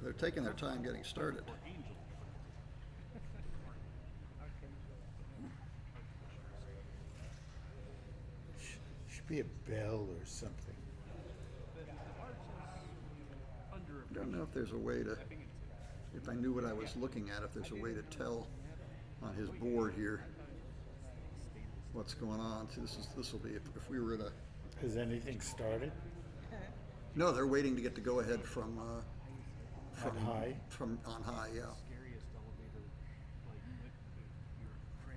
They're taking their time getting started. Should be a bell or something. I don't know if there's a way to, if I knew what I was looking at, if there's a way to tell on his board here what's going on. See, this will be if we were at a. Has anything started? No, they're waiting to get the go-ahead from high? From on high, yeah.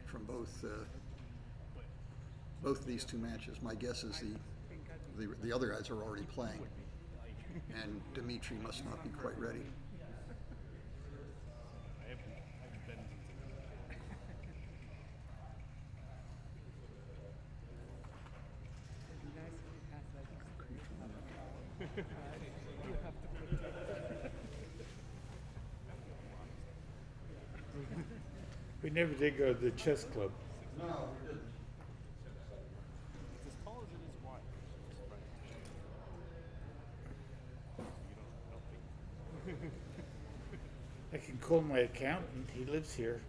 From both of these two matches. My guess is the other guys are already playing, and Dimitri must not be quite ready. We never did go to the chess club. No, we didn't. It's as tall as it is wide. You don't think. I can call my accountant. He lives here.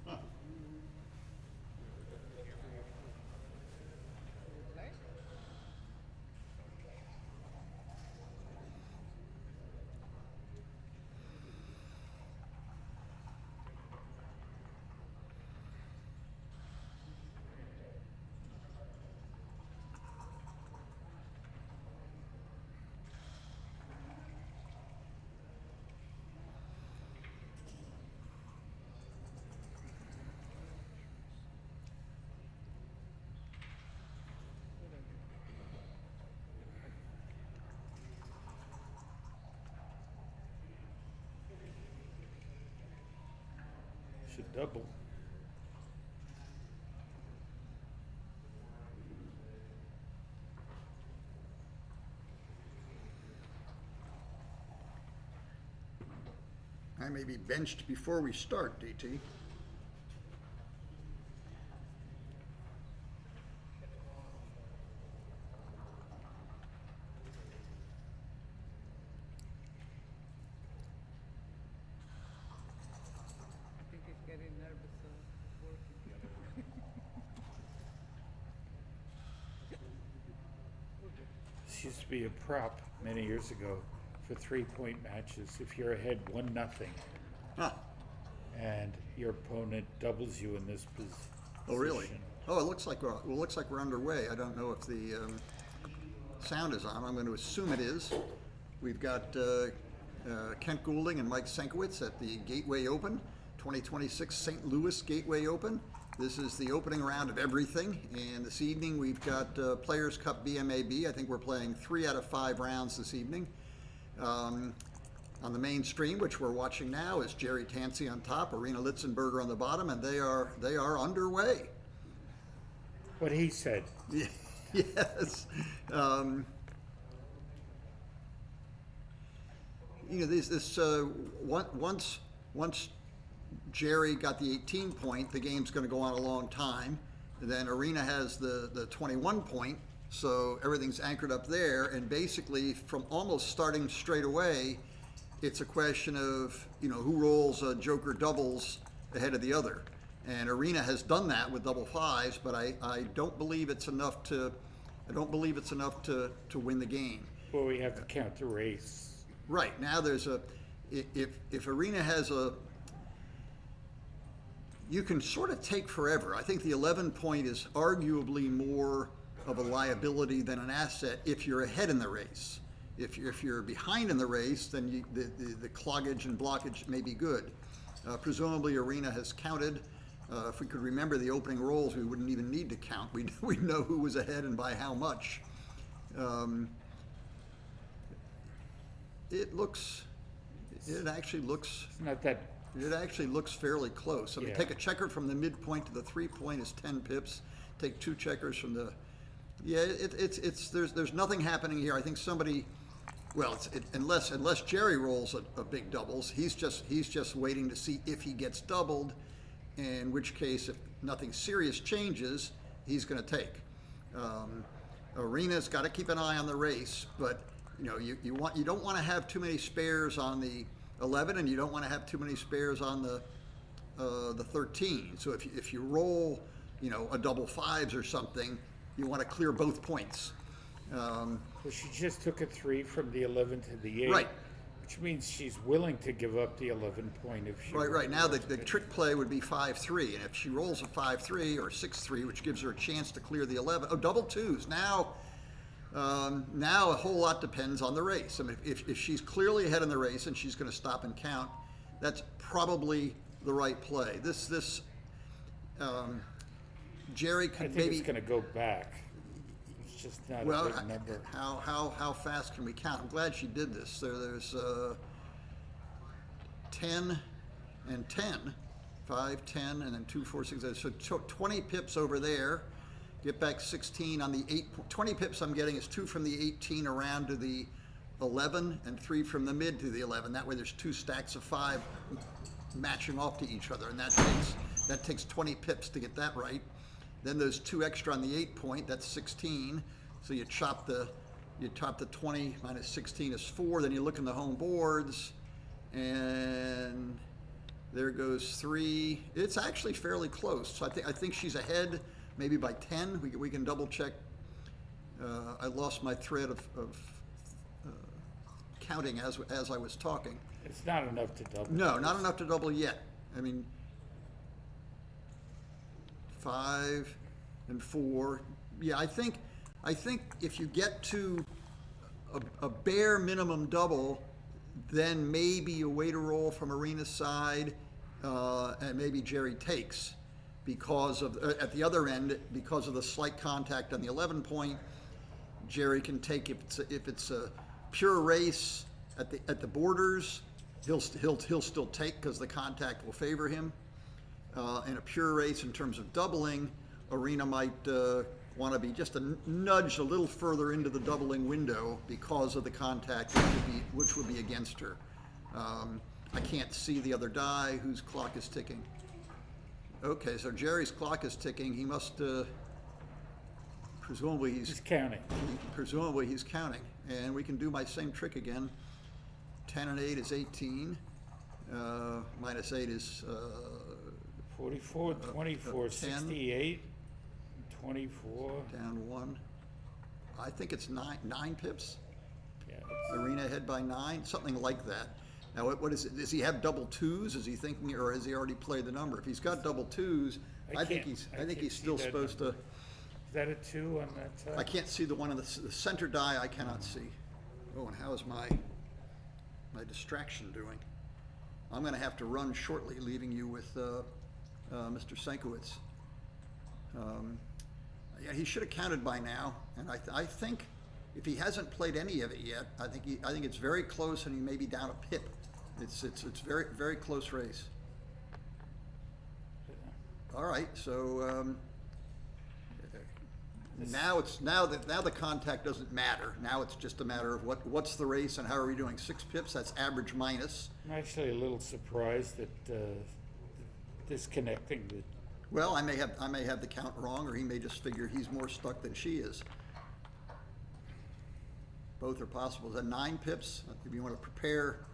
Huh. Should double. I may be benched before we start, DT. I think he's getting nervous working. This used to be a prop many years ago for 3-point matches. If you're ahead 1-0 Huh. and your opponent doubles you in this position. Oh, really? Oh, it looks like we're underway. I don't know if the sound is on. I'm going to assume it is. We've got Kent Goulding and Mike Senkowitz at the Gateway Open, 2026 St. Louis Gateway Open. This is the opening round of everything, and this evening we've got Players Cup BMAB. I think we're playing 3 out of 5 rounds this evening. On the main stream, which we're watching now, is Jerry Tansey on top, Arena Litzenberger on the bottom, and they are underway. What he said. Yes. Once Jerry got the 18 point, the game's going to go on a long time. Then Arena has the 21 point, so everything's anchored up there. And basically, from almost starting straight away, it's a question of who rolls joker doubles ahead of the other. And Arena has done that with double fives, but I don't believe it's enough to. I don't believe it's enough to win the game. Well, we have to count the race. Right now, there's if Arena has you can sort of take forever. I think the 11 point is arguably more of a liability than an asset if you're ahead in the race. If you're behind in the race, then the cloggage and blockage may be good. Presumably, Arena has counted. If we could remember the opening rolls, we wouldn't even need to count. We'd know who was ahead and by how much. It actually looks. It's not that. It actually looks fairly close. I mean, Yeah. take a checker from the midpoint to the 3-point is 10 pips. Take 2 checkers from the. Yeah, there's nothing happening here. I think somebody. Well, unless Jerry rolls a big doubles, he's just waiting to see if he gets doubled, in which case, if nothing serious changes, he's going to take. Arena's got to keep an eye on the race, but you don't want to have too many spares on the 11, and you don't want to have too many spares on the 13. So if you roll, a double fives or something, you want to clear both points. Well, she just took a 3 from the 11 to the 8. Right. Which means she's willing to give up the 11 point if she. Right. Now the wants to. trick play would be 5-3, and if she rolls a 5-3 or 6-3, which gives her a chance to clear the 11. Oh, double twos. Now a whole lot depends on the race. I mean, if she's clearly ahead in the race and she's going to stop and count, that's probably the right play. Jerry I could think maybe. it's going to go back. It's just not Well, a big number. how fast can we count? I'm glad she did this. There's 10 and 10, 5, 10, and then 2, 4, 6. So 20 pips over there. Get back 16 on the 8. 20 pips I'm getting is 2 from the 18 around to the 11 and 3 from the mid to the 11. That way there's 2 stacks of 5 matching off to each other, and that takes 20 pips to get that right. Then there's 2 extra on the 8 point, that's 16. So you chop the 20 minus 16 is 4. Then you look in the home boards, and there goes 3. It's actually fairly close. So I think she's ahead, maybe by 10. We can double check. I lost my thread of counting as I was talking. It's not enough to double. No, not enough to double yet. I mean, 5 and 4. Yeah, I think if you get to a bare minimum double, then maybe you wait a roll from Arena's side, and maybe Jerry takes because of at the other end, because of the slight contact on the 11 point. Jerry can take if it's a pure race at the borders. He'll still take because the contact will favor him. In a pure race, in terms of doubling, Arena might want to be just nudged a little further into the doubling window because of the contact, which would be against her. I can't see the other die whose clock is ticking. Okay, so Jerry's clock is ticking. He must presumably He's counting. Presumably he's counting, and we can do my same trick again. 10 and 8 is 18. Minus 8 is 44, 24, 10. 68, 24. down 1. I think it's 9 pips. Yeah, Arena ahead by 9, something like that. Now, what is it? Does he have double twos? Is he thinking, or has he already played the number? If he's got double twos, I think he's can't still see that supposed number. to. Is that a 2 on that side? I can't see the one on the center die. I cannot see. Oh, and how is my distraction doing? I'm going to have to run shortly, leaving you with Mr. Senkowitz. Yeah, he should have counted by now, and I think if he hasn't played any of it yet, I think it's very close, and he may be down a pip. It's very very close race. All right, so now the contact doesn't matter. Now it's just a matter of what's the race and how are we doing. 6 pips, that's average minus. I'm actually a little surprised that disconnecting the. Well, I may have the count wrong, or he may just figure he's more stuck than she is. Both are possible. Is that 9 pips? If you want to prepare,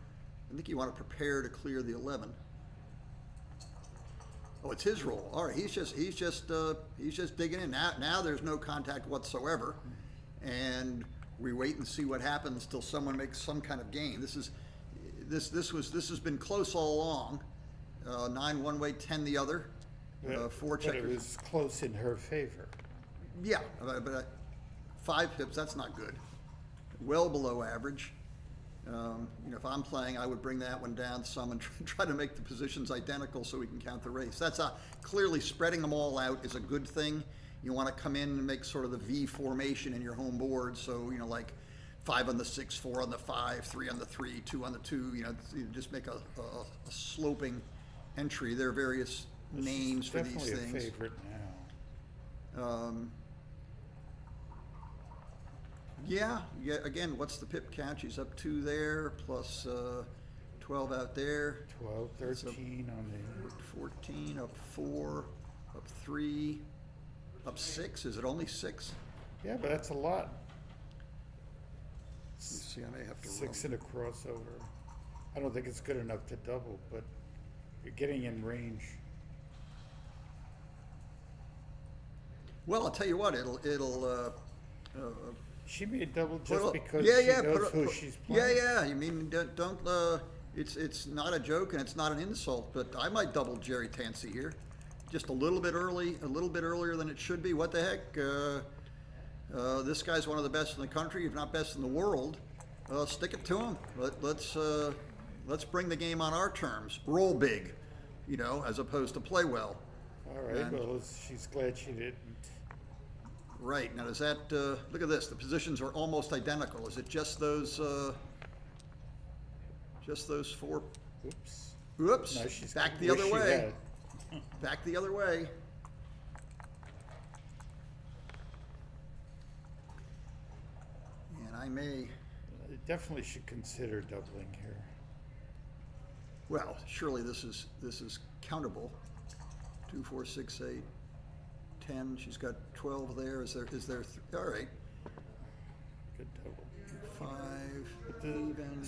I think you want to prepare to clear the 11. Oh, it's his roll. All right, he's just digging in. Now there's no contact whatsoever, and we wait and see what happens till someone makes some kind of gain. This has been close all along. 9 one way, 10 the other. 4 checkers. But it was close in her favor. Yeah, but 5 pips, that's not good. Well below average. If I'm playing, I would bring that one down some and try to make the positions identical so we can count the race. That's clearly spreading them all out is a good thing. You want to come in and make sort of the V formation in your home board. So, like 5 on the 6, 4 on the 5, 3 on the 3, 2 on the 2. You just make a sloping entry. There are various names for these things. Definitely a favorite now. Yeah, again, what's the pip count? She's up 2 there, plus 12 out there. 12, 13 on the. 14, up 4, up 3, up 6. Is it only 6? Yeah, but that's a lot. Let's see, I may have to 6 roll. and a crossover. I don't think it's good enough to double, but you're getting in range. Well, I'll tell you what, She may double put just a- because yeah, she yeah, knows put a- who put- she's Yeah, playing. yeah, you mean, don't, it's not a joke and it's not an insult, but I might double Jerry Tansey here. Just a little bit early, a little bit earlier than it should be. What the heck? This guy's one of the best in the country, if not best in the world. Stick it to him. Let's bring the game on our terms. Roll big, as opposed to play well. All right, And- well, she's glad she didn't. Right, now does that, look at this, the positions are almost identical. Is it just those 4? Oops. Whoops, No, she's back the wish other she way. had. Back the other way. And I may, Definitely should consider doubling here. well, surely this is countable. 2, 4, 6, 8, 10. She's got 12 there. Is there? All right. Good double. 5 The- even.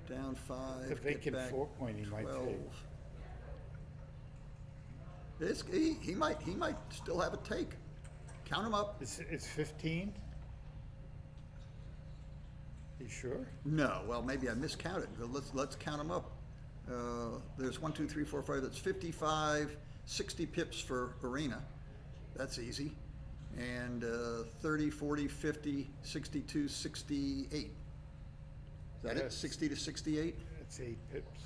Down 5. The get vacant back 4-point he might 12. take. He might still have a take. Count him up. It's 15? You sure? No, well, maybe I miscounted, but let's count them up. There's 1, 2, 3, 4, 5, that's 55, 60 pips for Arena. That's easy. And 30, 40, 50, 62, 68. Is that it? Yes. 60 to 68? It's 8 pips.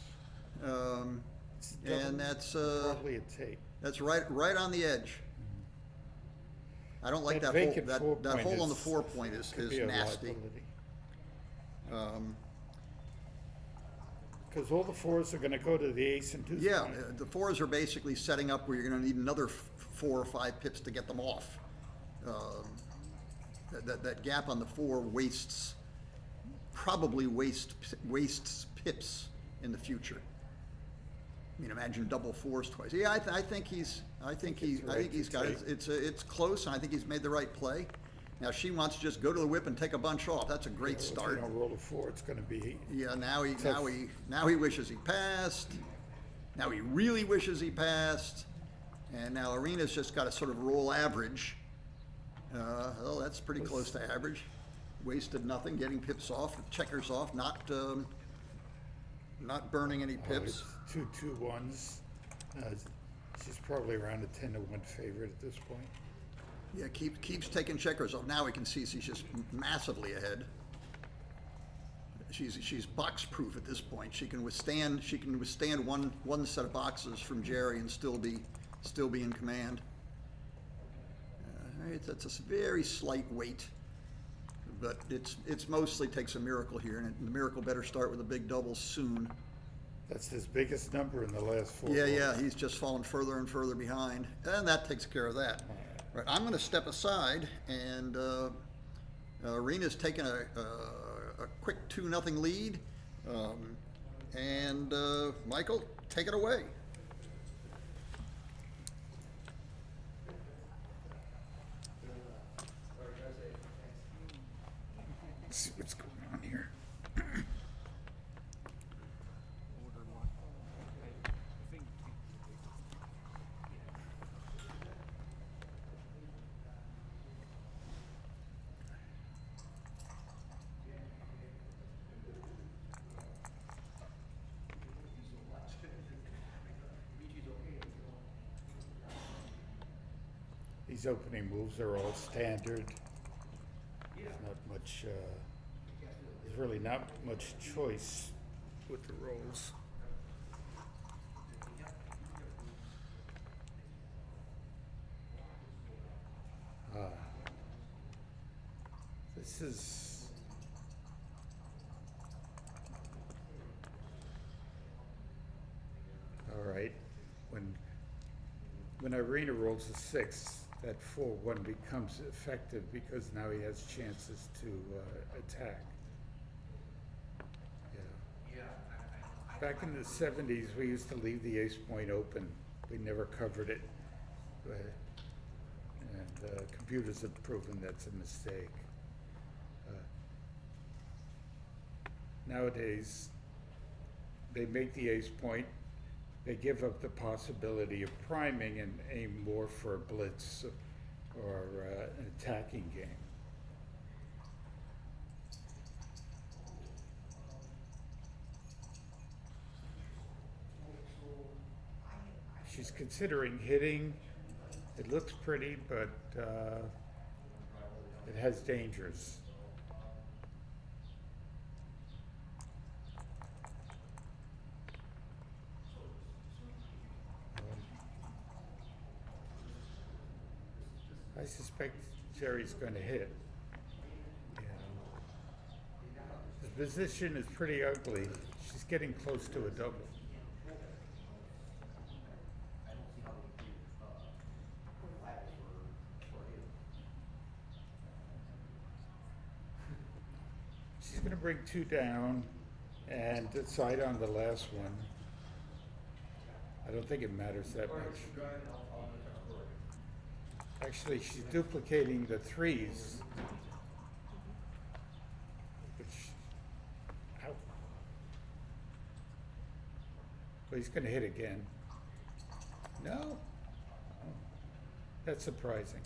It's And double- that's Probably a take. right on the edge. I don't like That that hole. vacant That 4-point hole on the is- 4-point could is be a nasty. liability. Because all the 4s are going to go to the ace and 2s. Yeah, point. the 4s are basically setting up where you're going to need another 4 or 5 pips to get them off. That gap on the 4 probably wastes pips in the future. I mean, imagine double 4s twice. Yeah, I think he's got it. It's close, and I think he's made the right play. Now she wants to just go to the whip and take a bunch off. That's a great If start. you don't roll a 4, it's going to be. Yeah, now he Tough. wishes he passed. Now he really wishes he passed. And now Arena's just got to sort of roll average. Well, that's pretty close to average. Wasted nothing, getting pips off, checkers off, not burning any pips. It's 2 2-1s. She's probably around a 10-1 favorite at this point. Yeah, keeps taking checkers off. Now we can see she's just massively ahead. She's box proof at this point. She can withstand one set of boxes from Jerry and still be in command. All right, that's a very slight weight, but it's mostly takes a miracle here, and the miracle better start with a big double soon. That's his biggest number in the last 4 Yeah, balls. he's just fallen further and further behind, and that takes care of that. Right, I'm going to step aside, and Arena's taking a quick 2-0 lead, and Michael, take it away. Let's see what's going on here. Borderline. I think. These opening moves are all standard. There's not much, there's really not much choice with the rolls. This is all right. When Irina rolls a 6, that 4-1 becomes effective because now he has chances to attack. Yeah. Back in the 70s, we used to leave the ace point open. We never covered it. And computers have proven that's a mistake. Nowadays, they make the ace point, they give up the possibility of priming and aim more for a blitz or an attacking game. She's considering hitting. It looks pretty, but it has dangers. I suspect Jerry's going to hit. Yeah. The position is pretty ugly. She's getting close to a double. She's going to bring two down and decide on the last one. I don't think it matters that much. Actually, she's duplicating the threes, which, ow. Well, he's going to hit again. No? Oh, that's surprising.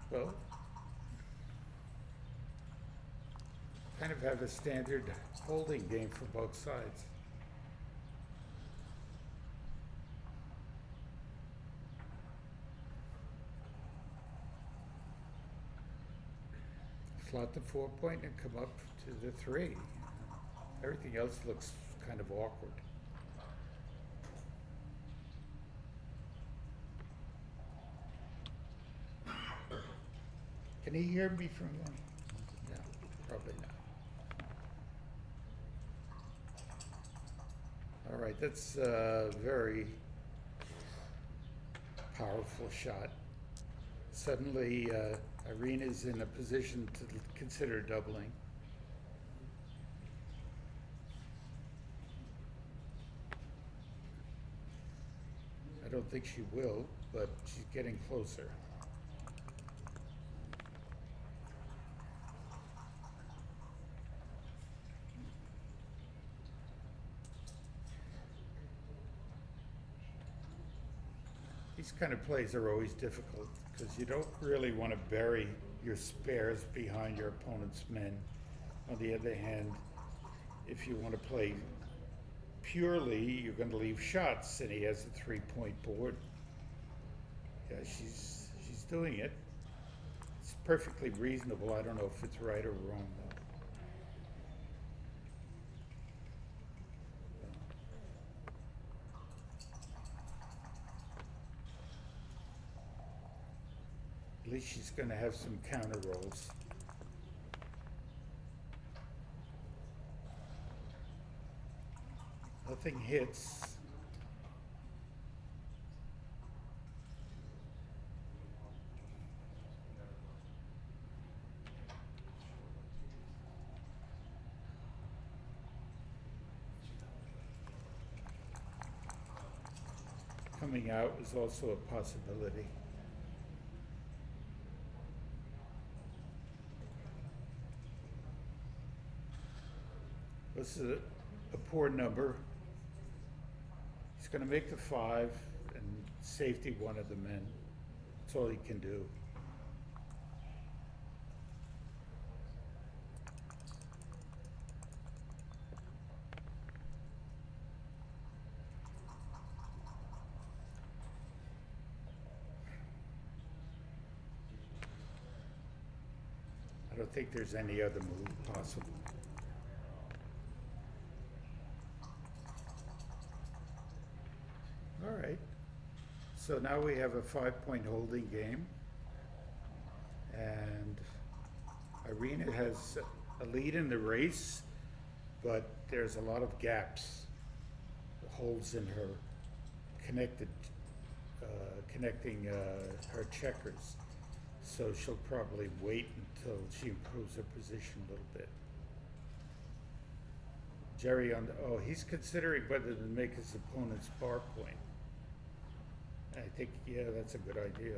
Well, kind of have a standard holding game for both sides. Slot the 4-point and come up to the 3. Everything else looks kind of awkward. Can he hear me from there? No, probably not. All right, that's a very powerful shot. Suddenly, Irina's in a position to consider doubling. I don't think she will, but she's getting closer. These kind of plays are always difficult because you don't really want to bury your spares behind your opponent's men. On the other hand, if you want to play purely, you're going to leave shots, and he has a 3-point board. Yeah, she's doing it. It's perfectly reasonable. I don't know if it's right or wrong, though. At least she's going to have some counter rolls. Nothing hits. Coming out is also a possibility. This is a poor number. He's going to make the 5 and safety one of the men. That's all he can do. I don't think there's any other move possible. All right, so now we have a 5-point holding game, and Irina has a lead in the race, but there's a lot of gaps, holes in her connecting her checkers, so she'll probably wait until she improves her position a little bit. Jerry he's considering whether to make his opponent's bar point. I think, yeah, that's a good idea.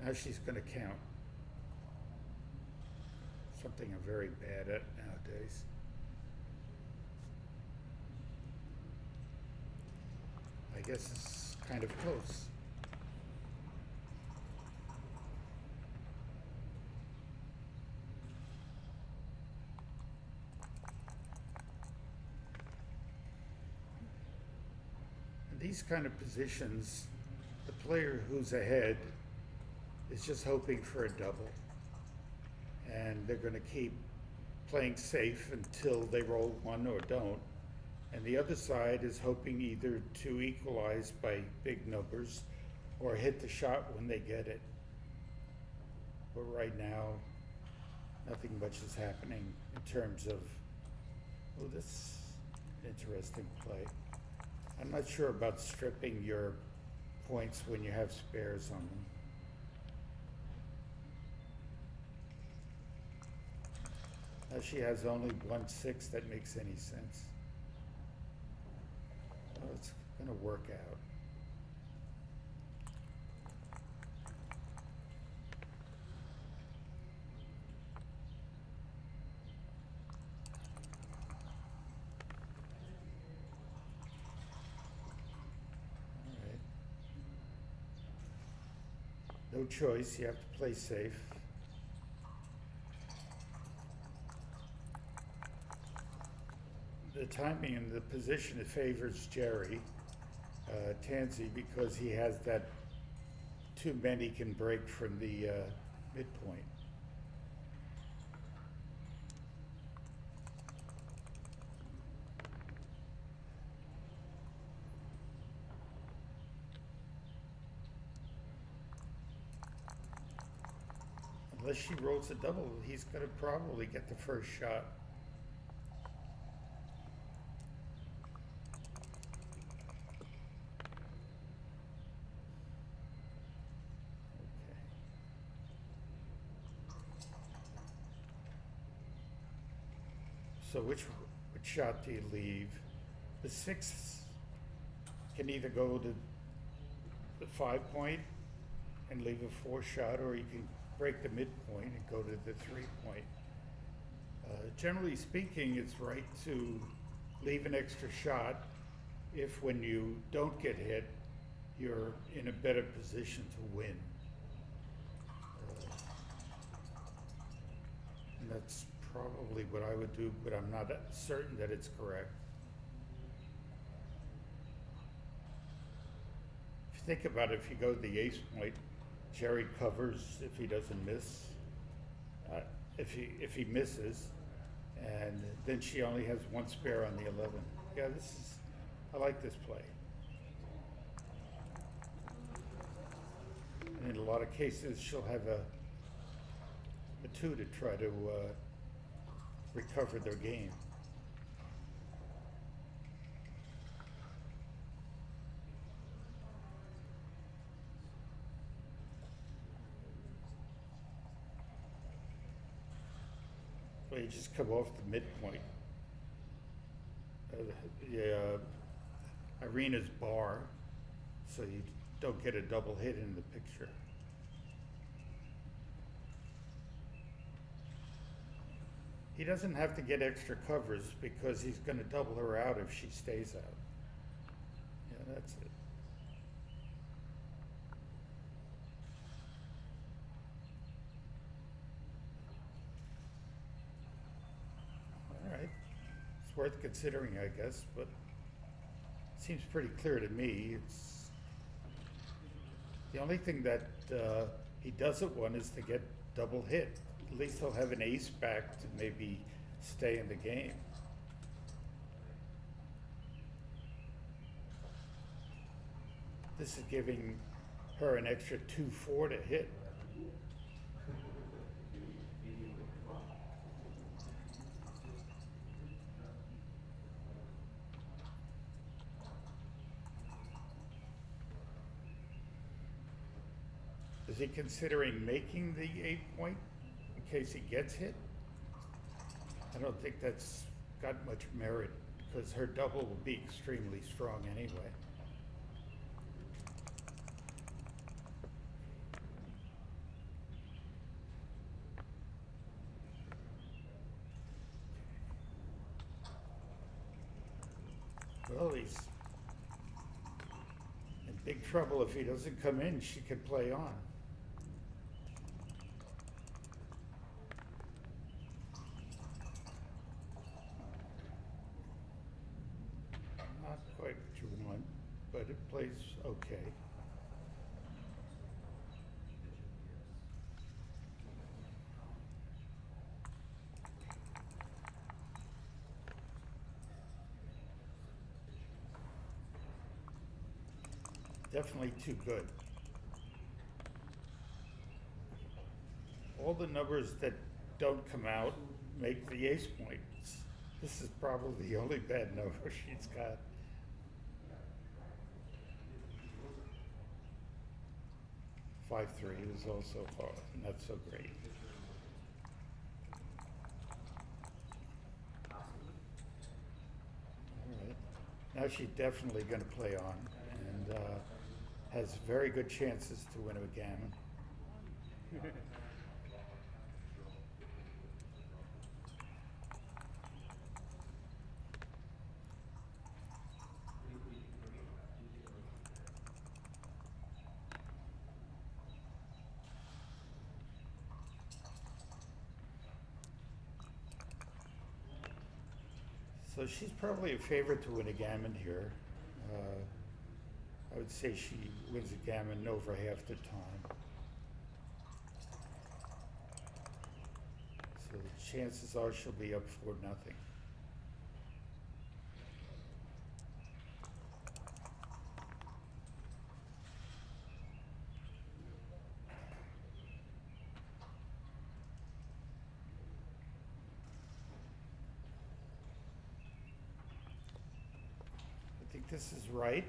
Now she's gonna count. Something I'm very bad at nowadays. I guess it's kind of close. In these kind of positions, the player who's ahead is just hoping for a double. And they're going to keep playing safe until they roll one or don't. And the other side is hoping either to equalize by big numbers or hit the shot when they get it. But right now, nothing much is happening in terms of, oh, this interesting play. I'm not sure about stripping your points when you have spares on them. Now she has only 1/6 that makes any sense. Oh, it's gonna work out. All right. No choice, you have to play safe. The timing and the position, it favors Jerry Tansey because he has that 2 men he can break from the midpoint. Unless she rolls a double, he's going to probably get the first shot. So which shot do you leave? The 6 can either go to the 5 point and leave a 4 shot, or you can break the midpoint and go to the 3 point. Generally speaking, it's right to leave an extra shot if when you don't get hit, you're in a better position to win. And that's probably what I would do, but I'm not certain that it's correct. If you think about it, if you go to the ace point, Jerry covers if he doesn't miss. If he misses, and then she only has 1 spare on the 11. Yeah, I like this play. And in a lot of cases, she'll have a 2 to try to recover their game. Well, you just come off the midpoint. Arena's bar, so you don't get a double hit in the picture. He doesn't have to get extra covers because he's going to double her out if she stays out. Yeah, that's it. All right. It's worth considering, I guess, but it seems pretty clear to me. It's the only thing that he doesn't want is to get double hit. At least he'll have an ace back to maybe stay in the game. This is giving her an extra 2-4 to hit. Is he considering making the 8 point? In case he gets hit? I don't think that's got much merit because her double will be extremely strong anyway. Well, he's in big trouble. If he doesn't come in, she could play on. Not quite what you want, but it plays okay. Definitely too good. All the numbers that don't come out make the ace points. This is probably the only bad number she's got. Five three is also hard, not so great. All right. Now she's definitely going to play on, and has very good chances to win a gammon. So she's probably a favorite to win a gammon here. I would say she wins a gammon over half the time. So the chances are she'll be up 4-0. I think this is right,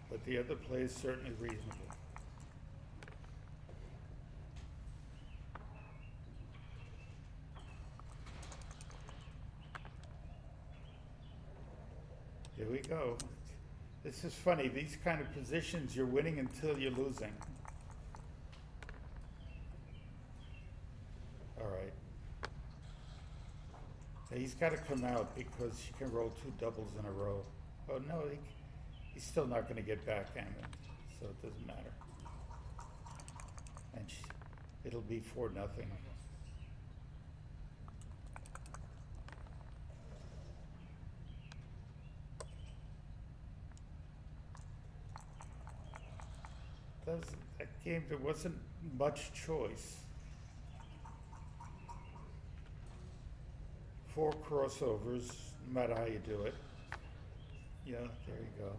but the other play is certainly reasonable. Here we go. This is funny. These kind of positions, you're winning until you're losing. All right. Now he's got to come out because she can roll 2 doubles in a row. Oh no, he's still not going to get backgammon, so it doesn't matter. And it'll be 4-0. That game, there wasn't much choice. 4 crossovers, no matter how you do it. Yeah, there you go.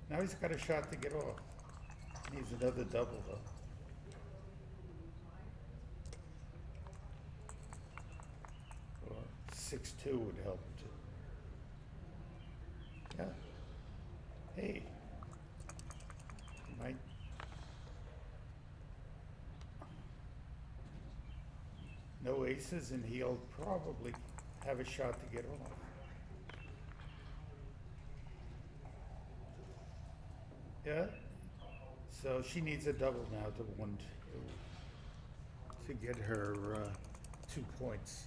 Now he's got a shot to get off. Needs another double though. Or 6-2 would help too. Yeah. Hey. Might. No aces, and he'll probably have a shot to get off. Yeah. So she needs a double now to get her 2 points.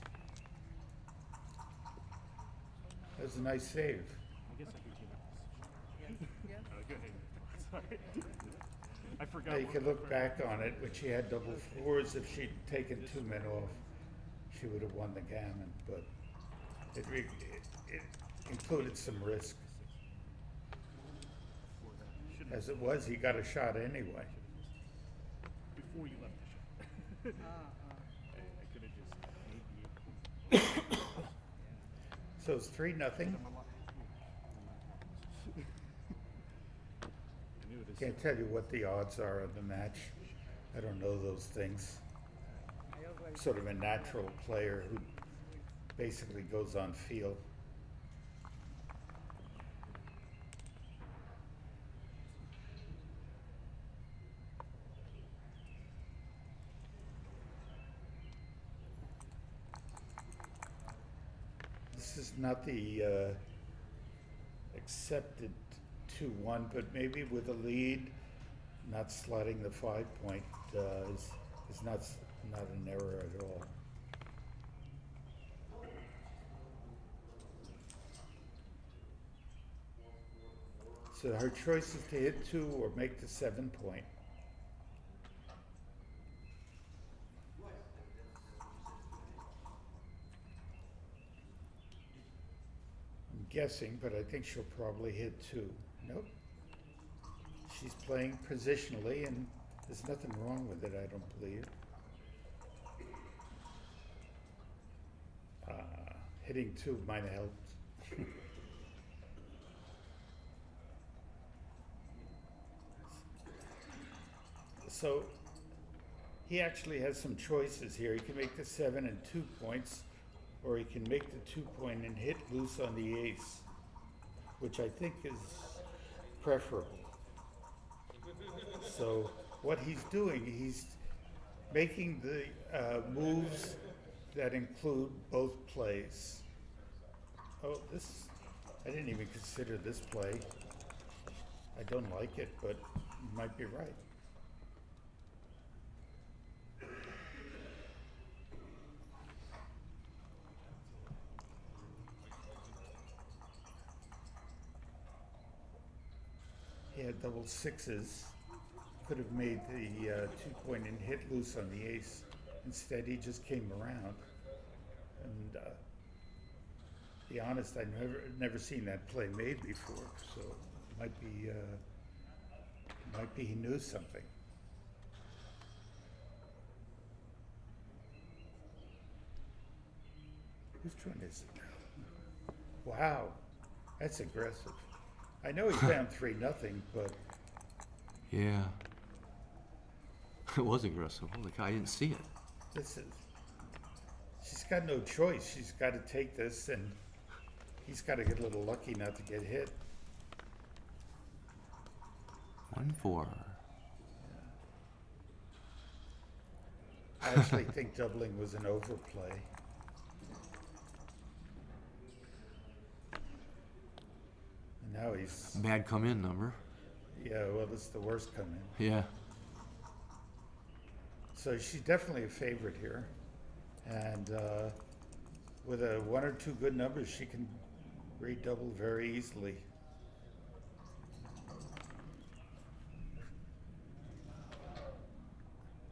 That was a nice save. I guess I could take this. Yeah. Good. Sorry. I forgot. Now you what can the look correct- back on it when she had double 4s. If she'd taken 2 men off, she would have won the gammon. But it included some risk. Before that. Should've- As it was, he got a shot anyway. Before you left the shop. I could have just made the So it's 3-0. I knew it is. Can't tell you what the odds are of the match. I don't know those things. I always Sort of a natural player who basically goes on feel. This is not the accepted 2-1, but maybe with a lead, not sliding the 5-point is not an error at all. So her choice is to hit 2 or make the 7-point. I'm guessing, but I think she'll probably hit 2. Nope. She's playing positionally, and there's nothing wrong with it, I don't believe. Hitting 2 might have helped. So he actually has some choices here. He can make the 7 and 2 points, or he can make the 2-point and hit loose on the ace, which I think is preferable. So what he's doing, he's making the moves that include both plays. Oh, I didn't even consider this play. I don't like it, but you might be right. He had double 6s. Could have made the 2-point and hit loose on the ace. Instead, he just came around. And to be honest, I've never seen that play made before. So it might be he knew something. Whose turn is it now? Wow, that's aggressive. I know he's down 3-0, but Yeah. It was aggressive. Holy cow, I didn't see it. she's got no choice. She's got to take this, and he's got to get a little lucky not to get hit. 1-4. I actually think doubling was an overplay. And now he's, Bad come in number. yeah, well, it's the worst come in. Yeah. So she's definitely a favorite here. And with 1 or 2 good numbers, she can redouble very easily.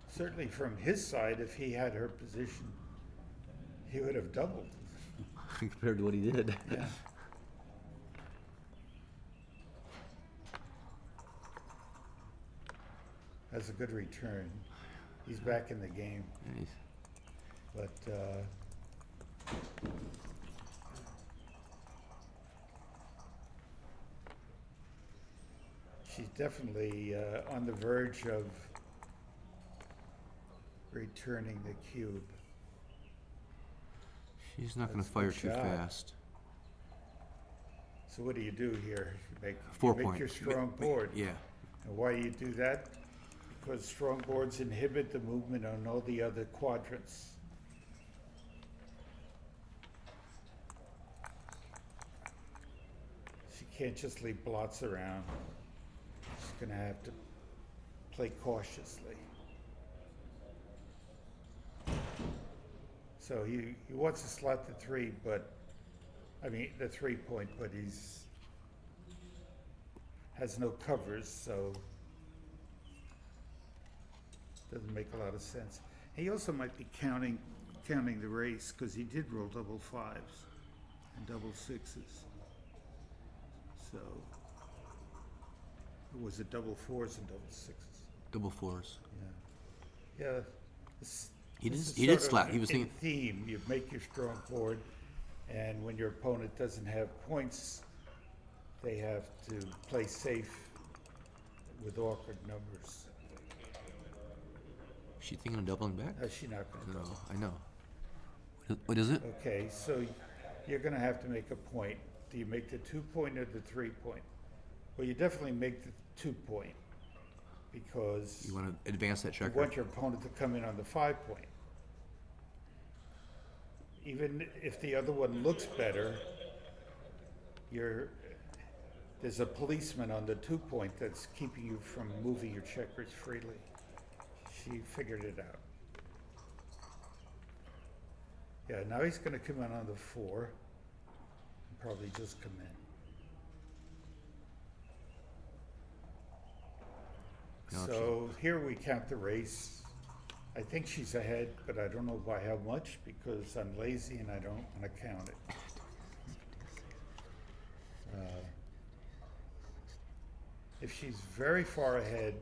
Certainly from his side, if he had her position, he would have doubled. Compared to what he did. Yeah. That's a good return. He's back in the game, Nice. but she's definitely on the verge of returning the cube. She's not going That's to a fire good too shot. fast. So what do you do here? You 4 make point. your strong board. Yeah. And why do you do that? Because strong boards inhibit the movement on all the other quadrants. She can't just leave blots around. She's gonna have to play cautiously. So he wants to slot the 3, but, I mean, the 3-point, but has no covers, so doesn't make a lot of sense. He also might be counting the race, because he did roll double 5s and double 6s. So, or was it double 4s and double 6s? Double 4s. Yeah. Yeah. He This did. is He did sort of slap. He was in thinking. theme. You make your strong board, and when your opponent doesn't have points, they have to play safe with awkward numbers. Is she thinking of doubling back? How's she not going to No, double? I know. What is it? Okay, so you're going to have to make a point. Do you make the 2-point or the 3-point? Well, you definitely make the 2-point, because You want to advance that you checker? want your opponent to come in on the 5-point. Even if the other one looks better, there's a policeman on the 2-point that's keeping you from moving your checkers freely. She figured it out. Yeah, now he's going to come in on the 4 and probably just come in. No, So here we count the race. I think she's ahead, but I don't know by how much because I'm lazy and I don't want to count it. If she's very far ahead,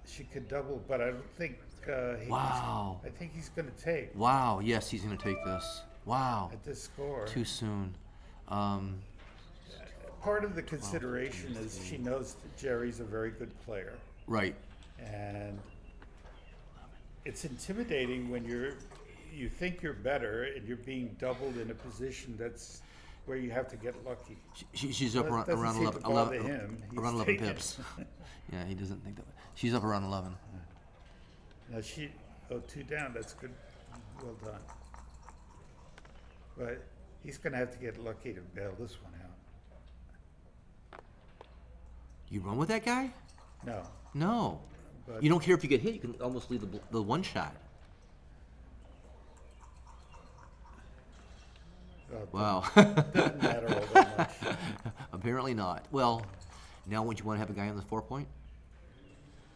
she could double, but I don't think Wow. I think he's going to take Wow. Yes, he's gonna take this. Wow. at this score. Too soon. Part of the consideration is she knows that Jerry's a very good player, Right. and it's intimidating when you think you're better and you're being doubled in a position that's where you have to get lucky. She's up Well, it around, doesn't seem to 11, bother 11 him. He's around 11 taken. pips. Yeah, he doesn't think that way. She's up around 11. Now two down, that's good, well done. But he's gonna have to get lucky to bail this one out. You run with that guy? No, No. but You don't care if you get hit. You can almost leave the one shot. Wow. doesn't matter all that much. Apparently not. Well, now would you want to have a guy on the 4-point?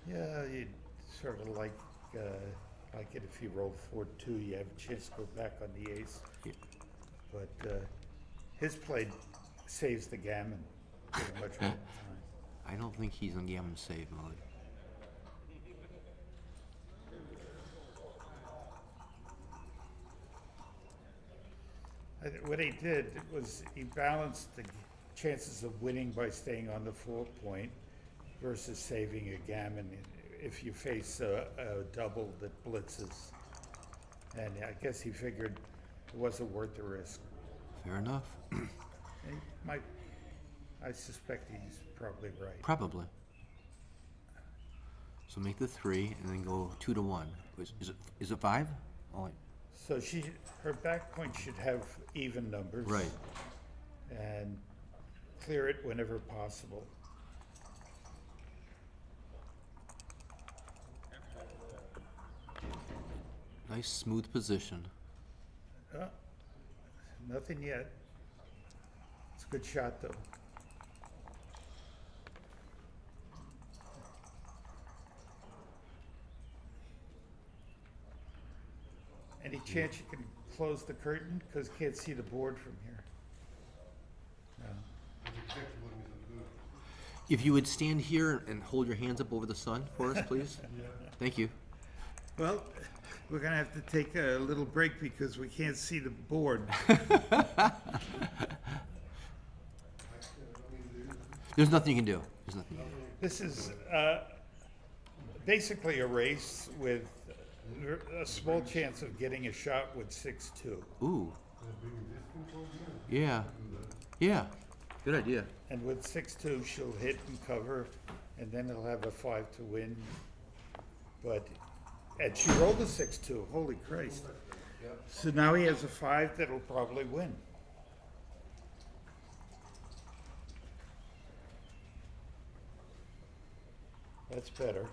Yeah, you'd sort of like it if you roll 4-2, you have a chance to go back on the ace. Yeah. But his play saves the gammon pretty much all the time. I don't think he's on gammon save mode. What he did was he balanced the chances of winning by staying on the 4-point versus saving a gammon if you face a double that blitzes. And I guess he figured it wasn't worth the risk. Fair enough. And I suspect he's probably right. Probably. So make the 3 and then go 2 to 1. Is it 5? Oh, So her back point should have even numbers. right. And clear it whenever possible. Nice smooth position. Nothing yet. It's a good shot though. Any chance you can close the curtain? Because you can't see the board from here. No. If you would stand here and hold your hands up over the sun for us, please. Thank you. Well, we're gonna have to take a little break because we can't see the board. There's nothing you can do. There's nothing you can do. This is basically a race with a small chance of getting a shot with 6-2. Ooh. Yeah. Yeah. Good idea. And with 6-2, she'll hit and cover, and then he'll have a 5 to win. And she rolled a 6-2, holy Christ. So now he has a 5 that'll probably win. That's better.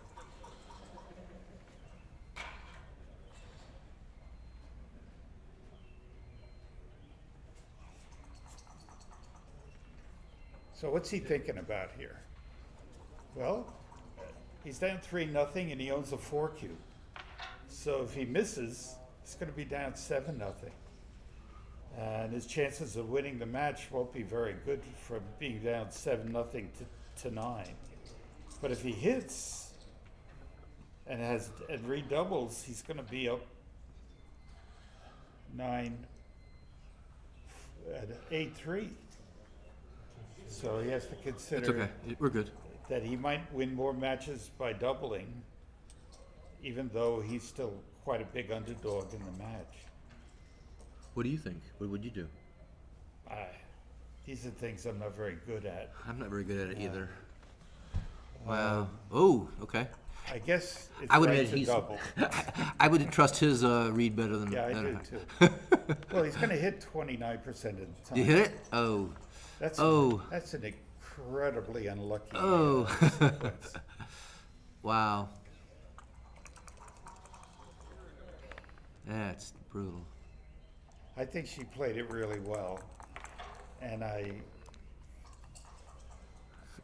So what's he thinking about here? Well, he's down 3-0 and he owns a 4 cube. So if he misses, it's going to be down 7-0. And his chances of winning the match won't be very good from being down 7-0 to 9. But if he hits and redoubles, he's going to be up 8-3. So he has to It's consider okay. We're good. that he might win more matches by doubling, even though he's still quite a big underdog in the match. What do you think? What would you do? These are things I'm not very good at. I'm not very good at it either. Wow. Oh, okay. I guess it's I would right imagine to he's. double. I would trust his read better than. Yeah, I than do too. Well, he's going to hit 29% of the time. You hit it? Oh. That's Oh. that's an incredibly unlucky Oh. sequence. Wow. That's brutal. I think she played it really well, and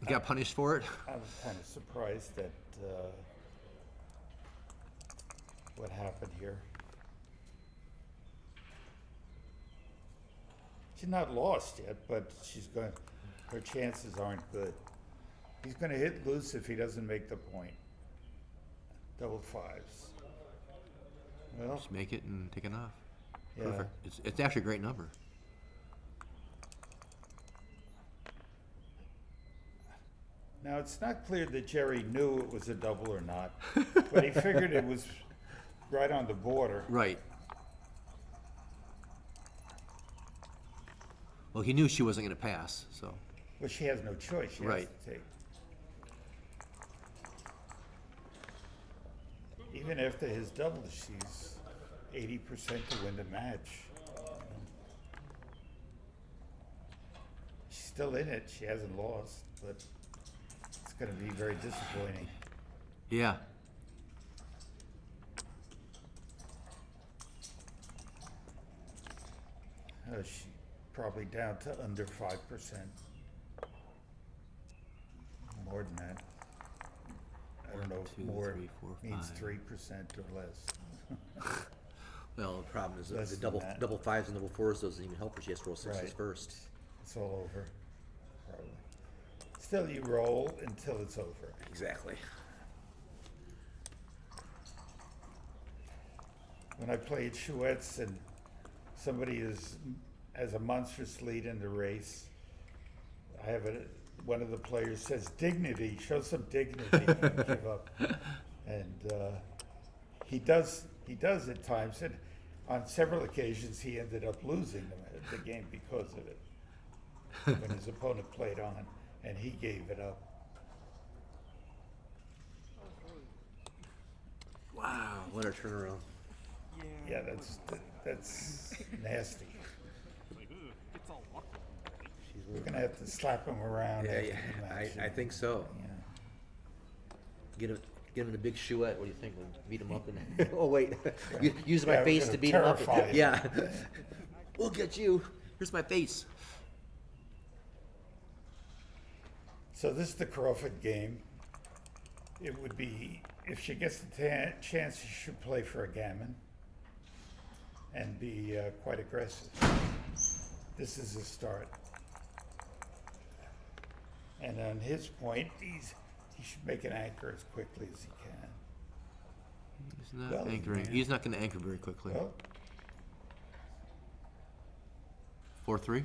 Got punished for it? I was kind of surprised at what happened here. She's not lost yet, but her chances aren't good. He's going to hit loose if he doesn't make the point. Double fives. Well, Just make it and take it off. yeah. Perfect. It's actually a great number. Now, it's not clear that Jerry knew it was a double or not, but he figured it was right on the border. Right. Well, he knew she wasn't going to pass, so. Well, she has no choice. She Right. has to take. Even after his double, she's 80% to win the match. She's still in it. She hasn't lost, but it's going to be very disappointing. Yeah. She's probably down to under 5%. More than that. I don't know if 2, more 3, 4, means 5. 3% or less. Well, the problem is Less the than that. double fives and double fours doesn't even help her. She has to roll sixes Right. first. It's all over, probably. Still, you roll until it's over. Exactly. When I played Chouettes and somebody has a monstrous lead in the race, I have one of the players says, "Dignity, show some dignity," and give up. And he does at times, and on several occasions he ended up losing the game because of it. When his opponent played on, and he gave it up. Wow, what a turnaround. Yeah, that's nasty. Like, ugh, it's all awkward. We're gonna have to slap him around. Yeah, after yeah, the match. I think so. Yeah. Get him in a big chouette. What do you think? We'll beat him up and oh wait, use my Yeah, we're face gonna to beat him up. terrify him. Yeah, we'll get you. Here's my face. So this is the Crawford game. It would be, if she gets the chance, she should play for a gammon and be quite aggressive. This is a start. And on his point, he should make an anchor as quickly as he can. He's not Well, anchoring. man. He's not going to anchor very quickly. Well, 4-3. Is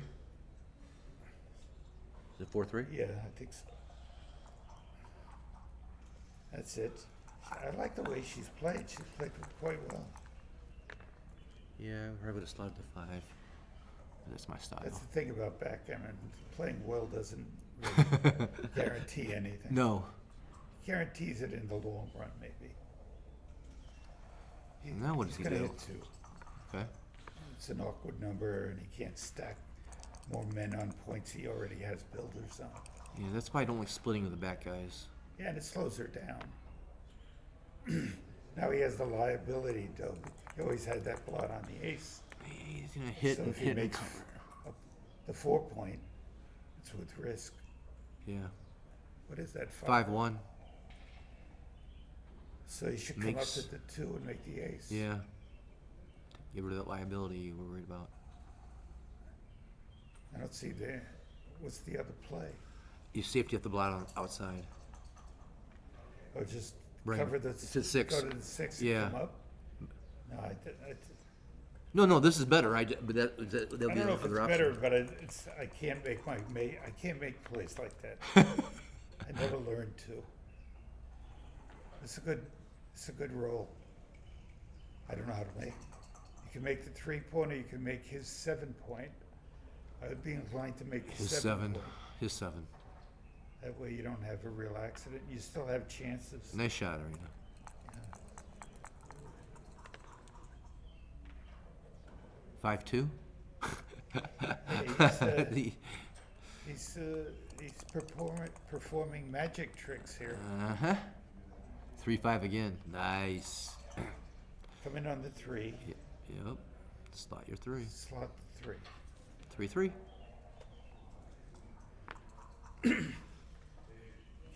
it 4-3? yeah, I think so. That's it. I like the way she's played. She's played quite well. Yeah, I would have slotted to 5. That's my style. That's the thing about backgammon. Playing well doesn't really guarantee anything. No. Guarantees it in the long run, maybe. Now what is He's he gonna do? hit 2. Okay. It's an awkward number, and he can't stack more men on points he already has builders on. Yeah, that's why I don't like splitting with the back guys. Yeah, and it slows her down. Now he has the liability, though. He always had that blot on the ace. He's gonna hit So and if he hit. makes the 4 point, it's with risk. Yeah. What is that? 5-1. So he should come Makes- up with the 2 and make the ace. Yeah. Get rid of that liability you were worried about. I don't see there. What's the other play? You safety at the blot on outside. Or just Bring cover it the to 6. Go to the 6 and Yeah. come up. No, No, this is better. But that'll I be don't know another if it's option. better, but I can't make I can't make plays like that. I never learned to. It's a good roll. I don't know how to make. You can make the 3-pointer. You can make his 7-point. I would be inclined to make His 7 7. His 7. That way you don't have a real accident. You still have chances. Nice shot, Arena. 5-2. He's performing magic tricks here. 3-5 again. Nice. Come in on the 3. Yep. Slot your 3. Slot the 3. 3-3.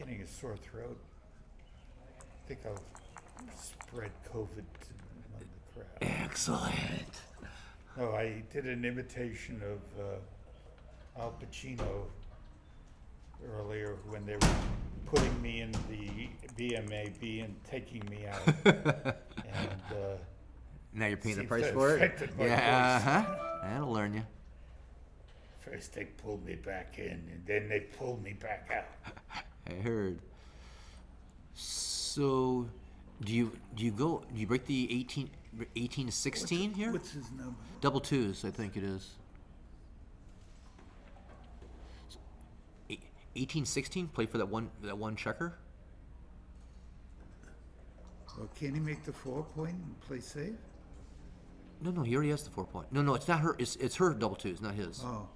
getting a sore throat. I think I'll spread COVID among the crowd. Excellent. No, I did an imitation of Al Pacino earlier when they were putting me in the BMAB and taking me out. And Now you're paying the seems price to for it? affected my Yeah, voice. That'll learn you. First they pulled me back in, and then they pulled me back out. I heard. So, do you break the 18 to 16 here? What's his number? Double twos, I think it is. 18-16, play for that one checker. Well, can he make the 4-point and play safe? No, he already has the 4 point. No, it's not her. It's her double twos, not his. Oh.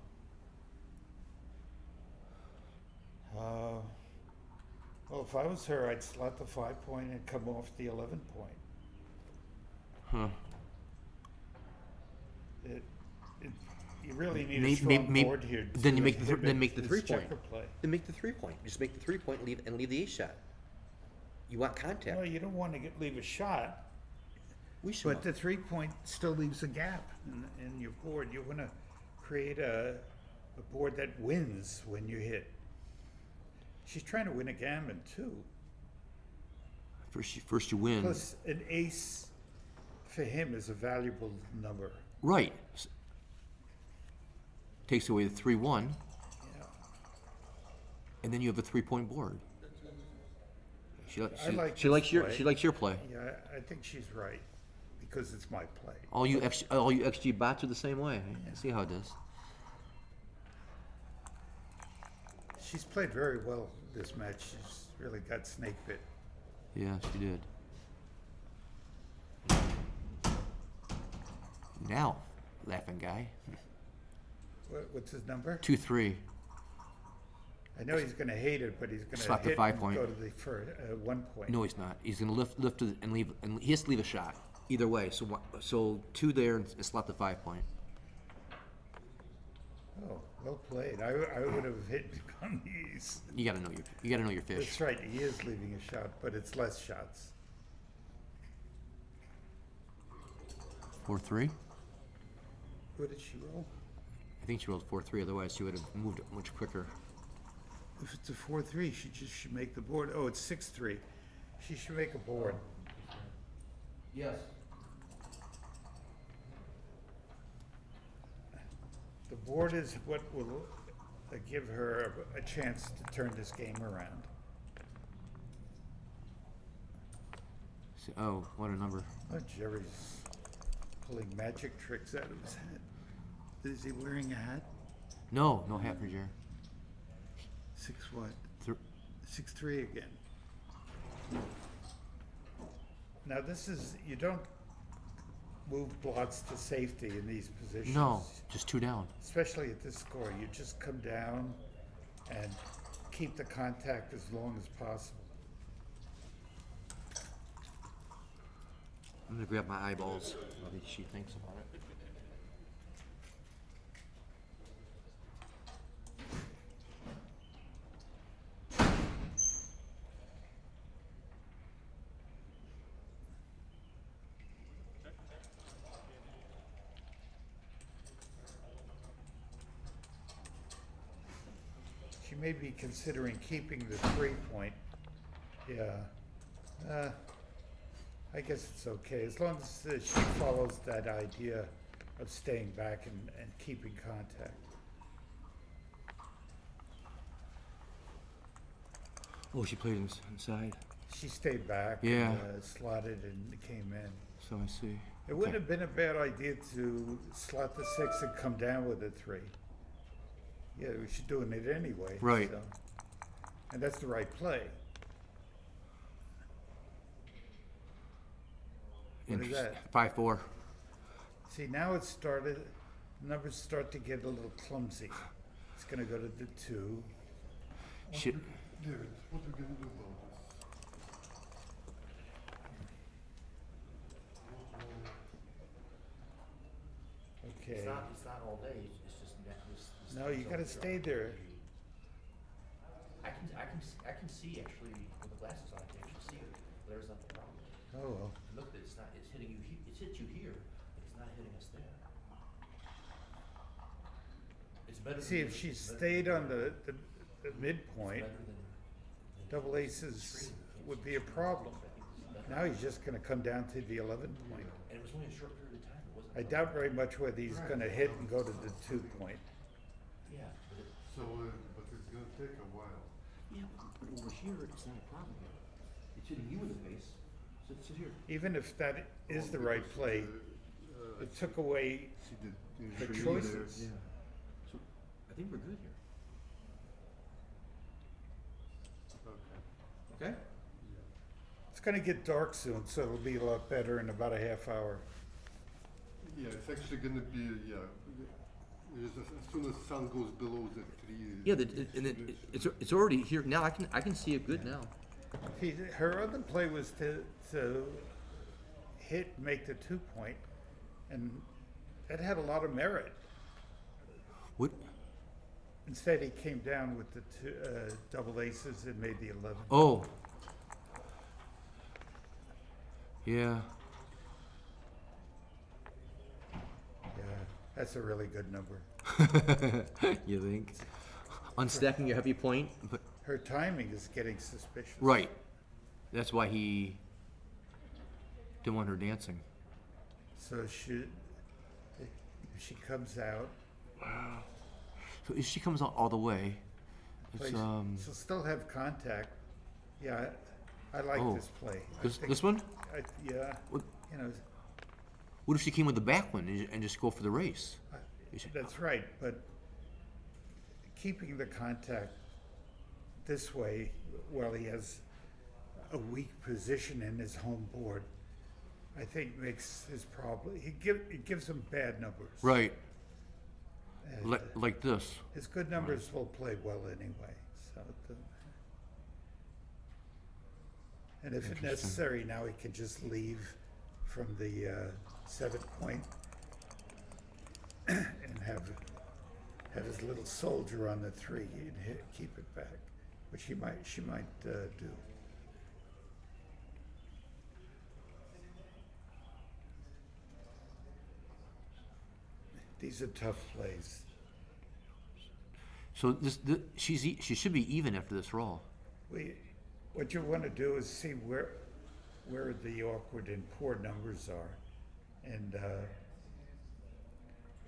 Well, if I was her, I'd slot the 5-point and come off the 11-point. Huh. You really need a strong board here. Then to you make the inhibit make the his 3 point. checker play. Then make the 3 point. Just make the 3 point and leave the ace shot. You want contact. No, you don't want to leave a shot, We should. but the 3-point still leaves a gap in your board. You want to create a board that wins when you hit. She's trying to win a gammon too. First you win. Plus, an ace for him is a valuable number. Right. Takes away the 3-1, Yeah. and then you have a 3 point board. She like she this likes play. your play. Yeah, I think she's right because it's my play. All you XG bots are the same way. I see how it is. She's played very well this match. She's really got snake bit. Yeah, she did. Now, laughing guy. What's his number? 2-3. I know he's going to hate it, but he's going to Slot the hit 5 and point. go to the 1 point. No, he's not. He's gonna lift to and leave, and he has to leave a shot either way. So 2 there and slot the 5 point. Oh, well played. I would have hit on these. You gotta know your fish. That's right. He is leaving a shot, but it's less shots. 4-3. What did she roll? I think she rolled 4-3. Otherwise, she would have moved it much quicker. If it's a 4-3, she just should make the board. Oh, it's 6-3. She should make a board. Yes. The board is what will give her a chance to turn this game around. Oh, what a number. Oh, Jerry's pulling magic tricks out of his head. Is he wearing a hat? No hat for Jerry. 6 what? Th- 6-3 again. Now this is, you don't move blots to safety in these positions. No, just 2 down. Especially at this score, you just come down and keep the contact as long as possible. I'm gonna grab my eyeballs. What she thinks about it. She may be considering keeping the 3-point. Yeah. I guess it's okay, as long as she follows that idea of staying back and keeping contact. Oh, she played inside. She stayed back Yeah. and slotted and came in. So I see. It wouldn't have been a bad idea to slot the 6 and come down with a 3. Yeah, she's doing it anyway. Right. So. And that's the right play. What is that? 5-4. See, now it started, numbers start to get a little clumsy. It's gonna go to the 2. Shit. David, what are we gonna do about this? Okay. It's not all day. It's just No, you gotta stay there. I can see actually with the glasses on, I can actually see it. There's not the problem. Oh, well. Look, it's not, it's hitting you, it's hit you here, but it's not hitting us there. It's better than. See, if she stayed on the midpoint, Better than. double aces would be a problem. Now he's just gonna come down to the 11 point. And it was only a short period of time, it wasn't. I doubt very much whether he's gonna hit and go to the 2 point. Yeah, but it, So, but it's gonna take a while. yeah, but over here, it's not a problem here. It's hitting you in the face, sit here. Even if that is the right play, it took away See the tree choices. So, I think we're good here. there. Okay. Okay? It's gonna get dark soon, so it'll be a lot better in about a half hour. Yeah, it's actually gonna be, yeah. As soon as sun goes below the tree. Yeah, it's already here, now I can see it good now. Her other play was to hit, make the 2 point, and that had a lot of merit. What, Instead, he came down with the double aces and made the 11. oh. Yeah, Yeah, that's a really good number. you think? Unstacking your heavy point, but, Her timing is getting suspicious. right. That's why he didn't want her dancing. So if she comes out, So if she comes out all the way, it's, plays, she'll still have contact. Yeah, I like Oh. this play. I this, think- this one? Yeah, What, you know, what if she came with the back one and just go for the race? that's right, but keeping the contact this way while he has a weak position in his home board, I think makes his problem, it gives him bad numbers. Right, And, like this. his good numbers will play well anyway, so. And if Interesting. necessary, now he can just leave from the 7 point and have his little soldier on the 3 and keep it back, which she might do. These are tough plays. So she should be even after this roll. What you want to do is see where the awkward and poor numbers are, and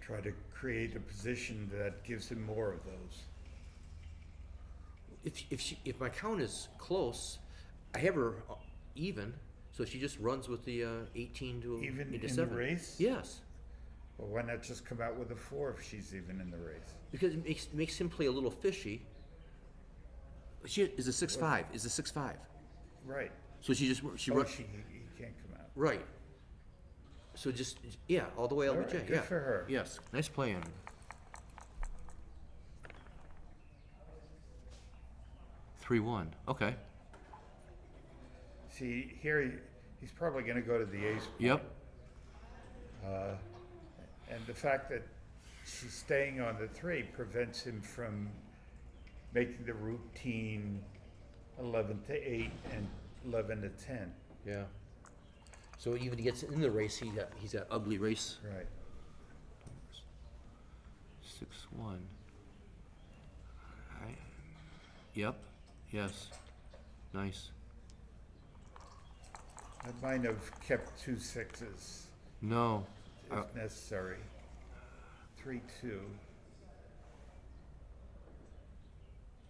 try to create a position that gives him more of those. If my count is close, I have her even, so she just runs with the 18 to Even into in the 7. race? Yes, Well, why not just come out with a 4 if she's even in the race? because it makes him play a little fishy. She is a 6-5. Is a 6-5. Right. So she runs He can't come out. right. So just yeah, all the way All LBJ. right, good Yeah. for her. Yes, nice play, Andrew. 3-1. Okay. See, here he's probably going to go to the ace. Yep. And the fact that she's staying on the 3 prevents him from making the routine 11 to 8 and 11 to 10. Yeah. So even he gets in the race, he's got ugly race. Right. 6-1. Yep. Yes. Nice. I might have kept 2 6s No. if necessary. 3-2.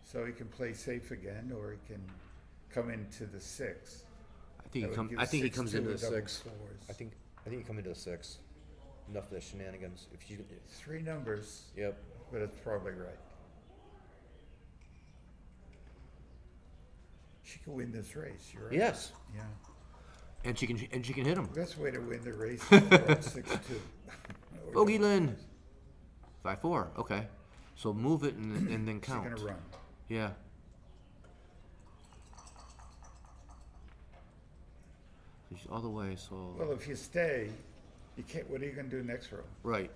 So he can play safe again, or he can come into the 6. I think That he would give I think he 6-2 comes into the a double 6. fours. I think he come into the 6. Enough of the shenanigans. If you. 3 numbers, Yep. but it's probably right. She can win this race, you're right. Yes. Yeah. And she can hit him. Best way to win the race is 6-2. Bogey Lynn. 5-4. Okay. So move it and then She's count. gonna run. Yeah. She's all the way. So Well, if you stay, you can't, what are you gonna do next row? right.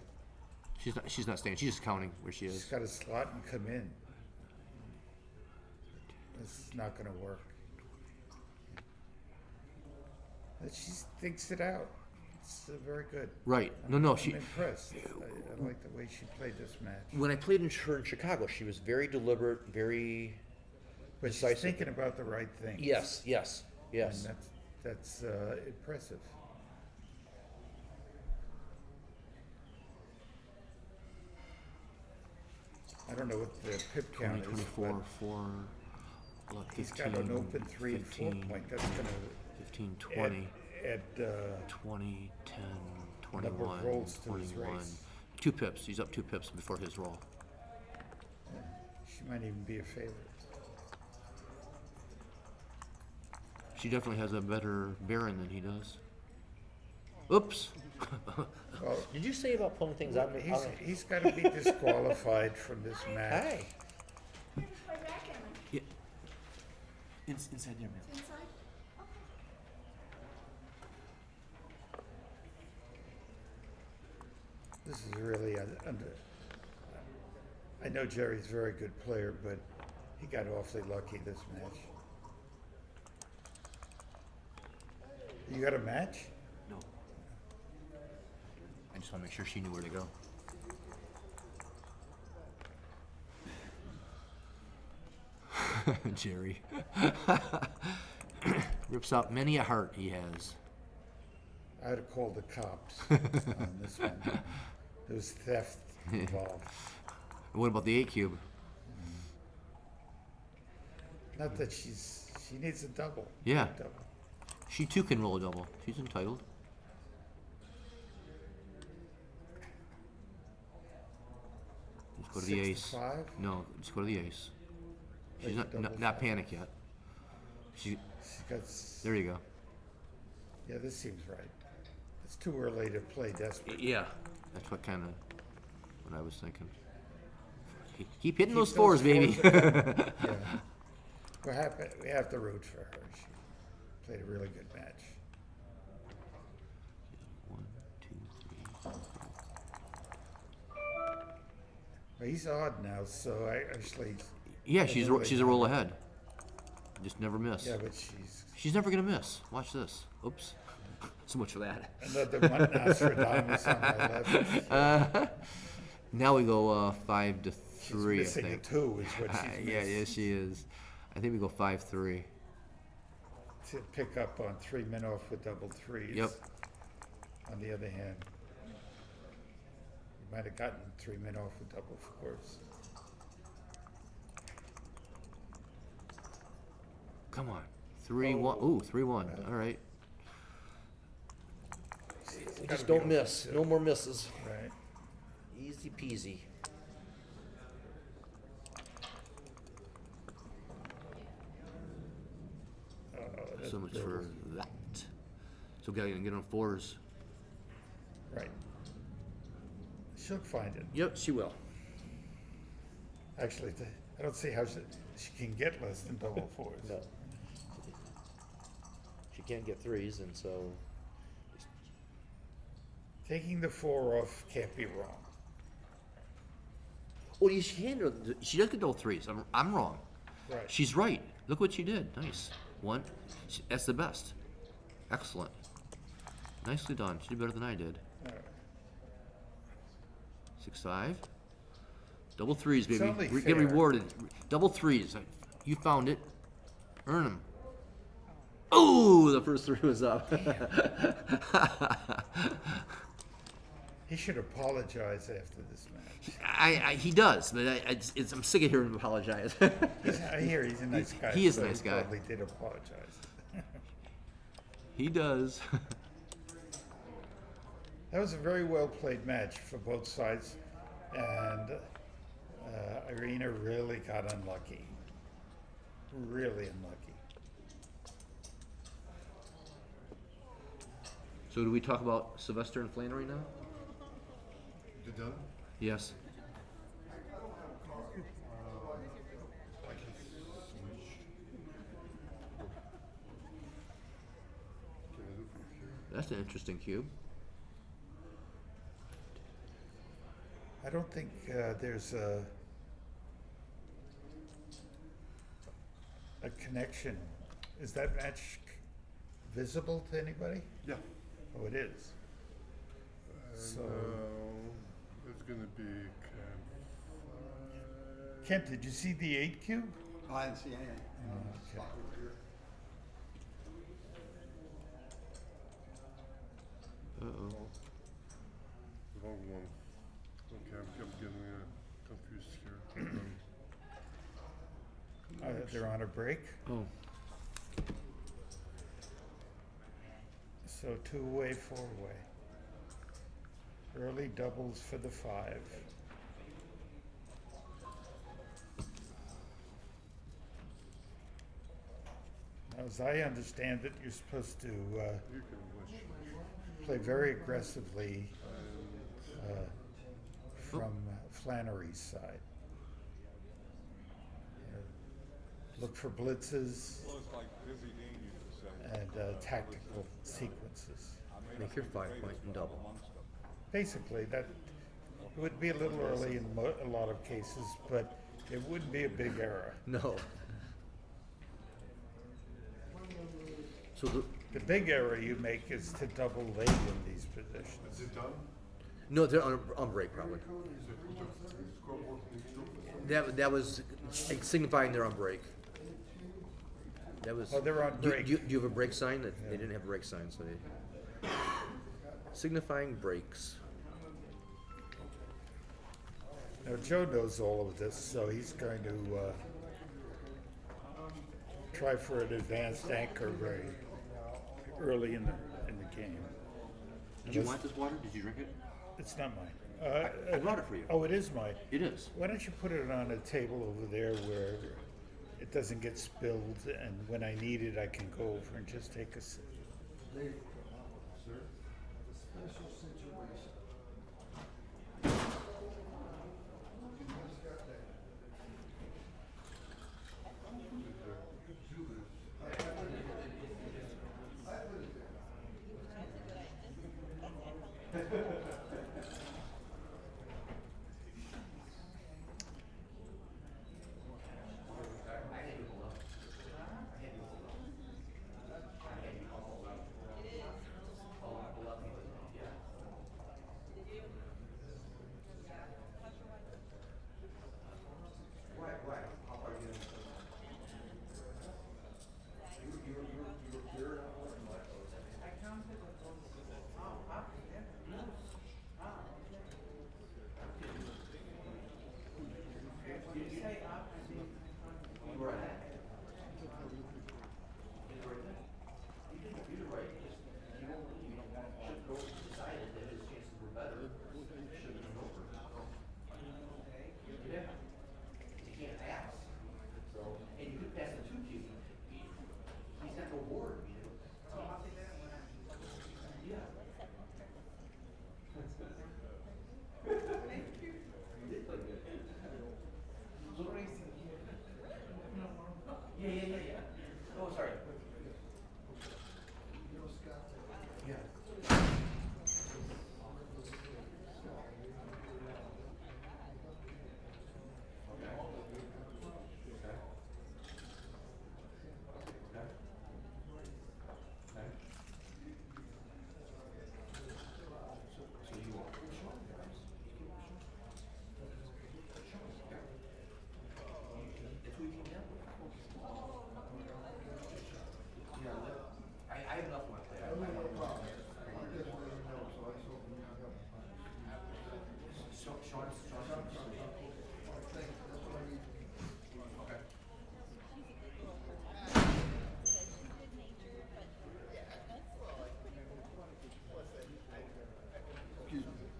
She's not staying. She's just counting where she She's is. gotta slot and come in. This is not gonna work. But she thinks it out. It's very good. Right. No, I'm she. impressed. I like the way she played this match. When I played her in Chicago, she was very deliberate, very But she's decisive. thinking about the right thing. Yes, yes, yes. And that's impressive. I don't know what the pip 20, count is, 24, but 4, look, he's 15, got an open 3 and 4 15, point. That's gonna 15, 20, add 20, 10, number of 21, rolls to his 21. race. 2 pips. He's up 2 pips before his roll. She might even be a favorite. She definitely has a better Baron than he does. Oops. Well, Did you say about pulling things out? he's got to be disqualified from this match. Hey. Play backgammon. Yeah. Inside there, man. Inside? This is really I know Jerry's a very good player, but he got awfully lucky this match. You got a match? No. I just want to make sure she knew where to go. Jerry. Rips out many a heart he has. I'd have called the cops on this one. There was theft involved. And what about the 8 cube? Not that she needs a double. Yeah. Double. She too can roll a double. She's entitled. Just go to the 6 to ace. 5? No, just go to the ace. She's Like not a double not five. panic yet. She. She's got. There you go. Yeah, this seems right. It's too early to play desperate. Yeah. That's what kind of what I was thinking. Keep hitting Keep those fours, baby. fours at- yeah. We have to root for her. She played a really good match. 1, 2, 3. Well, he's odd now, so I actually. Yeah, doesn't she's really a roll matter. ahead. Just never miss. Yeah, but she's She's never gonna miss. Watch this. Oops. So much for that. another Nostradamus on my left. Now we go 5 to She's 3. I missing a think. 2 is what she's Yeah, missing. yeah, she is. I think we go 5-3. To pick up on 3 men off with double threes. Yep. On the other hand, you might have gotten 3 men off with double fours. Come on. 3-1. Ooh, 3-1. All right. It's We gotta just be don't off miss. the No more misses. Right. Easy peasy. That's So much for brutal. that. So we gotta get on 4s. Right. She'll find it. Yep, she will. Actually, I don't see how she can get less than double fours. No. She can't get 3s, and so Taking the 4 off can't be wrong. well, she can. She does get double 3s. I'm wrong. Right. She's right. Look what she did. Nice. 1. That's the best. Excellent. Nicely done. She did better than I did. All right. 6-5. Double 3s, baby. only Get fair. rewarded. Double 3s. You found it. Earn them. Oh, the first 3 was up. He should apologize after this match. He does, but I'm sick of hearing him apologize. I hear he's a nice guy. He is a so nice he guy. Probably did apologize. He does. That was a very well played match for both sides, and Irina really got unlucky. Really unlucky. So do we talk about Sylvester and Flannery now? You done? Yes. I can switch. Can I look from here? That's an interesting cube. I don't think there's a connection. Is that match visible to anybody? Yeah. Oh, it is. And So- it's gonna be Kent, did you see the 8 cube? Oh, I didn't see anything. Okay. Spot over here. Uh-oh. the wrong one. Okay, I'm getting confused here. They're on a break. Oh. So 2-way, 4-way. Early doubles for the 5. Now, as I understand it, you're supposed to You can wish. play very aggressively from Flannery's side. Look for blitzes Well, it's like Dizzy Dean used to say. and tactical sequences. Make your 5-point and double. Basically, that it would be a little early in a lot of cases, but it wouldn't be a big error. No. So The big error you make is to double late in these positions. Is it done? no, they're on break probably. Is it the scoreboard needs to- That was signifying they're on break. That was. Oh, they're on break. Do you have a break sign? That They didn't have a break sign, so they. Signifying breaks. Now, Joe knows all of this, so he's going to try for an advanced anchor very early in the game. Did you want this water? Did you drink it? It's not mine. I brought it for you. Oh, it is mine. It is. Why don't you put it on a table over there where it doesn't get spilled, and when I need it, I can go over and just take a sip.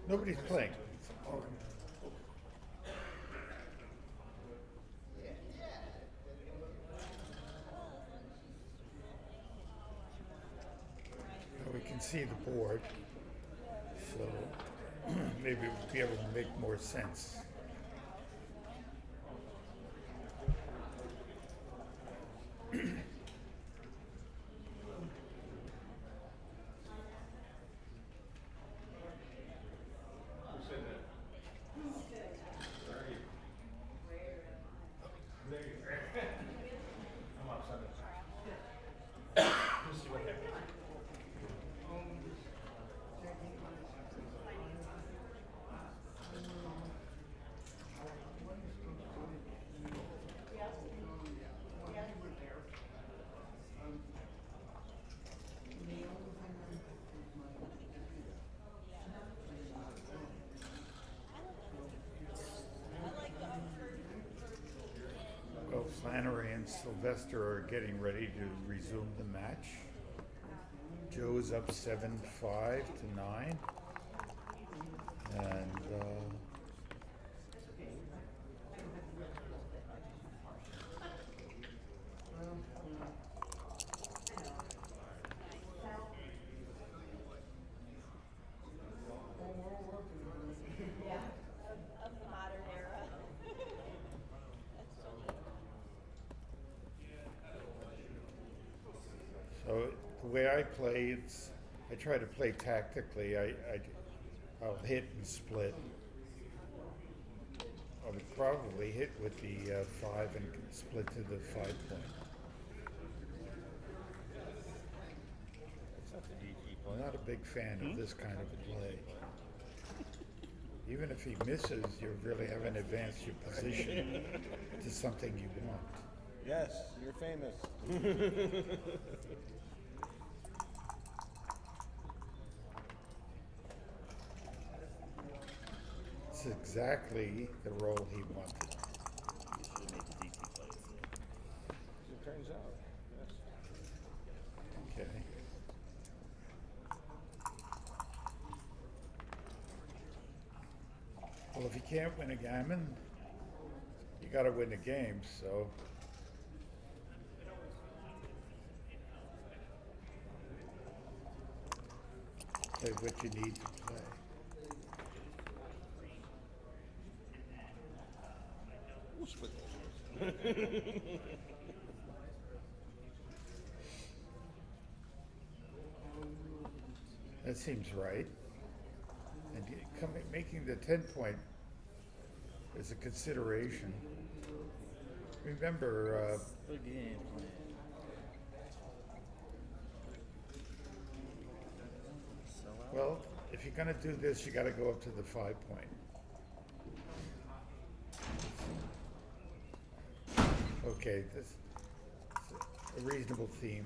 Nobody's playing. Now we can see the board, so maybe we'll be able to make more sense. Flannery and Sylvester are getting ready to resume the match. Joe's up 7-5 to 9. And of the modern era. so the way I play, I try to play tactically. I'll hit and split. I would probably hit with the 5 and split to the 5 point. I'm not a big fan of this kind of play. Even if he misses, you really haven't advanced your position to something you want. Yes, you're famous. It's exactly the role he wanted. Should have made the DC plays. It turns out, yes. Okay. Well, if you can't win a gammon, you got to win the game, so. Play what you need to play. We'll split those. That seems right. And making the 10 point is a consideration. Remember, Good game plan. Sell out. well, if you're going to do this, you got to go up to the 5 point. Okay, this is a reasonable theme.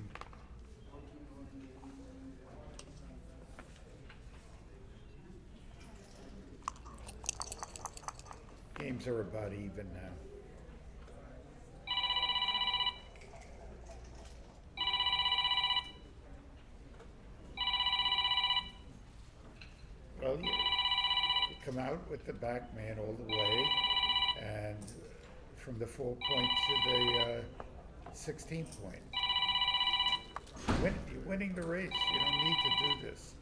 Games are about even now. Well, you come out with the back man all the way, and from the 4 point to the 16 point. You're winning the race. You don't need to do this.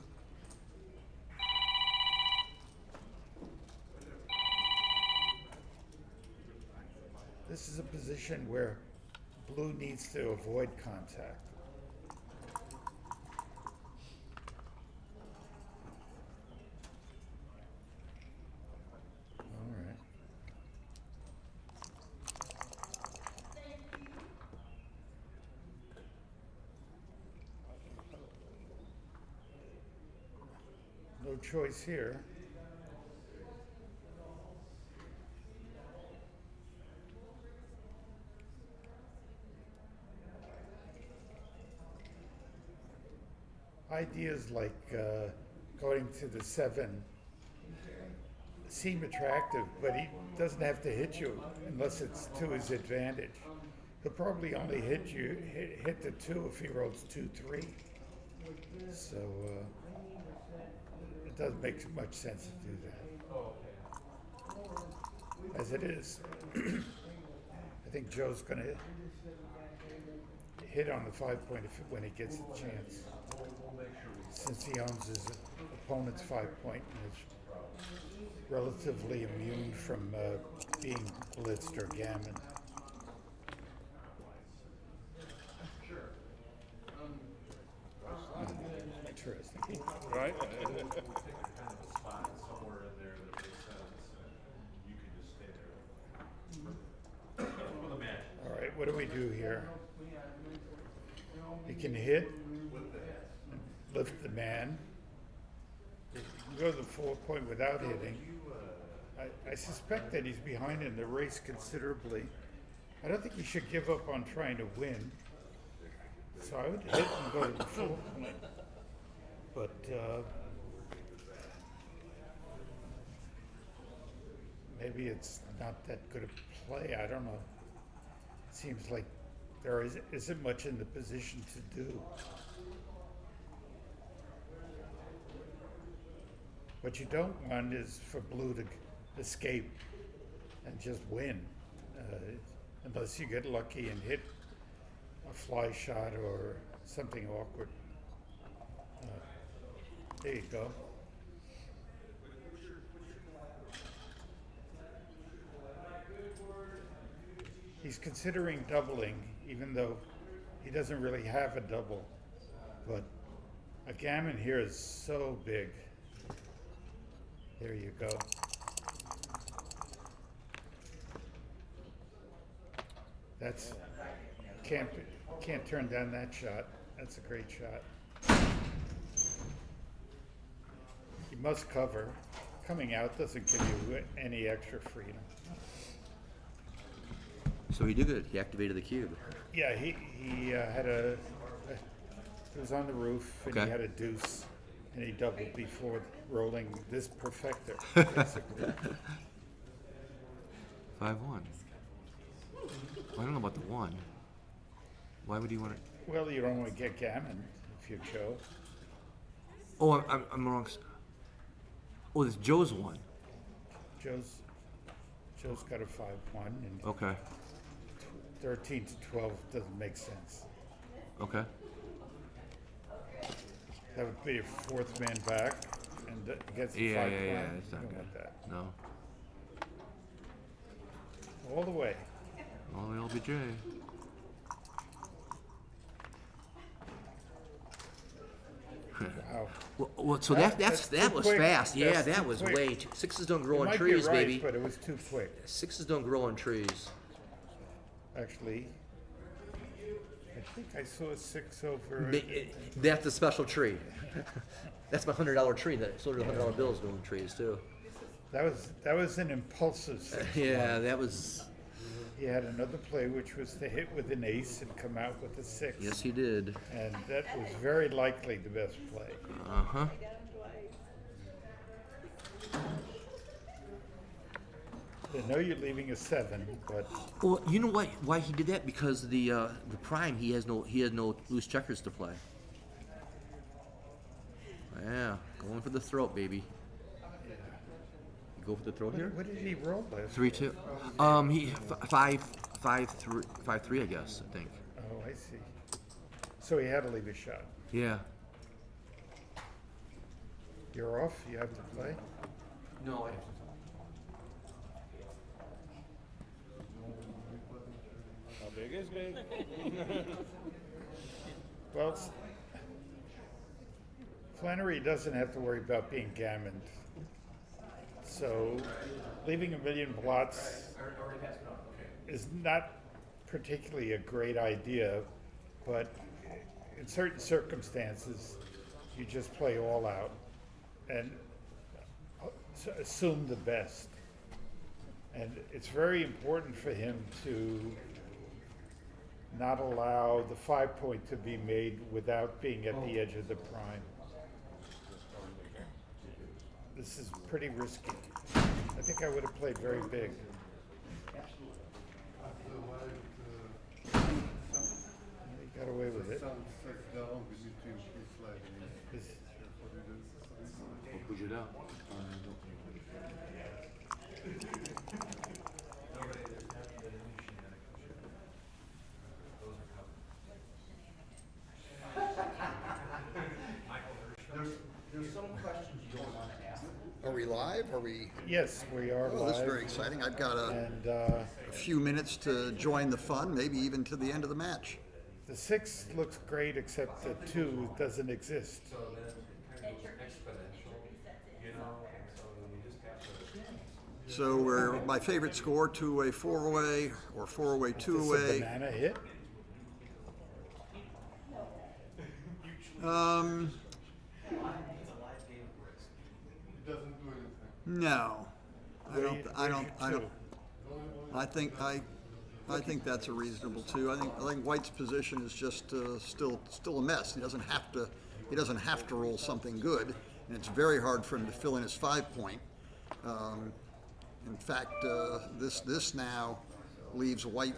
This is a position where blue needs to avoid contact. All right. No choice here. Ideas like going to the 7 seem attractive, but he doesn't have to hit you unless it's to his advantage. He'll probably only hit the 2 if he rolls 2-3. So it doesn't make much sense to do that. As it is, I think Joe's going to hit on the 5 point when he gets the chance, since he owns his opponent's 5 point and is relatively immune from being blitzed or gammoned. Interesting. Right? All right, what do we do here? He can hit, lift the man. You can go to the 4 point without hitting. I suspect that he's behind in the race considerably. I don't think he should give up on trying to win. So I would hit and go to the 4 point. But maybe it's not that good a play. I don't know. seems like there isn't much in the position to do. What you don't want is for blue to escape and just win, unless you get lucky and hit a fly shot or something awkward. There you go. He's considering doubling, even though he doesn't really have a double. But a gammon here is so big. There you go. That's can't turn down that shot. That's a great shot. You must cover. Coming out doesn't give you any extra freedom. So he did it. He activated the cube. Yeah, he had it was on the roof, and Okay. he had a deuce, and he doubled before rolling this perfector, basically. 5-1. I don't know about the 1. Why would he want to? Well, you don't want to get gammon if you're Joe. Oh, I'm wrong. Oh, this Joe's 1. Joe's got a 5-1, and Okay. 13 to 12 doesn't make sense. Okay. That would be a fourth man back, and against the Yeah, 5-1. yeah, yeah. It's not You don't good. want that. No. All the way. All the way LBJ. Wow. Well, so That's that too was quick. fast. Yeah, That's that too was quick. way too. Sixes don't You grow on might trees, be right, baby. but it was too quick. Sixes don't grow on trees. Actually, I think I saw a 6 over. That's a special tree. That's my $100 tree. That sort of $100 bills go on trees too. That was an impulsive 6. Yeah, that was. He had another play, which was to hit with an ace and come out with a 6. Yes, he did. And that was very likely the best play. Uh huh. I know you're leaving a 7, but Well, you know why he did that? Because the prime he has no loose checkers to play. Yeah, going for the throat, baby. You go for the throat here. what did he roll last? 3-2. He 5-3, I guess. I think. Oh, I see. So he had to leave a shot. Yeah. You're off. You have to play. No, How big is big? Well, Flannery doesn't have to worry about being gammoned. So leaving a million blots is not particularly a great idea, but in certain circumstances, you just play all out and assume the best. And it's very important for him to not allow the 5-point to be made without being at the edge of the prime. This is pretty risky. I think I would have played very big. He got away with it. Some sets down, we need to improve slightly. This- What do you do? push it out. There's some questions you don't want to ask. Are we live? Are we? Yes, we are Oh, this is very live. exciting. I've got And a few minutes to join the fun, maybe even to the end of the match. the 6 looks great, except the 2 doesn't exist. So we're my favorite score, 2-away, 4-away, or 4-away, Is this a 2-away. banana hit? It doesn't do anything. No, Where do you- I where's don't. your I don't. 2? I think that's a reasonable 2. I think White's position is just still a mess. He doesn't have to roll something good, and it's very hard for him to fill in his 5-point. In fact, this now leaves white.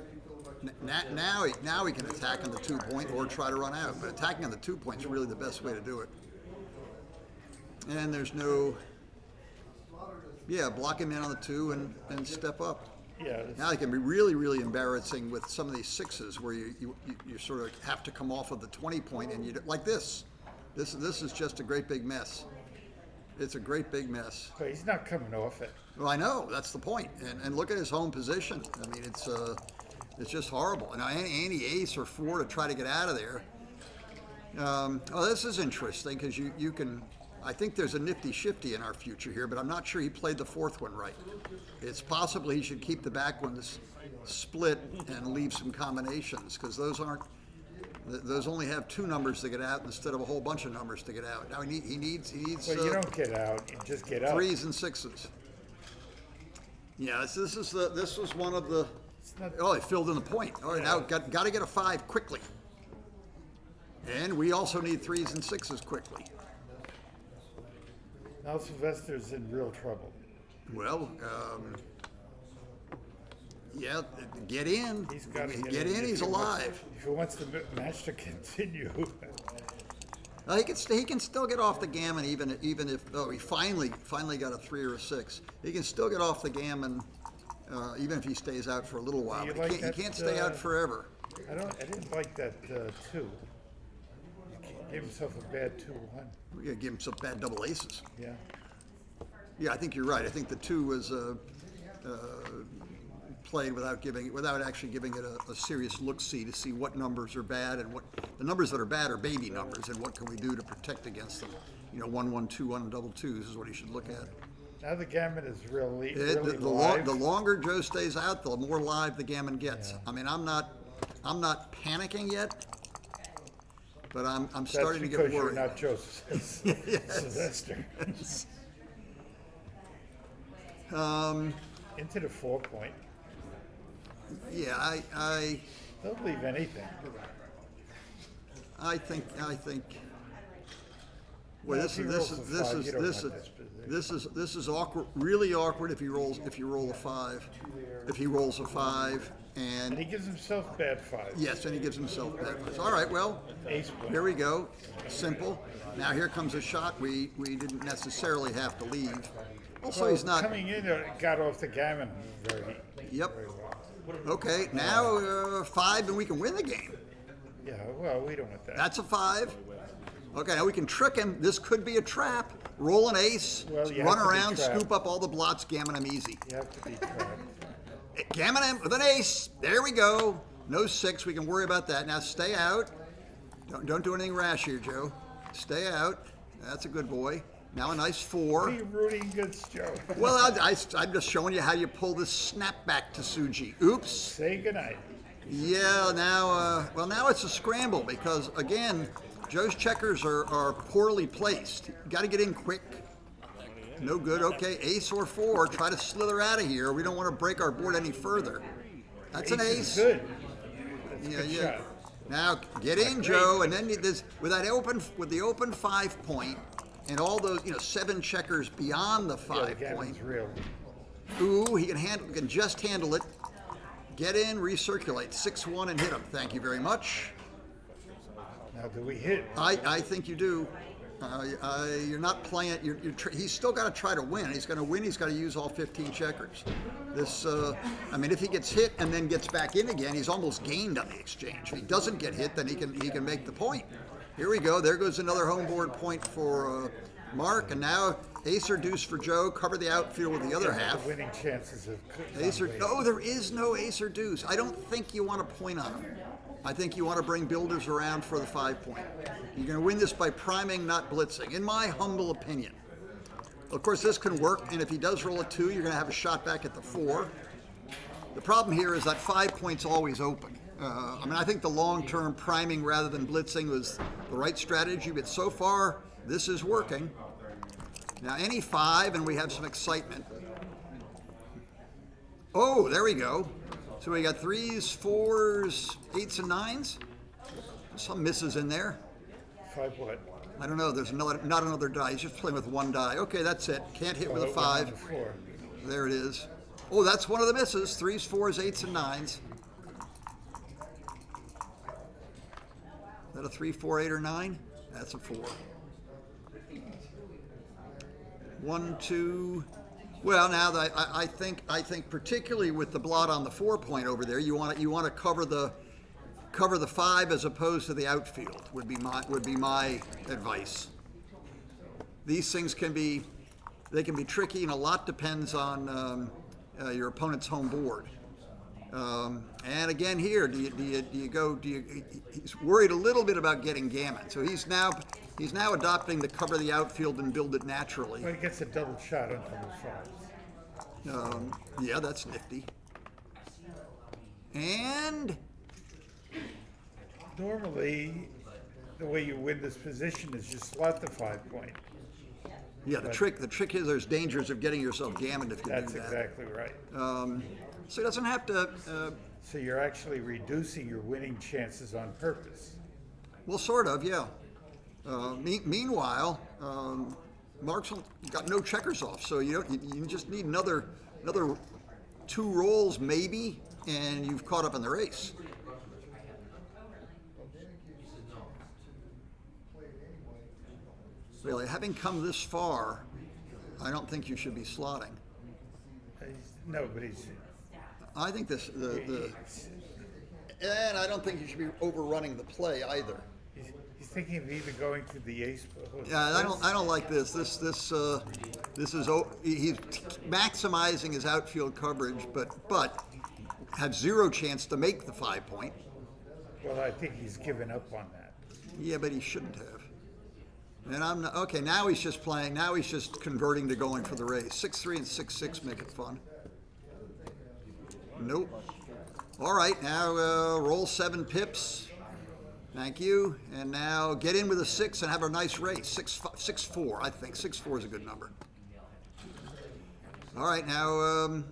Now he can attack on the 2-point or try to run out. But attacking on the 2-point is really the best way to do it. And there's no, block him in on the 2 and step up. Yeah, Now it can be really, really embarrassing with some of these 6s where you sort of have to come off of the 20-point and like this. This is just a great big mess. It's a great big mess. but he's not coming off it. Well, I know, that's the point. And look at his home position. I mean, it's just horrible. And any ace or 4 to try to get out of there. This is interesting because you can. I think there's a nifty shifty in our future here, but I'm not sure he played the 4th one right. It's possible he should keep the back ones split and leave some combinations because those only have 2 numbers to get out instead of a whole bunch of numbers to get out. Now he needs But you don't get out, you just get out. 3s and 6s. Yeah, this was one of the. not- Oh, he filled in the point. All right, now got to get a 5 quickly. And we also need 3s and 6s quickly. Now Sylvester's in real trouble. Well, get in. He's got to Get in. if He's he wants- alive. If he wants the match to continue. He can still get off the gammon even if he finally got a 3 or a 6. He can still get off the gammon even if he stays out for a little while. You But like he can't that, stay out forever. I didn't like that 2. He gave himself a bad 2-1. We gotta give him some bad double aces. Yeah. Yeah, I think you're right. I think the 2 was played without actually giving it a serious look-see to see what numbers are bad and what the numbers that are bad are baby numbers and what can we do to protect against them. 1, 1, 2, 1, and double 2s is what he should look at. Now the gammon is really The live. longer Joe stays out, the more live the gammon gets. Yeah. I mean, I'm not panicking yet, but I'm That's starting to because get worried. you're not Joseph Sylvester. Into the 4-point. Yeah, They'll leave anything. I think. Well, Now, if he rolls a 5, you don't want this position. this is awkward. Really awkward if you roll a 5. If he rolls a 5 And he gives himself bad 5s. yes, and he gives himself bad ones. All right, well, Ace point. here we go. Simple. Now here comes a shot we didn't necessarily have to leave. Also, he's not. Coming in, got off the gammon very. Yep. Very well. Okay, now 5 and we can win the game. Yeah. Well, we don't want that. That's a 5. Okay, now we can trick him. This could be a trap. Roll an ace, Well, you run have to be around, trapped. scoop up all the blots, gammon him easy. You have to be trapped. Gammon him with an ace. There we go. No 6. We can worry about that. Now stay out. Don't do anything rash here, Joe. Stay out. That's a good boy. Now a nice 4. What are you rooting against, Joe? Well, I'm just showing you how you pull this snap back to Suji. Oops. Say goodnight. Yeah, now it's a scramble because, again, Joe's checkers are poorly placed. Got to get in quick. No good. Okay, ace or 4. Try to slither out of here. We don't want to break our board any further. That's an Is ace. good. That's a Yeah, good yeah. shot. Now get in, Joe, and then with the open 5-point and all those 7 checkers beyond the Yeah, the 5-point. gammon's real. Ooh, he can just handle it. Get in, recirculate, 6-1 and hit him. Thank you very much. Now, do we hit? I think you do. You're not playing. He's still got to try to win. He's going to win. He's got to use all 15 checkers. If he gets hit and then gets back in again, he's almost gained on the exchange. If he doesn't get hit, then he can make the point. Here we go. There goes another home board point for Mark, and now ace or deuce for Joe. Cover the outfield with the other half. The winning chances of Ace or there is no ace or deuce. I don't think you want to point on him. I think you want to bring builders around for the 5-point. You're going to win this by priming, not blitzing, in my humble opinion. Of course, this can work, and if he does roll a 2, you're going to have a shot back at the 4. The problem here is that 5-point's always open. I think the long-term priming rather than blitzing was the right strategy, but so far, this is working. Now, any 5, and we have some excitement. Oh, there we go. So we got 3s, 4s, 8s, and 9s. Some misses in there. 5 what? I don't know. There's not another die. He's just playing with 1 die. Okay, that's it. Can't hit with a 5. It went on to 4. There it is. Oh, that's one of the misses. 3s, 4s, 8s, and 9s. Is that a 3, 4, 8, or 9? That's a 4. 1, 2. Well, now that I think particularly with the blot on the 4 point over there, you want to cover the 5 as opposed to the outfield. Would be my advice. These things can be tricky, and a lot depends on your opponent's home board. And again, here, he's worried a little bit about getting gammon, so he's now adopting the cover the outfield and build it naturally. Well, he gets a double shot onto the 5s. Yeah, that's nifty. And Normally, the way you win this position is you slot the 5 point. yeah, the trick is there's dangers of getting yourself gammoned if you That's do that. exactly right. So he doesn't have to. So you're actually reducing your winning chances on purpose. Well, sort of, yeah. Meanwhile, Mark's got no checkers off, so you just need another 2 rolls maybe, and you've caught up in the race. Really, having come this far, I don't think you should be slotting. No, but he's I think and I don't think you should be overrunning the play either. he's thinking of either going to the ace. Yeah, I don't like this. This is he's maximizing his outfield coverage, but have 0 chance to make the 5 point. Well, I think he's given up on that. Yeah, but he shouldn't have. And I'm not, okay. Now he's just playing. Now he's just converting to going for the race. 6-3 and 6-6 make it fun. Nope. All right, now roll 7 pips. Thank you. And now get in with a 6 and have a nice race. 6-4, I think. 6-4 is a good number. All right, now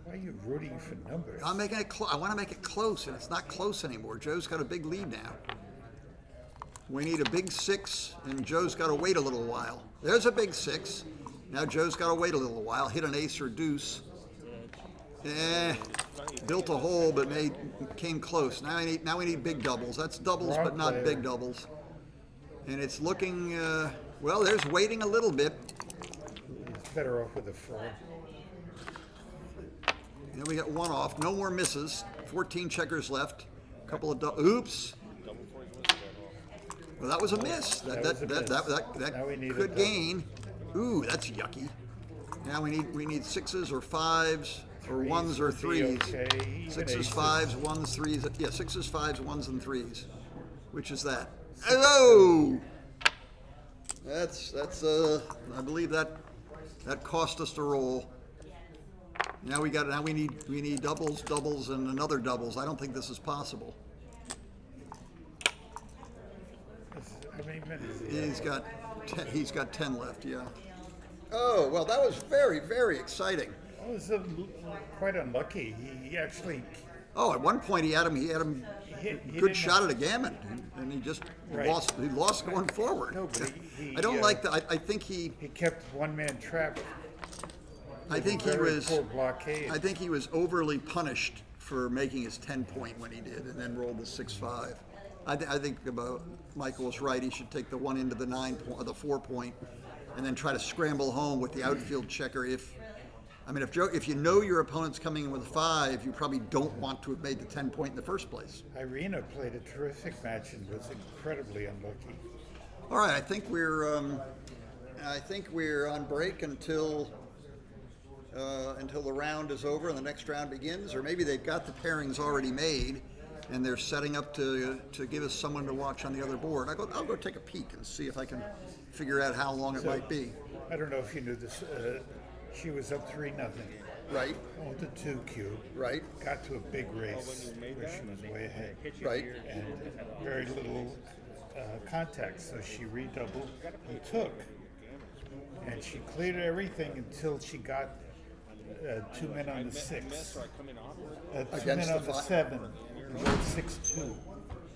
Why are you rooting for numbers? I'm making it. I want to make it close, and it's not close anymore. Joe's got a big lead now. We need a big 6, and Joe's got to wait a little while. There's a big 6. Now Joe's got to wait a little while. Hit an ace or deuce. Built a hole, but came close. Now we need big doubles. That's doubles, but not big doubles. And it's looking well. There's waiting a little bit. He's better off with a 4. Now we got 1 off. No more misses. 14 checkers left. Couple of oops. Well, that was a miss. That Now we need a could double. gain. Ooh, that's yucky. Now we need 6s or 5s or 1s or 3s. Okay, 6s, 5s, 1s, 3s. Yeah, 6s, 5s, 1s, and 3s. Which is that? Oh! That's I believe that cost us the roll. Now we need doubles, and another doubles. I don't think this is possible. How many minutes? is he at? He's got 10 left. Yeah. Oh well, that was very, very exciting. Oh, it's quite unlucky. He actually Oh, at one point he had him he good didn't shot at a gammon, and he just Right. lost. He lost going forward. No, but he I don't like that. I think he kept one man trapped. I think he Very was poor blockade. I think he was overly punished for making his 10 point when he did, and then rolled the 6-5. I think Michael was right. He should take the 1 into the 9 point, or the 4 point, and then try to scramble home with the outfield checker. If you know your opponent's coming in with a 5, you probably don't want to have made the 10 point in the first place. Irina played a terrific match and was incredibly unlucky. All right, I think we're on break until the round is over and the next round begins, or maybe they've got the pairings already made and they're setting up to give us someone to watch on the other board. I'll go take a peek and see if I can figure out how long it might be. I don't know if you knew this. She was up 3-0. Right, On the 2 cube. right, Got to a big race where she was way ahead. right. And very little contact, so she redoubled and took. And she cleared everything until she got 2 men on the 6. 2 Against men the on the five. 7, and rolled 6-2,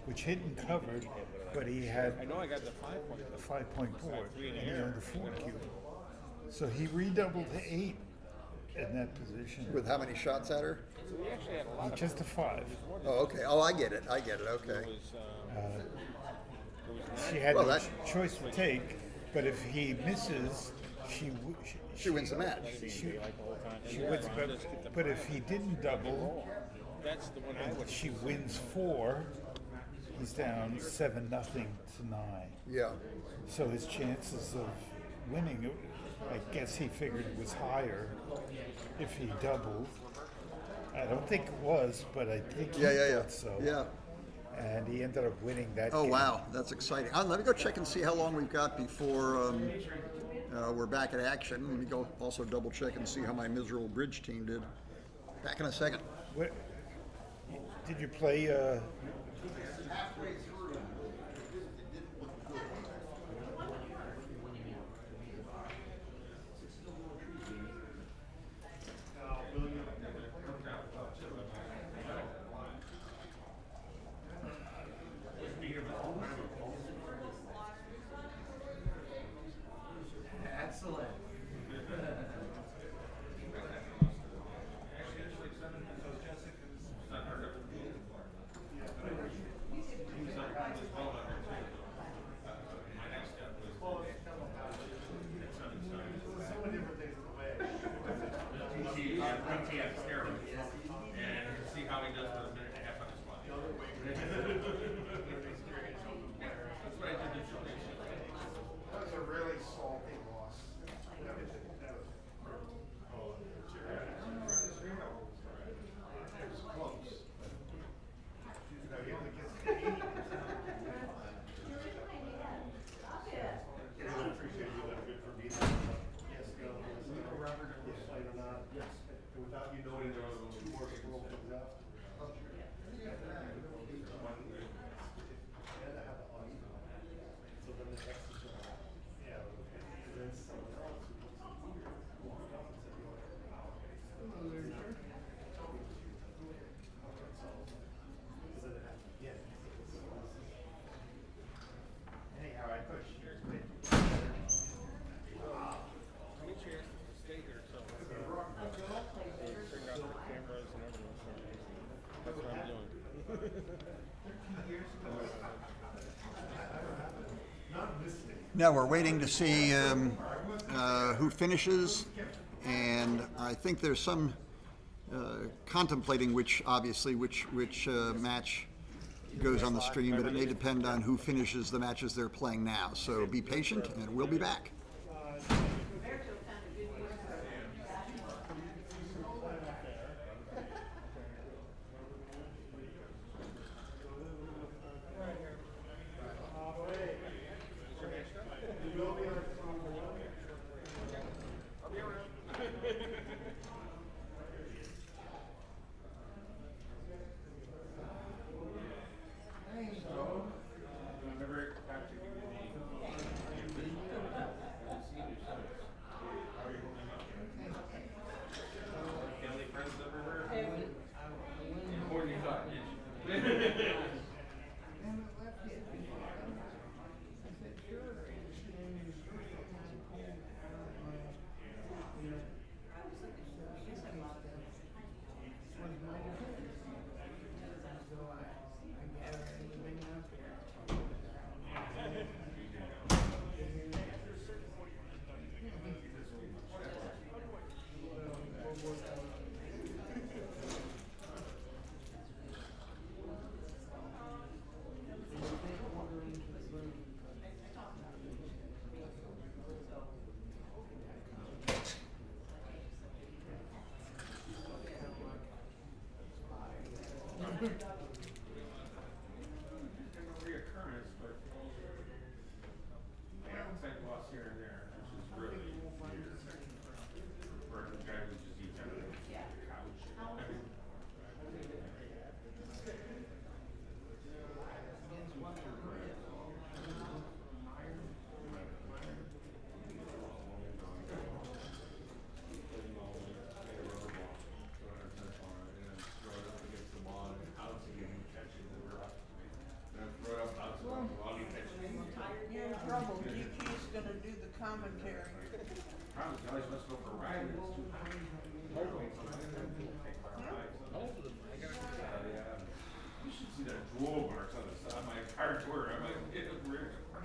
which hit and covered, but he had I know I got the 5 point. a 5 point board, and he owned the 4 cube. So he redoubled to 8, in that position. With how many shots at her? Just a 5. Oh, okay. Oh, I get it. Okay. She had Well, no that- choice to take, but if he misses, she She wins the match. She wins, but if he didn't double, That's the one I would. she wins 4. He's down 7-0 to 9. Yeah. So his chances of winning, I guess he figured was higher if he doubled. I don't think it was, but I think he Yeah. thought so. Yeah. And he ended up winning that Oh, game. wow. That's exciting. Let me go check and see how long we've got before we're back at action. Let me go also double check and see how my miserable bridge team did. Back in a second. What, did you play? Halfway through, it didn't look good. Excellent. Now we're waiting to see who finishes, and I think there's some contemplating which match goes on the stream, but it may depend on who finishes the matches they're playing now. So be patient, and we'll be back.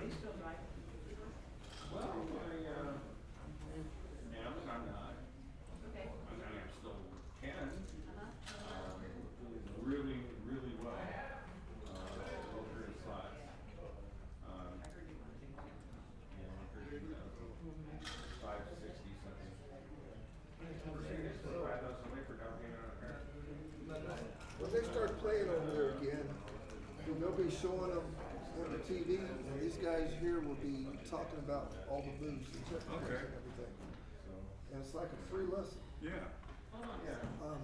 I'm not. Okay. I mean, I still can. Really, really well. Over in slots. You know, 560 something. 5,000 away for down payment on a car. When they start playing over there again, they'll be showing them on the TV, and these guys here will be talking about all the moves and techniques Okay. and everything. And it's like a free lesson. Yeah.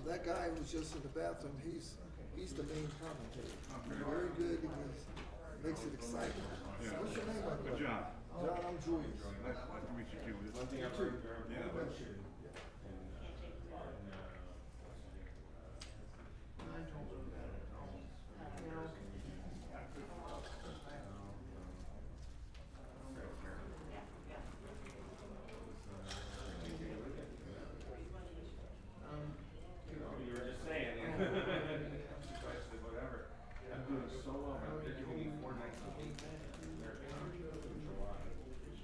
That guy was just in the bathroom. He's the main commentator. Very good. He makes it exciting. Yeah. What's your name, by the way? John. John, I'm Julius. Nice to meet you too. One thing I've too. learned very Yeah. much. You were just saying, especially whatever. I'm doing so well. They're giving me 4 nights a week. They're in July.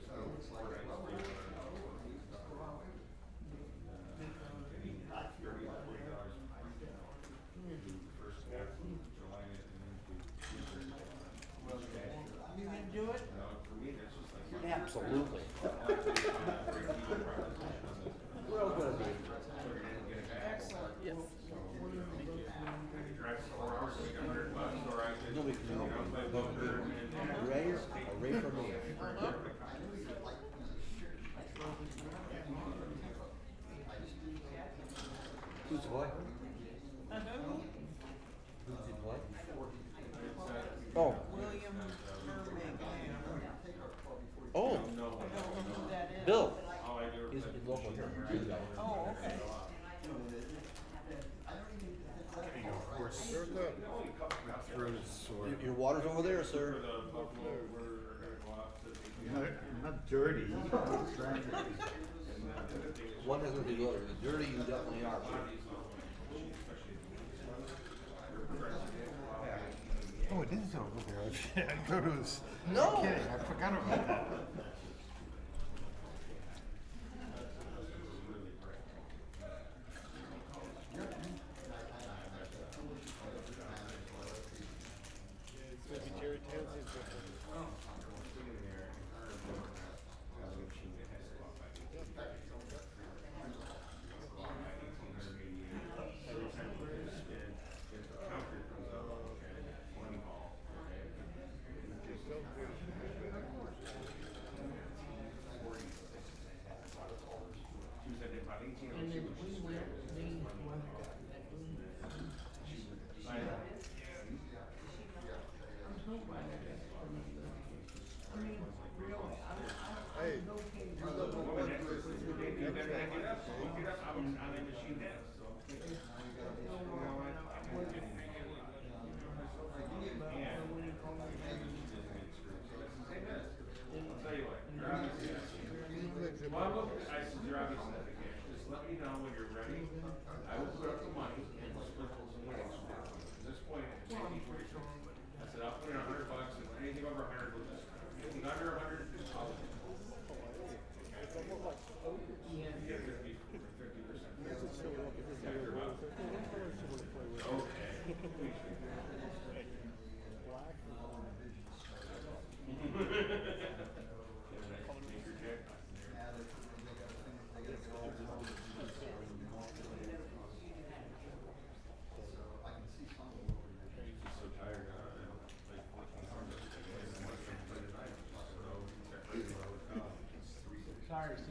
So it's 4 nights a week. Getting $30 to $40 first half of July and into You can do it? no, for me, that's just like. Absolutely. We're all gonna be. Excellent. Yeah. Drive 4 hours, make $100, or I could, Nobody can know. play poker and. Ray, a Ray for me. Who's the boy? Who's the boy? Oh. William Mermaid. Oh, I don't know who that is. Bill. All I do He's is. local here. Oh, okay. Throat is sore. Your water's over there, sir. Not dirty. One has nothing to do with it. Dirty, you definitely are. Oh, it is over there. I thought it was. No. I'm kidding. I forgot about that. Maybe Jerry Townsend's Sorry, Sue.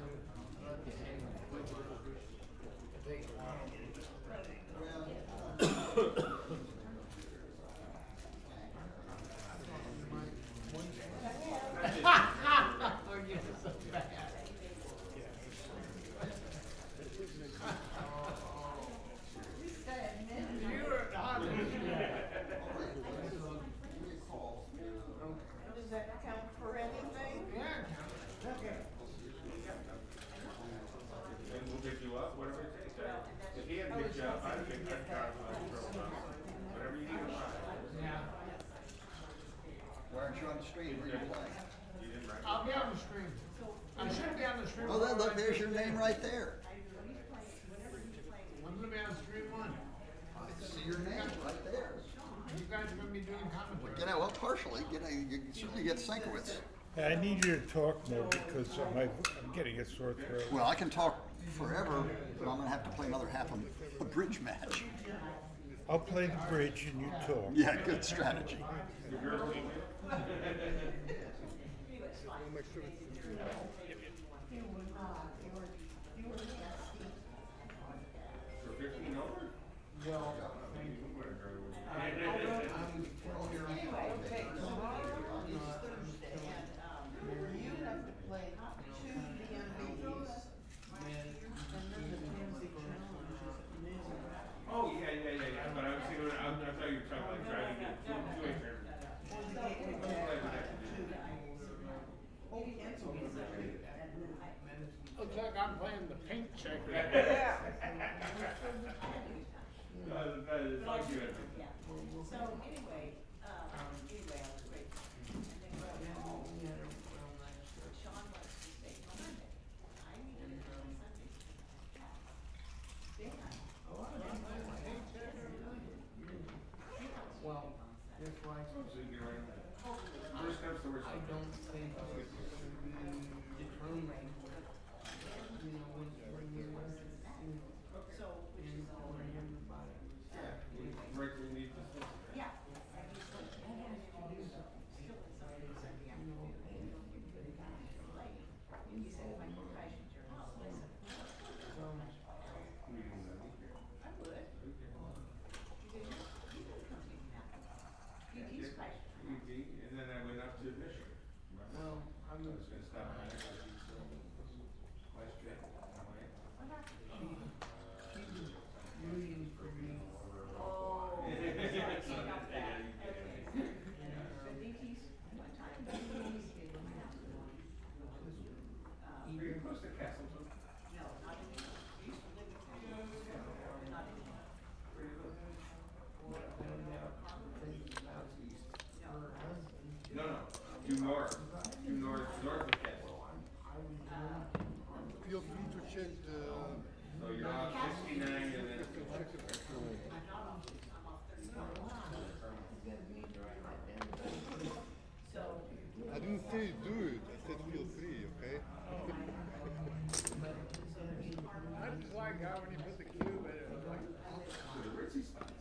Does that count for anything? Yeah. And we'll pick you up, whatever it takes. If he hadn't picked you up, I'd pick that car, whatever you need to buy. Why aren't you on the street? Where are you playing? I'll be on the stream. I should be on the stream. Oh, look, there's your name right there. I'm gonna be on stream one. I see your name right there. You guys are gonna be doing commentary. You know, well, partially, you certainly get Sienkiewicz. I need you to talk more because I'm getting a sore throat. Well, I can talk forever, but I'm gonna have to play another half a bridge match. I'll play the bridge and you talk. Yeah, good strategy. For 15 over? Well, Oh, yeah. But I was thinking, I thought you were talking about driving to two-way looks like I'm playing the pink checker. Yeah. No, it's like you had. So anyway, I was grateful. And then Sean wants to stay till Monday. I needed it on Sunday. Then Well, just like, First comes to worst. I don't think it's gonna be determined, you know, when you're, you know, so, which is all, when everybody. Right, we need to. yeah. And he's like, I have to do something. Still in Sunday afternoon. Like, he said, if I could crash at your house, I said, I would. You could come to me now. He's crashing. And then I went up to Michigan. Well, I was gonna stop by there, last trip. rooting for me. Oh, I can't help that. The DT's, one time, DT's gave him out. Are you close to Castleton? No, not anymore. He used to live in Cleveland. Not anymore. Pretty good. No, due north of Castleton. Feel free to check the. So you're off 69 and then. I didn't say do it. I said feel free. Okay. I just like how when you put the cube in it, it's like, So the ritzy spots.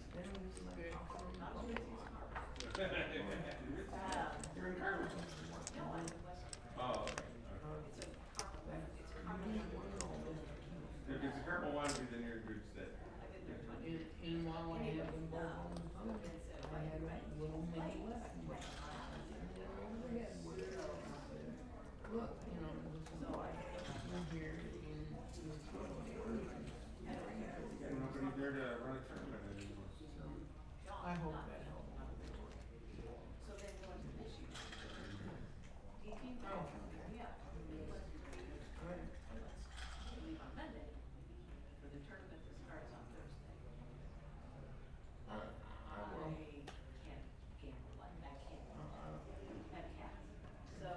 You're in Carmel. Oh, okay. If it's a Carmel wannabe, then you're in good stead. in while I had them both on the phone, I had a little mini lesson. Look, you know, this is why we're here in this world. There's nobody there to run a tournament anymore. I hope that helps. So then what's the issue? DT, Oh. yeah. Right. Let's leave on Monday for the tournament that starts on Thursday. I can't gamble like that, that cat. So,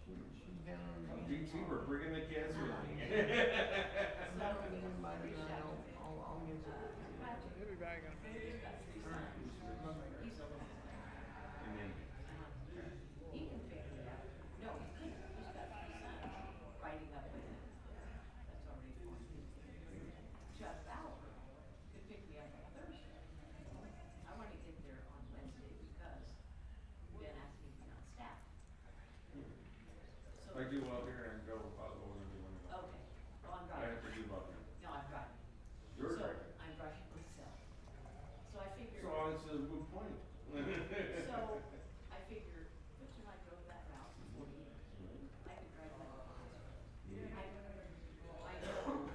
She's down on the. DT, we're bringing the kids with me. Not gonna get invited, I'll get some. He'll be back on. he's a little, And then, he can figure it out. No, he couldn't, he's got three sons riding up with him. That's already one. Jeff Bauer could pick me up on Thursday. I wanna get there on Wednesday because Ben asked me to be on staff. So, I do well here and go, I'll go whenever you want to go. okay, well, I'm I driving. have to do well here. No, I'm driving. You're So, driving. I'm driving myself. So I figured. So it's a moot point. So, I figured, which when I drove that route for 40 years, I could drive that route. I know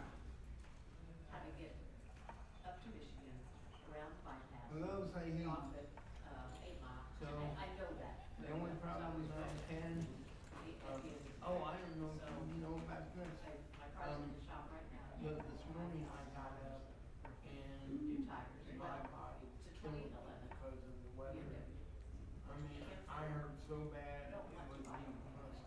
how to get up to Michigan, around the bypass. Hello, say hey. Off at, 8 Mile. So, I know that. The only problem is I had, oh, I don't know if you know about this. My car's in the shop right now. But this morning I got up and New tires. my body It's a killed 2011. because of the weather. BMW. I mean, I hurt so bad, it was ridiculous.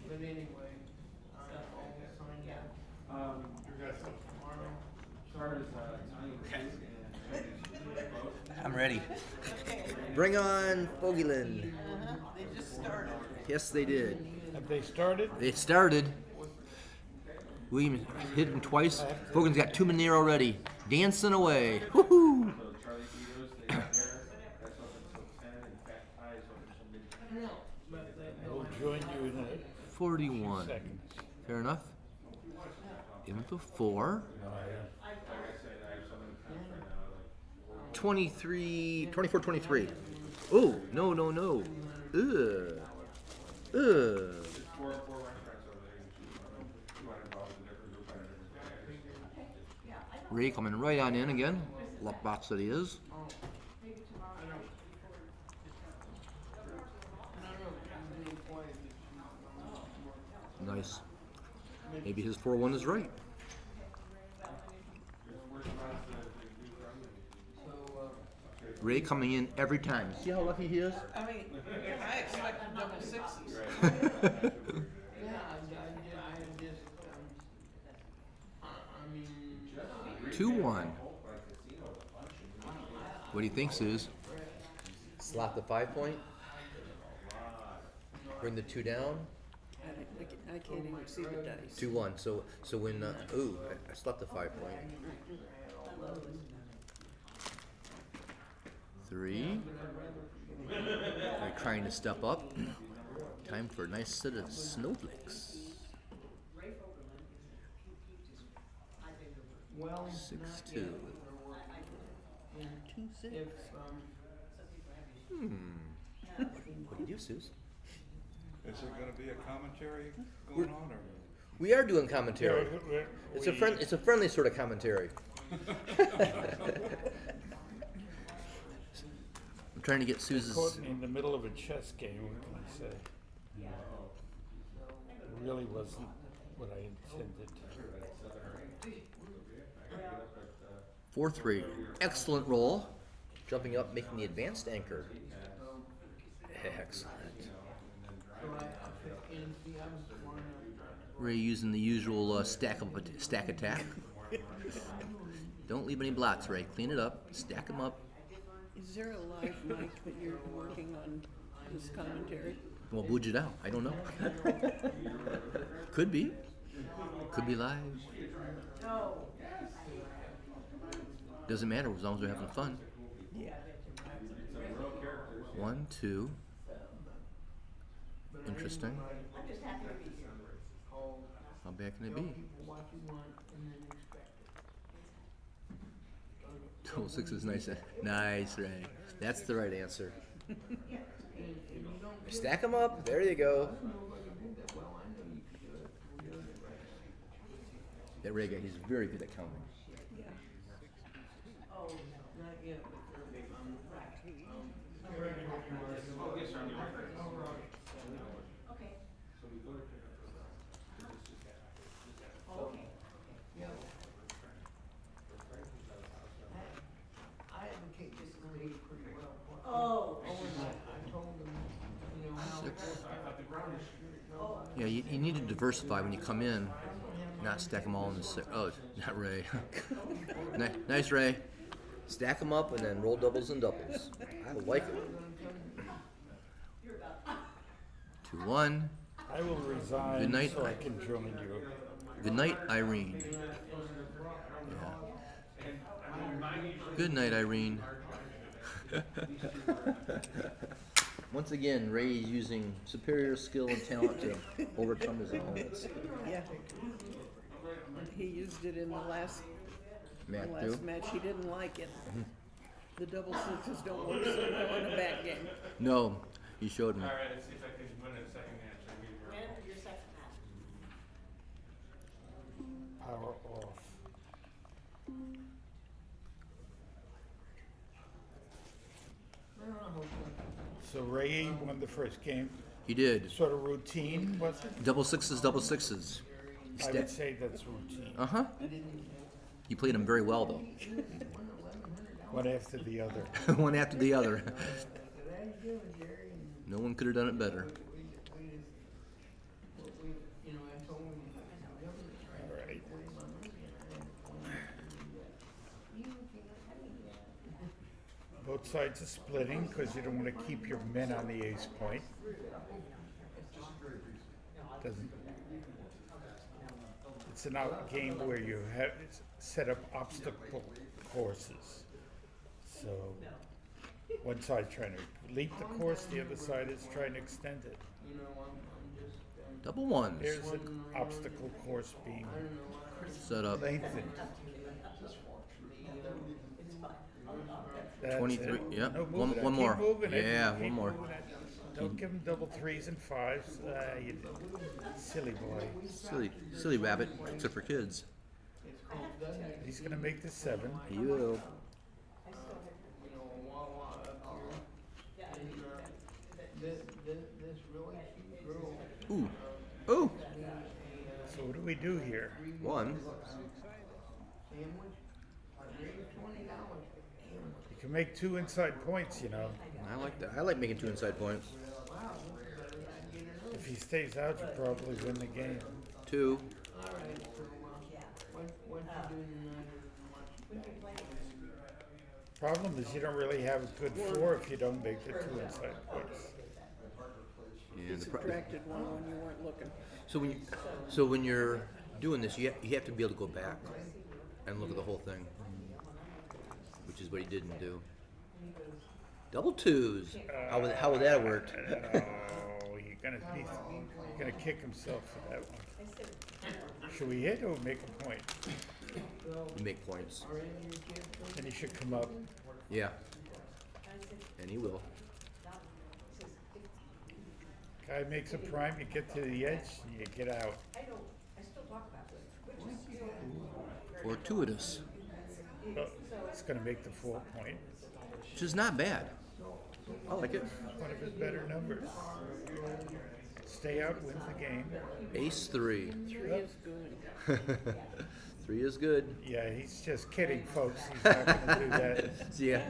But anyway, all signed up. Starters, I'm ready. Bring on Fogeland. They just started. Yes, they did. Have they started? They started. Williams hit him twice. Fogeland's got 2 men there already. Dancing away. Woohoo! Charlie Peters, they got there. That's open till 10, and Fat Pie is open till midnight. We'll join you in a 41. second. Fair enough. Even before. Like I said, I have so many pounds right now, like, 23, 24, 23. Oh, no, no, no. Ugh. Ugh. 4 restaurants over there, you want to involve the different group on different days. Ray coming right on in again. Luck box that he is. Nice. Maybe his 4-1 is right. Ray coming in every time. See how lucky he is? I mean, I expected double sixes. Yeah, I just, I mean. 2-1. What do you think, Suze? Slap the 5 point. Bring the 2 down. I can't even see the dice. 2-1. So when ooh, I slapped the 5 point. 3. They're trying to step up. Time for a nice set of snowflakes. Well, 6-2. 2-6. if, What do you do, Suze? Is there gonna be a commentary going on, or? We are doing commentary. It's a friendly sort of commentary. I'm trying to get Suze's. Caught me in the middle of a chess game, what can I say? It really wasn't what I intended. 4-3. Excellent roll. Jumping up, making the advanced anchor. Excellent. Ray using the usual stack attack. Don't leave any blocks, Ray. Clean it up. Stack them up. Is there a live mic that you're working on this commentary? Well, booge it out. I don't know. Could be. Could be live. Doesn't matter as long as we're having fun. Yeah. 1, 2. Interesting. How bad can it be? Double 6 is nice. Nice, Ray. That's the right answer. Stack them up. There you go. That Ray guy, he's very good at counting. I advocate this pretty well. I told them, you know, how. 6. Yeah, you need to diversify when you come in. Not stack them all in the 6. Oh, not Ray. Nice, Ray. Stack them up and then roll doubles and doubles. I like it. 2-1. I will resign Good night. so I can join you. Good night, Irene. Yeah. Good night, Irene. Once again, Ray is using superior skill and talent to overcome his opponents. Yeah. He used it in the last match. He didn't like it. The double sixes don't work so well in a backgammon. No, he showed me. All right, let's see if I can win a second match. I mean, we're- Your second match. Power off. So Ray won the first game. He did. Sort of routine, was it? Double sixes, double sixes. I would say that's routine. Uh-huh. He played him very well, though. One after the other. One after the other. No one could have done it better. both sides are splitting because you don't want to keep your men on the ace point. Doesn't. It's an out game where you have set up obstacle courses. So one side trying to leap the course, the other side is trying to extend it. Double ones. There's an obstacle course being Set up. lengthened. That's 23. it. Yep. No, One move it. one Keep more. moving it. Yeah, Keep one more. moving it. Don't give him double 3s and 5s. You silly boy. Silly rabbit. Except for kids. He's gonna make the 7. He will. Ooh. Ooh. So what do we do here? One. You can make 2 inside points, you know. I like that. I like making 2 inside points. If he stays out, you probably win the game. 2. Problem is you don't really have a good 4 if you don't make the 2 inside points. And He the subtracted one when you weren't looking. so when you're doing this, you have to be able to go back and look at the whole thing, which is what he didn't do. Double 2s. How would that have worked? Oh, he's gonna kick himself for that one. Should we hit or make a point? You make points. Then he should come up. Yeah. And he will. Guy makes a prime, you get to the edge, and you get out. Fortuitous. Well, it's gonna make the 4 point. Which is not bad. I like it. One of his better numbers. Stay out wins the game. Ace 3. 3 is good. 3 is good. Yeah, he's just kidding, folks. He's not gonna do that. Yeah.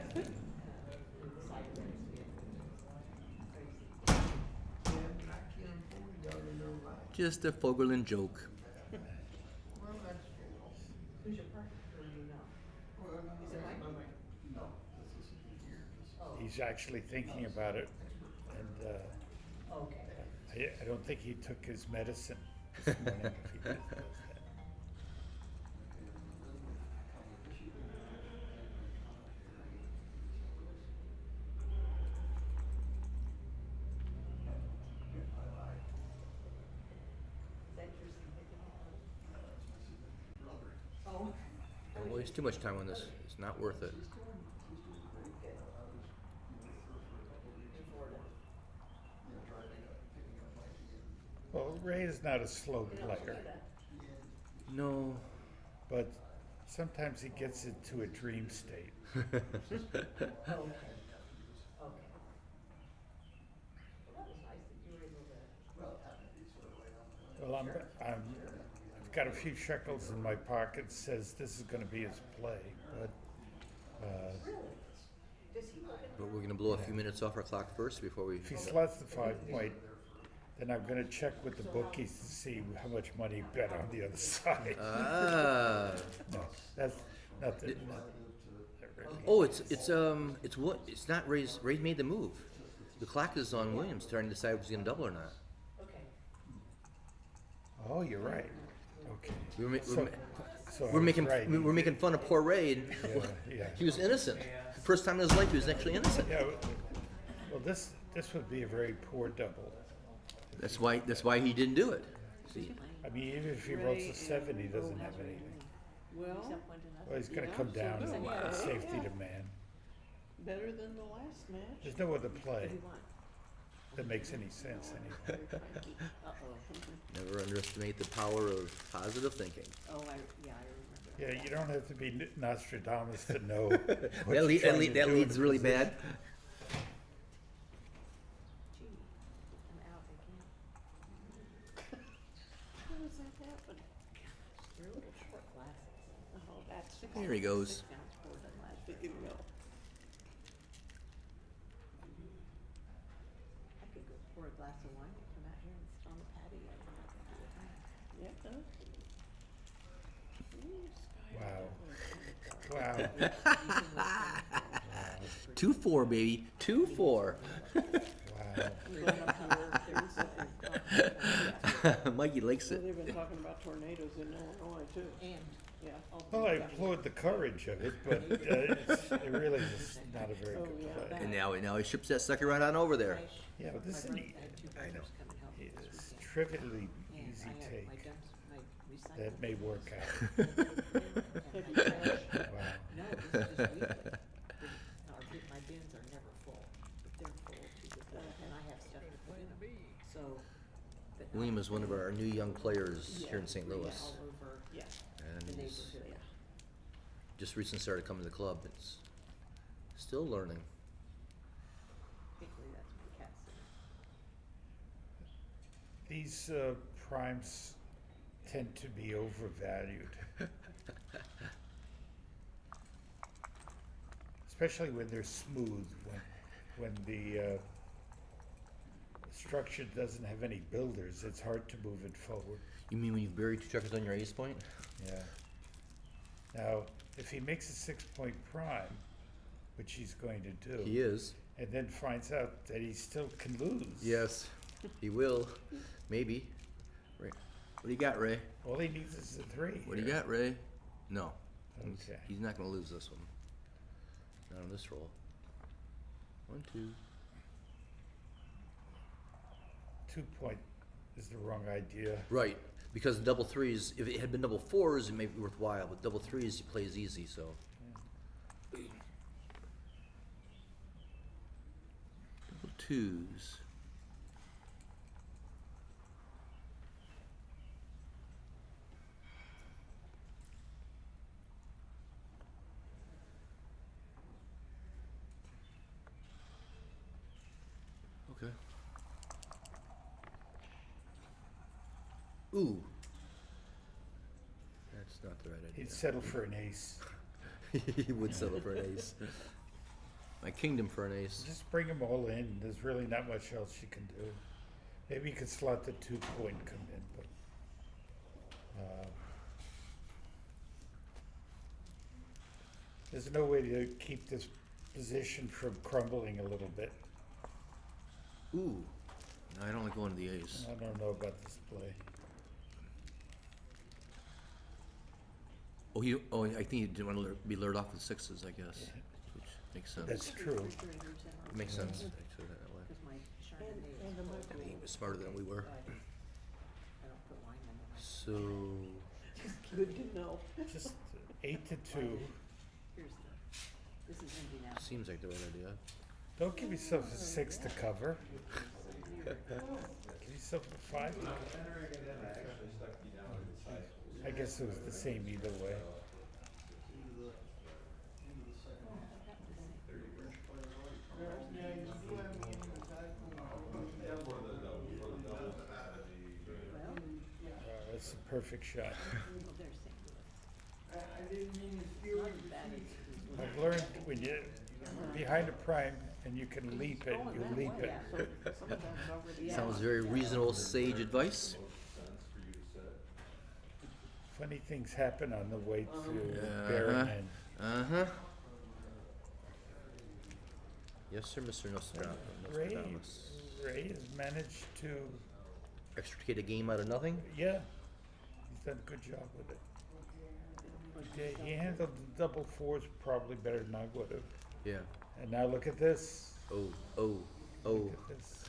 Just a Fogerlin joke. He's actually thinking about it, and I don't think he took his medicine this morning. If he does that. Don't waste too much time on this. It's not worth it. Well, Ray is not a slow player, No. but sometimes he gets into a dream state. Well, I've got a few shekels in my pocket. Says this is going to be his play, but But we're gonna blow a few minutes off our clock first before we. if he slots the 5 point, then I'm going to check with the bookies to see how much money he bet on the other side. Ah. No, that's not the. Oh, it's what? It's not Ray's. Ray made the move. The clock is on Williams trying to decide if he's gonna double or not. Oh, you're right. Okay. We're, ma- So- so I we're was making right. we're making fun of poor Ray. And Yeah. he was innocent. First time in his life he was actually innocent. Yeah. Well, this would be a very poor double. That's why he didn't do it. See, I mean, even if he rolls a 7, he doesn't have anything. Well, Well, he's going to come down to safety to man. better than the last match. There's no other play that makes any sense anymore. never underestimate the power of positive thinking. Oh, I remember. Yeah, you don't have to be Nostradamus to know. That, what lead, you're that, trying lead, to that do in leads the really position. bad. Gee, I'm out again. How does that happen? They're little short glasses. Oh, that's Here he goes. Sounds more than last. you know. I could go pour a glass of wine and come out here and sit on the patio. Yeah, it does. Ooh, sky. Wow. Wow. 2-4, baby. 2-4. Wow. I'm going up to work there and say, Mikey likes so it. they've been talking about tornadoes in Illinois too. And Yeah. Well, I applaud the courage of it, but it really is not a very Oh, good yeah. play. And now he ships that sucker right on over there. Yeah, but this is my an brother, I had two I know. brothers come and help me this it's weekend. trivially And easy I have take. my recycling. That may work out. Have you crashed? Wow. No, this is just weekly. My bins are never full, but they're full too, and I have stuff to put in them. So. but not William is one of our new young players here in Yeah, St. yeah, Louis. all over Yeah. And the he's neighborhood. just recently started coming to the club. It's still learning. Particularly that's my cat's in. These primes tend to be overvalued. Especially when they're smooth, when the structure doesn't have any builders, it's hard to move it forward. You mean when you bury 2 checkers on your ace point? Yeah. Now, if he makes a 6-point prime, which he's going to do. He is. And then finds out that he still can lose. Yes, he will. Maybe. Ray. What do you got, Ray? All he needs is a 3. What do you got, Ray? No. Okay. He's not going to lose this one. Not on this roll. 1, 2. 2-point is the wrong idea. Right, because double threes, if it had been double fours, it may be worthwhile, but double threes, he plays easy, so. Double twos. Okay. Ooh. That's not the right idea. He'd settle for an ace. He would settle for an ace. My kingdom for an ace. Just bring them all in. There's really not much else you can do. Maybe you could slot the 2-point come in, but there's no way to keep this position from crumbling a little bit. Ooh. No, I don't like going to the ace. I don't know about this play. Oh, I think he didn't want to be lured off with sixes, I guess, which makes sense. That's true. It makes sense, actually, that way. Cause my Chardonnay is and the I think he was smarter than we were. I don't put wine in them. So, Good to know. Just 8 to 2. Here's this is empty now. seems like the right idea. Don't give yourself a 6 to cover. Give yourself a 5. I guess it was the same either way. That's a perfect shot. Well, they're St. Louis. Not as bad as. I've learned when you're behind a prime and you can leap it, you leap it. Sometimes already. Sounds very reasonable, sage advice. Funny things happen on the way to Uh-huh. Baron and Uh-huh. Yes, sir, Mr. Ray, Nostradamus. Ray has managed to, Extricate a game out of nothing? yeah, he's done a good job with it. He handled the double fours probably better than I would have. Yeah. And now look at this. Oh, oh, oh. Look at this.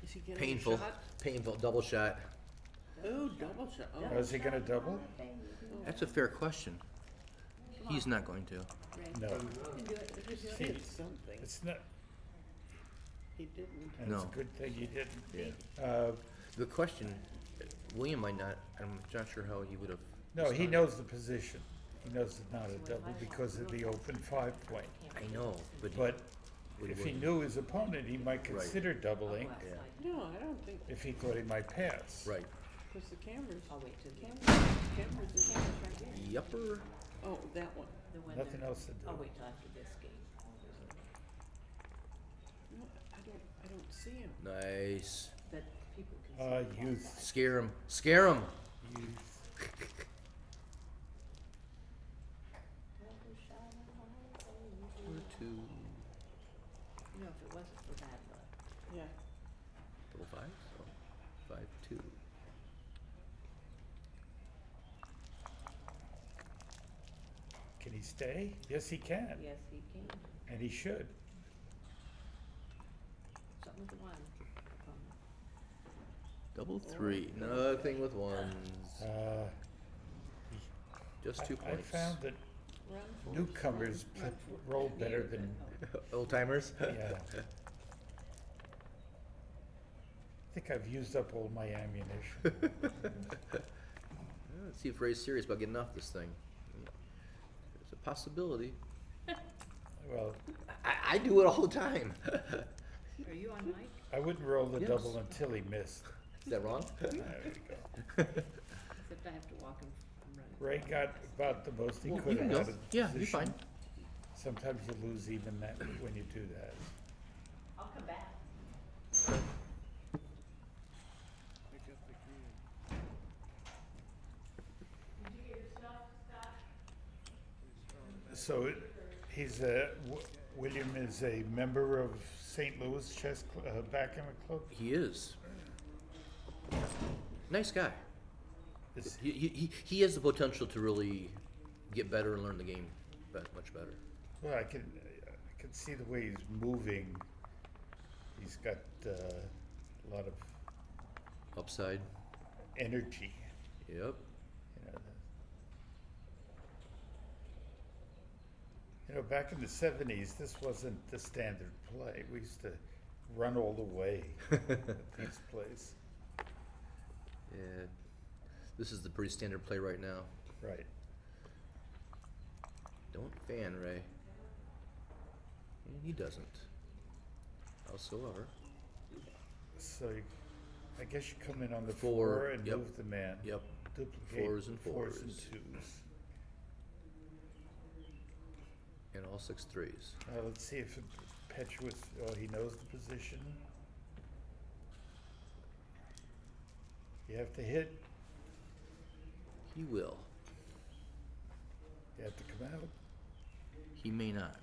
Is he getting Painful, a shot? painful double shot. Oh, double shot. Oh, Oh, is he gonna double? That's a fair question. He's not going to. No. just See, hit something. It's not, He didn't. and it's a No. good thing he didn't. Yeah. The question, William might not, I'm not sure how he would have. No, he knows the position. He knows it's not a double because of the open 5-point. I know, but. But Would if he wouldn't. knew his opponent, he might consider doubling Yeah, No, I don't think, if he thought he might pass. right. because the cameras, I'll wait till the cameras are, Yupper. oh, that one. the one Nothing that- else to do. I'll wait till after this game. No, I don't see him. Nice. But people can see. Youth, Scare him. Scare him. youth. Or two. he stay? Yes, he can, Yes, he can. and he should. Something with one. Double three. Nothing with ones. Uh, Just 2 I points. found that Run for newcomers roll better than, Old timers. yeah. I think I've used up all my ammunition. Let's see if Ray's serious about getting off this thing. There's a possibility. Well, I do it all the time. Are you on mic? I wouldn't roll the Yes. double until he missed. Is that wrong? There you go. Except I have to walk him from running. Ray got about the most he Well, could you can out go. of the Yeah, you're position. fine. Sometimes you lose even that when you do that. I'll come back. Pick up the key. Did you get your stuff, Scott? So William is a member of St. Louis Backgammon Club? He is. Nice guy. Is- He has the potential to really get better and learn the game much better. Well, I can see the way he's moving. He's got a lot of Upside. energy. Yep. Back in the 70s, this wasn't the standard play. We used to run all the way at these plays. Yeah. This is the pretty standard play right now. Right. Don't fan Ray. And he doesn't. Howsoever. So I guess you come in on the Four, 4 and yep. move the man. Yep. Duplicate Fours and fours and fours. 2s. And all 6 threes. Let's see if Impetuous, he knows the position. You have to hit, He will. you have to come out. He may not.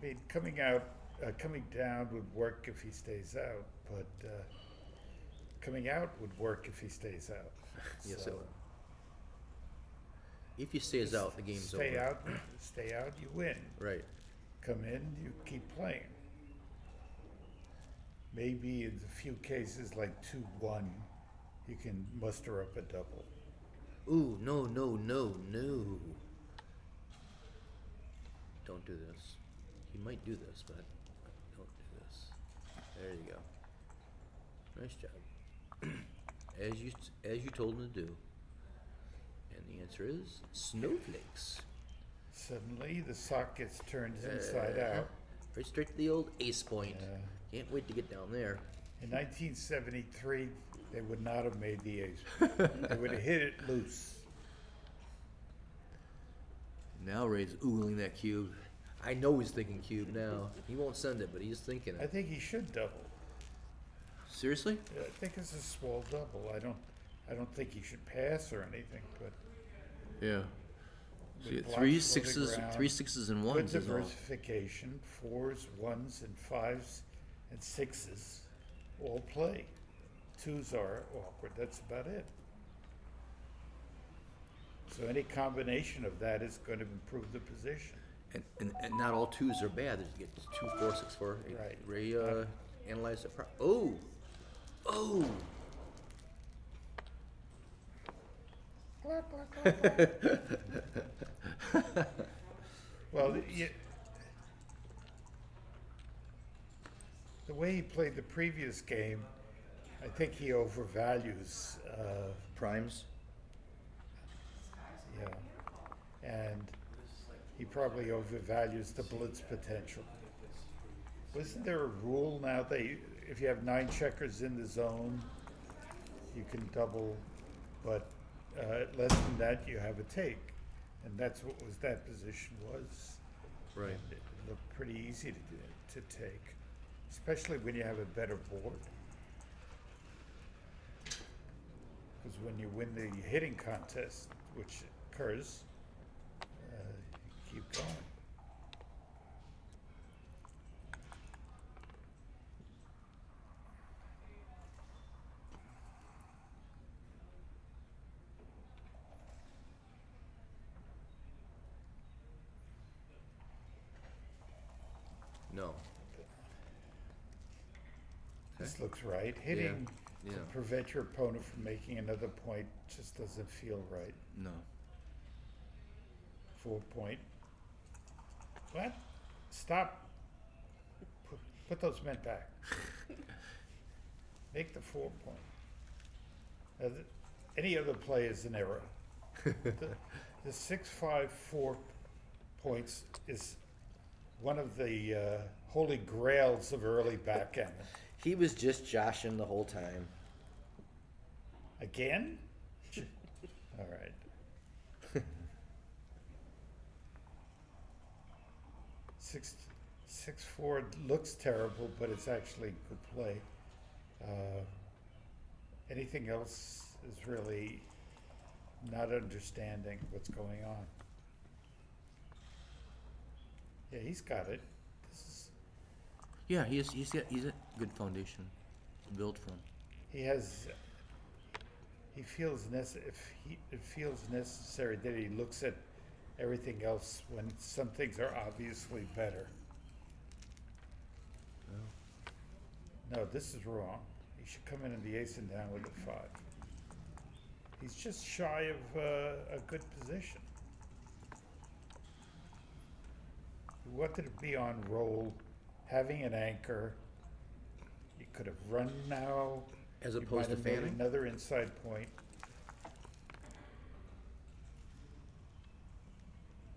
I mean, coming down would work if he stays out, but coming out would work if he stays out. Yes, So, it will. If he stays out, the game's stay over. Stay out, you win. Right. Come in, you keep playing. Maybe in a few cases like 2-1, you can muster up a double. Ooh, no. Don't do this. He might do this, but don't do this. There you go. Nice job. As you told him to do. And the answer is snowflakes. Suddenly, the sock gets turned inside out. Right straight to the old ace point. Yeah. Can't wait to get down there. In 1973, they would not have made the ace. They would have hit it loose. Now Ray's oogling that cube. I know he's thinking cube now. He won't send it, but he's thinking I it. think he should double. Seriously? I think it's a small double. I don't think he should pass or anything, but Yeah. with See, blocks three low to sixes, ground, 3 6s and good 1s is all. diversification, 4s, 1s, and 5s, and 6s all play. 2s are awkward. That's about it. So any combination of that is going to improve the position. And not all 2s are bad. There's get 2, 4, 6, 4. Right. Ray analyzed it. Oh! Well, the way he played the previous game, I think he overvalues, Primes? yeah, and he probably overvalues the blitz potential. Wasn't there a rule now that if you have 9 checkers in the zone, you can double, but less than that, you have a take, and that's what that position was. Right. It looked pretty easy to take, especially when you have a better board. Because when you win the hitting contest, which occurs, you keep going. this looks right. Hitting Yeah. to prevent your opponent from making another point just doesn't feel right. No. 4 point. What? Stop. Put those men back. Make the 4 point. Any other play is an error. The 6-5 4 points is one of the holy grails of early backgammon. He was just joshing the whole time. Again? All right. 6-4 looks terrible, but it's actually good play. Anything else is really not understanding what's going on. Yeah, he's got it. This is, Yeah, he's a good foundation to build from. he has. He feels it feels necessary that he looks at everything else when some things are obviously better. No, this is wrong. He should come in the ace and down with a 5. He's just shy of a good position. He wanted to be on roll, having an anchor. You could have run now. As You opposed might to have made fanning? another inside point.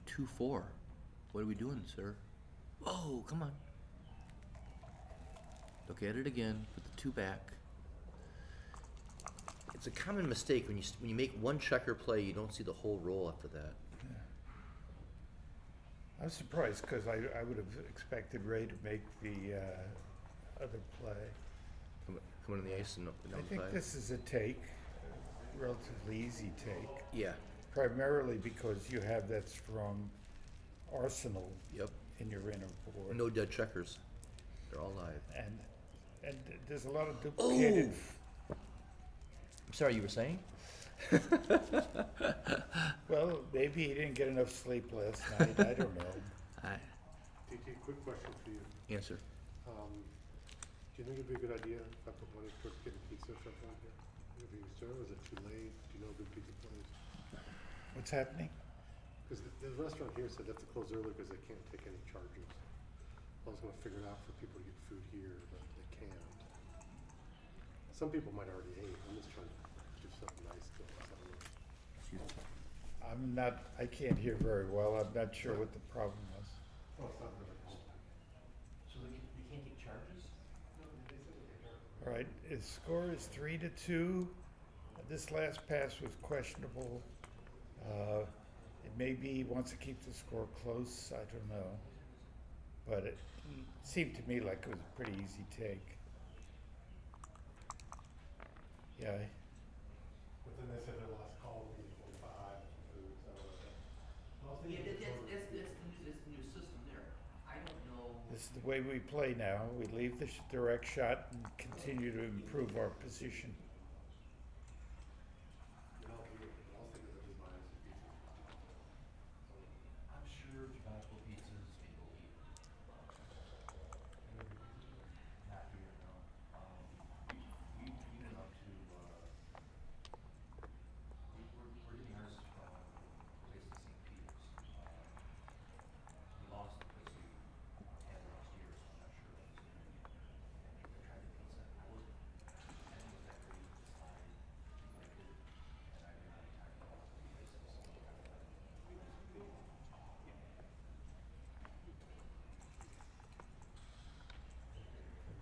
2-4. What are we doing, sir? Whoa, come on. Look at it again. Put the 2 back. It's a common mistake when you make one checker play, you don't see the whole roll after that. I'm surprised because I would have expected Ray to make the other play. Come in the ace and I down think 5. this is a take, relatively easy take, Yeah. primarily because you have that strong arsenal Yep. in your inner board. No dead checkers. They're all live. And there's a lot of duplicated. I'm sorry, you were saying? Well, maybe he didn't get enough sleep last night. I don't know. DT, quick question for you. Answer. Do you think it'd be a good idea if I put money towards getting pizza or something like that? Maybe you serve, is it too late? Do you know a good pizza place? What's happening? Because the restaurant here said they have to close early because they can't take any charges. I was gonna figure it out for people to get food here, but they can't. Some people might already ate. I'm just trying to do something nice to us. I don't know. I can't hear very well. I'm not sure what the problem was. Oh, it's not really cold. So they can't take charges? All right, his score is 3-2. This last pass was questionable. It may be he wants to keep the score close, I don't know. But it seemed to me like it was a pretty easy take. Yeah, But then they said their last call would be 45 for food, so. Yeah, that's the new system there. I don't know. this is the way we play now. We leave the direct shot and continue to improve our position. I'm sure tobacco pizzas people eat. Not here, no. We've been up to, we're getting ours from a place in St. Peter's. We lost the place we had last year, so I'm not sure if it's in there yet. And I tried the pizza, I didn't was that great this time. I liked it, and I didn't have time to lost the places.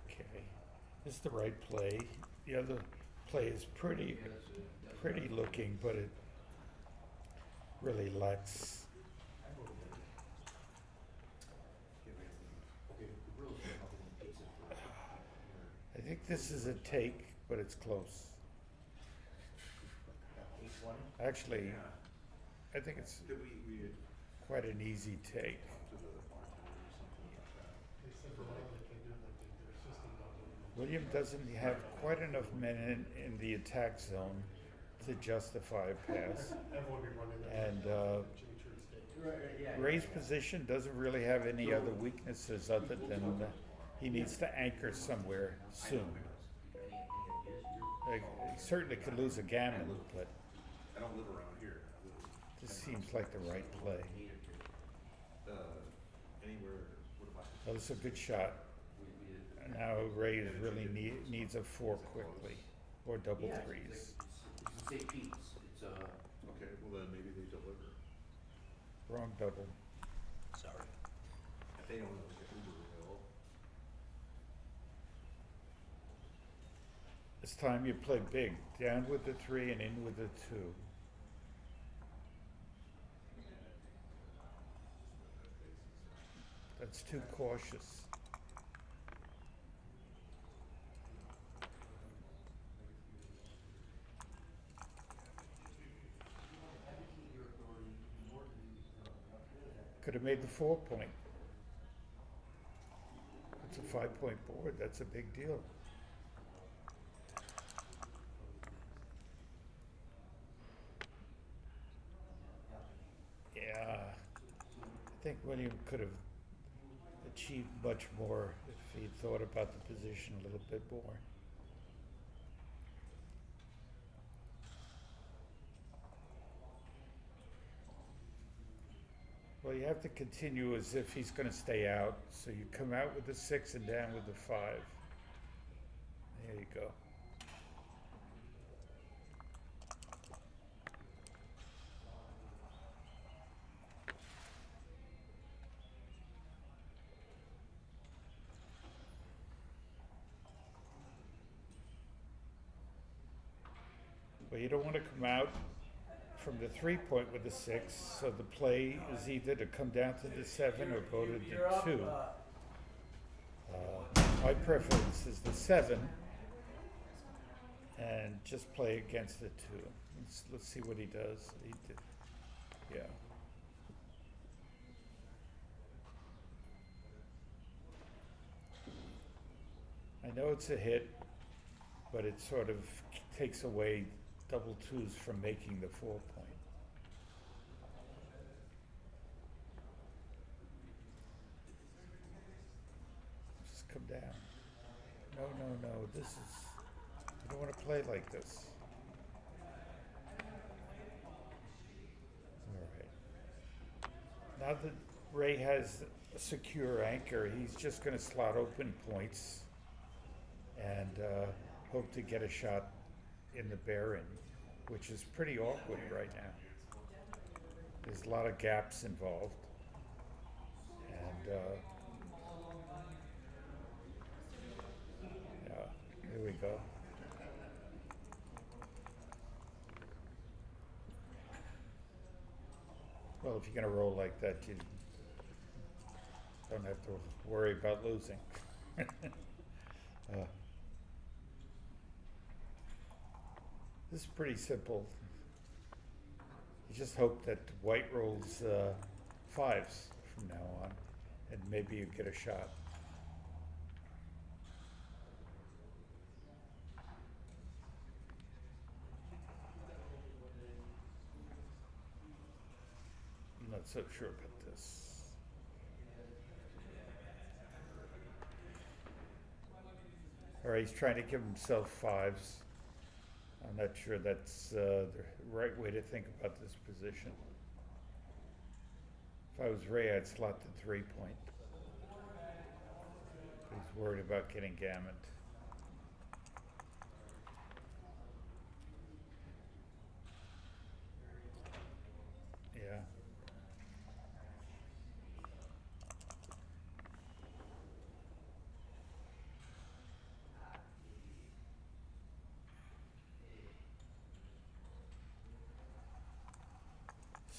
Okay, this is the right play. The other play is pretty looking, but it really lacks. I think this is a take, but it's close. Actually, I think it's quite an easy take. William doesn't have quite enough men in the attack zone to justify a pass. And Ray's position doesn't really have any other weaknesses other than he needs to anchor somewhere soon. He certainly could lose a gammon, but I don't live around here. I live this seems like the right play. anywhere, what about? Oh, this is a good shot. Now Ray really needs a 4 quickly, or double threes. It's say Pete's. It's Okay, well then maybe they deliver. Wrong double. sorry. If they don't know, Uber will. This time you play big, down with the 3 and in with the 2. That's too cautious. Could have made the 4-point. It's a 5-point board, that's a big deal. Yeah, I think William could have achieved much more if he'd thought about the position a little bit more. Well, you have to continue as if he's going to stay out. So you come out with the 6 and down with the 5. There you go. Well, you don't want to come out from the 3-point with the 6, so the play is either to come down to the 7 or go to the 2. My preference is the 7, and just play against the 2. Let's see what he does. He did, yeah. I know it's a hit, but it sort of takes away double 2s from making the 4-point. Just come down. No, this is, you don't want to play like this. All right. Now that Ray has a secure anchor, he's just going to slot open points and hope to get a shot in the bearing, which is pretty awkward right now. There's a lot of gaps involved, and yeah, here we go. Well, if you're gonna roll like that, you don't have to worry about losing. This is pretty simple. You just hope that white rolls 5s from now on, and maybe you get a shot. I'm not so sure about this. All right, he's trying to give himself 5s. I'm not sure that's the right way to think about this position. If I was Ray, I'd slot the 3-point. He's worried about getting gammoned. Yeah.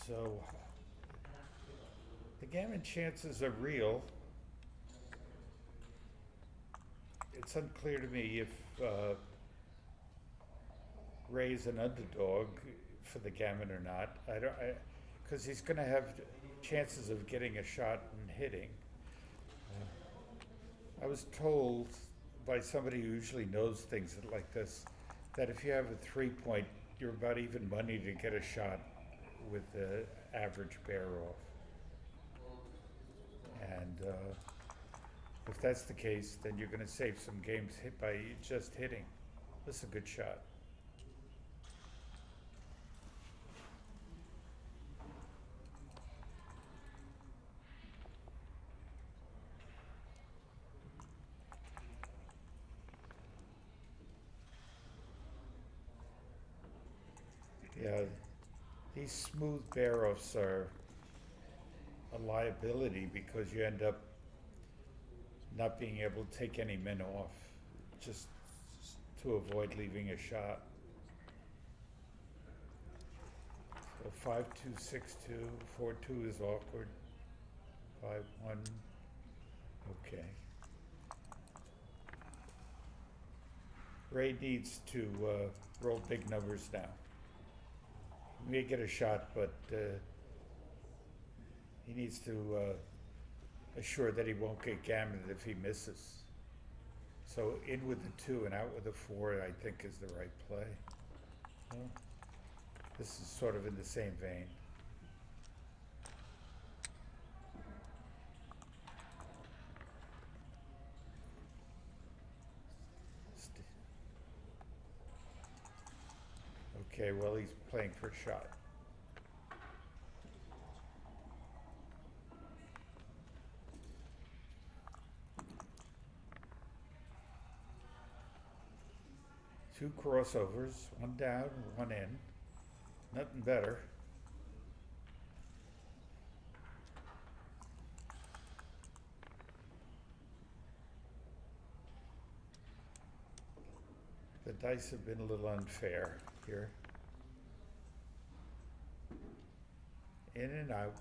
So, the gammon chances are real. It's unclear to me if Ray's an underdog for the gammon or not. Because he's going to have chances of getting a shot and hitting. I was told by somebody who usually knows things like this that if you have a 3-point, you're about even money to get a shot with the average bear off. And if that's the case, then you're going to save some games hit by just hitting. This is a good shot. Yeah, these smooth bear-offs are a liability because you end up not being able to take any men off, just to avoid leaving a shot. So 5-2, 6-2, 4-2 is awkward. 5-1, okay. Ray needs to roll big numbers now. He may get a shot, but he needs to assure that he won't get gammoned if he misses. So in with the 2 and out with the 4, I think, is the right play. Well, this is sort of in the same vein. Okay, well, he's playing for a shot. Two crossovers, one down, one in. Nothing better. The dice have been a little unfair here. In and out.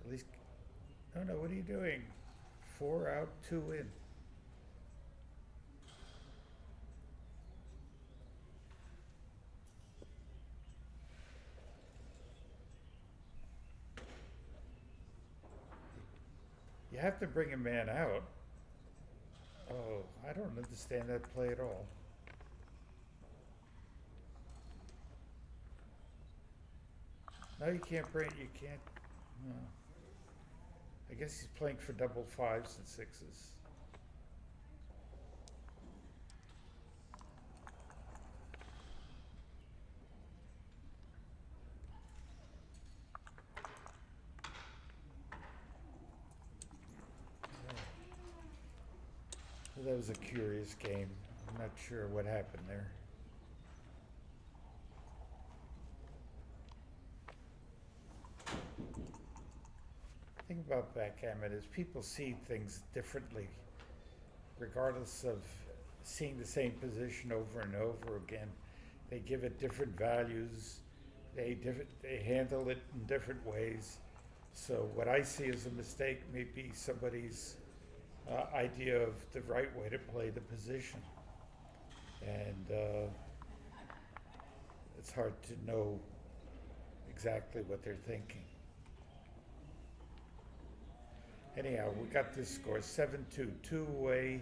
At least, no, what are you doing? 4 out, 2 in. You have to bring a man out. Oh, I don't understand that play at all. No, you can't bring, you can't, no. I guess he's playing for double 5s and 6s. Well, that was a curious game. I'm not sure what happened there. The thing about backgammon is people see things differently, regardless of seeing the same position over and over again. They give it different values. They handle it in different ways. So what I see as a mistake may be somebody's idea of the right way to play the position. And it's hard to know exactly what they're thinking. Anyhow, we got this score, 7-2, 2 away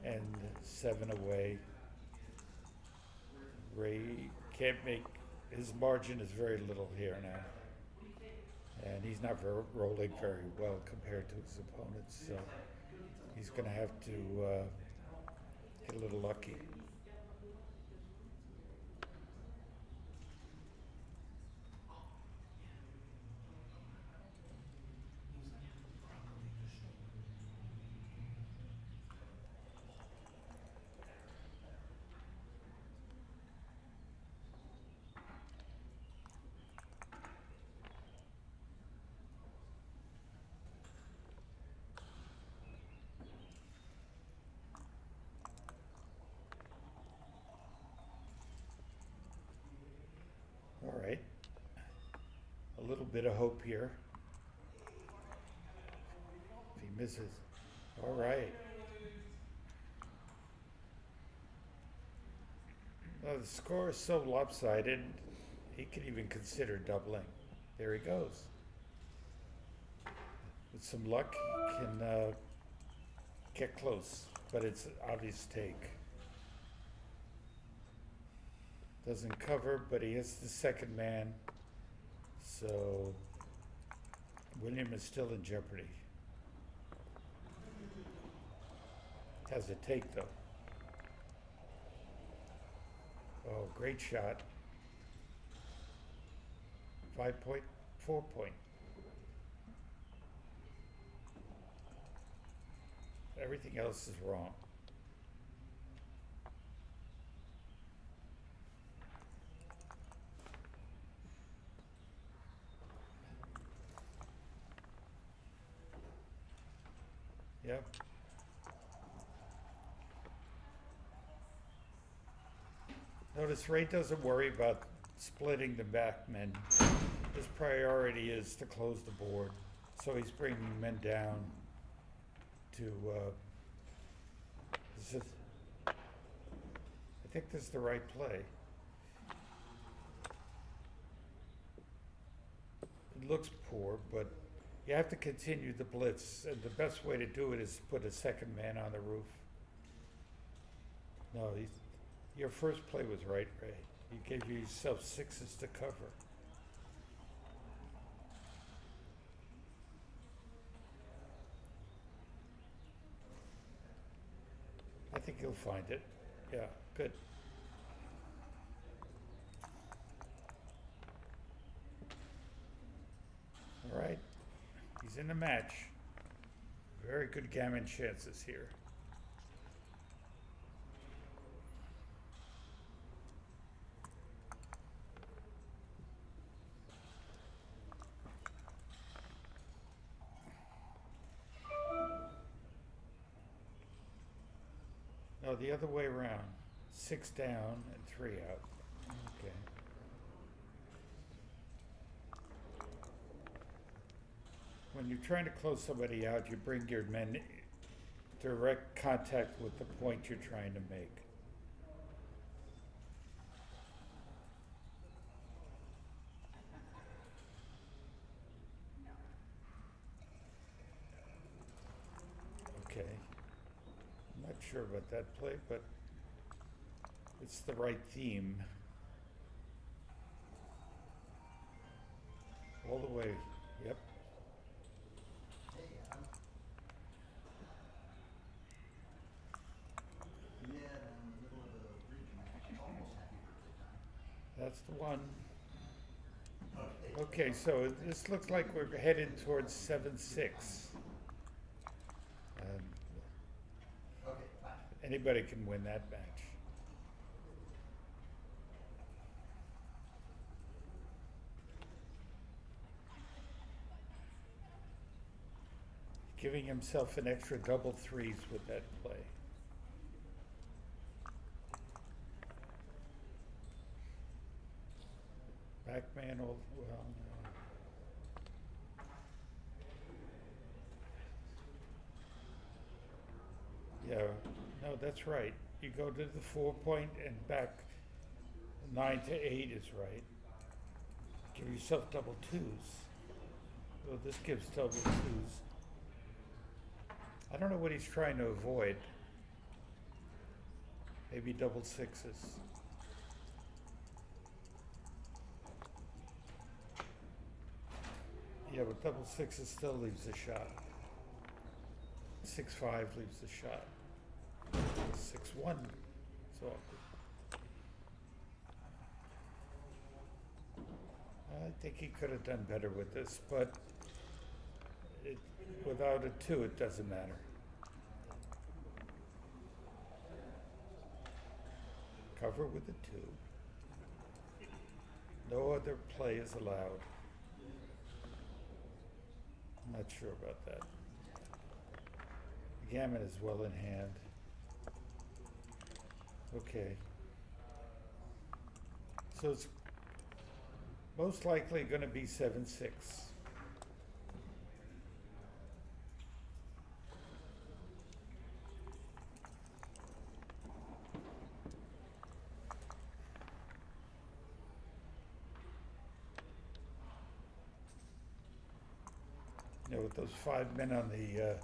and 7 away. Ray can't make, his margin is very little here now. And he's not rolling very well compared to his opponents, so he's going to have to get a little lucky. All right, a little bit of hope here. If he misses, all right. Well, the score is so lopsided, he could even consider doubling. There he goes. With some luck, he can get close, but it's an obvious take. Doesn't cover, but he hits the second man, so William is still in jeopardy. Has a take though. Oh, great shot. 5 point, 4 point. Everything else is wrong. Yep. Notice Ray doesn't worry about splitting the back men. His priority is to close the board. So he's bringing men down to, I think this is the right play. It looks poor, but you have to continue the blitz, and the best way to do it is to put a second man on the roof. No, your first play was right, Ray. You gave yourself sixes to cover. I think you'll find it. Yeah, good. All right, he's in the match. Very good gammon chances here. No, the other way around. 6 down and 3 out. Okay. When you're trying to close somebody out, you bring your men direct contact with the point you're trying to make. Okay. I'm not sure about that play, but it's the right theme. All the way. Yep. That's the one. Okay, so this looks like we're headed towards 7-6. Anybody can win that match. Giving himself an extra double threes with that play. Backman, well, no. Yeah, no, that's right. You go to the 4 point and back 9 to 8 is right. Give yourself double twos. Well, this gives double twos. I don't know what he's trying to avoid. Maybe double sixes. Yeah, but double sixes still leaves a shot. 6-5 leaves the shot. 6-1. So I think he could have done better with this, but without a 2, it doesn't matter. Cover with a 2. No other play is allowed. I'm not sure about that. The gammon is well in hand. Okay. So it's most likely going to be 7-6. You know, with those 5 men on the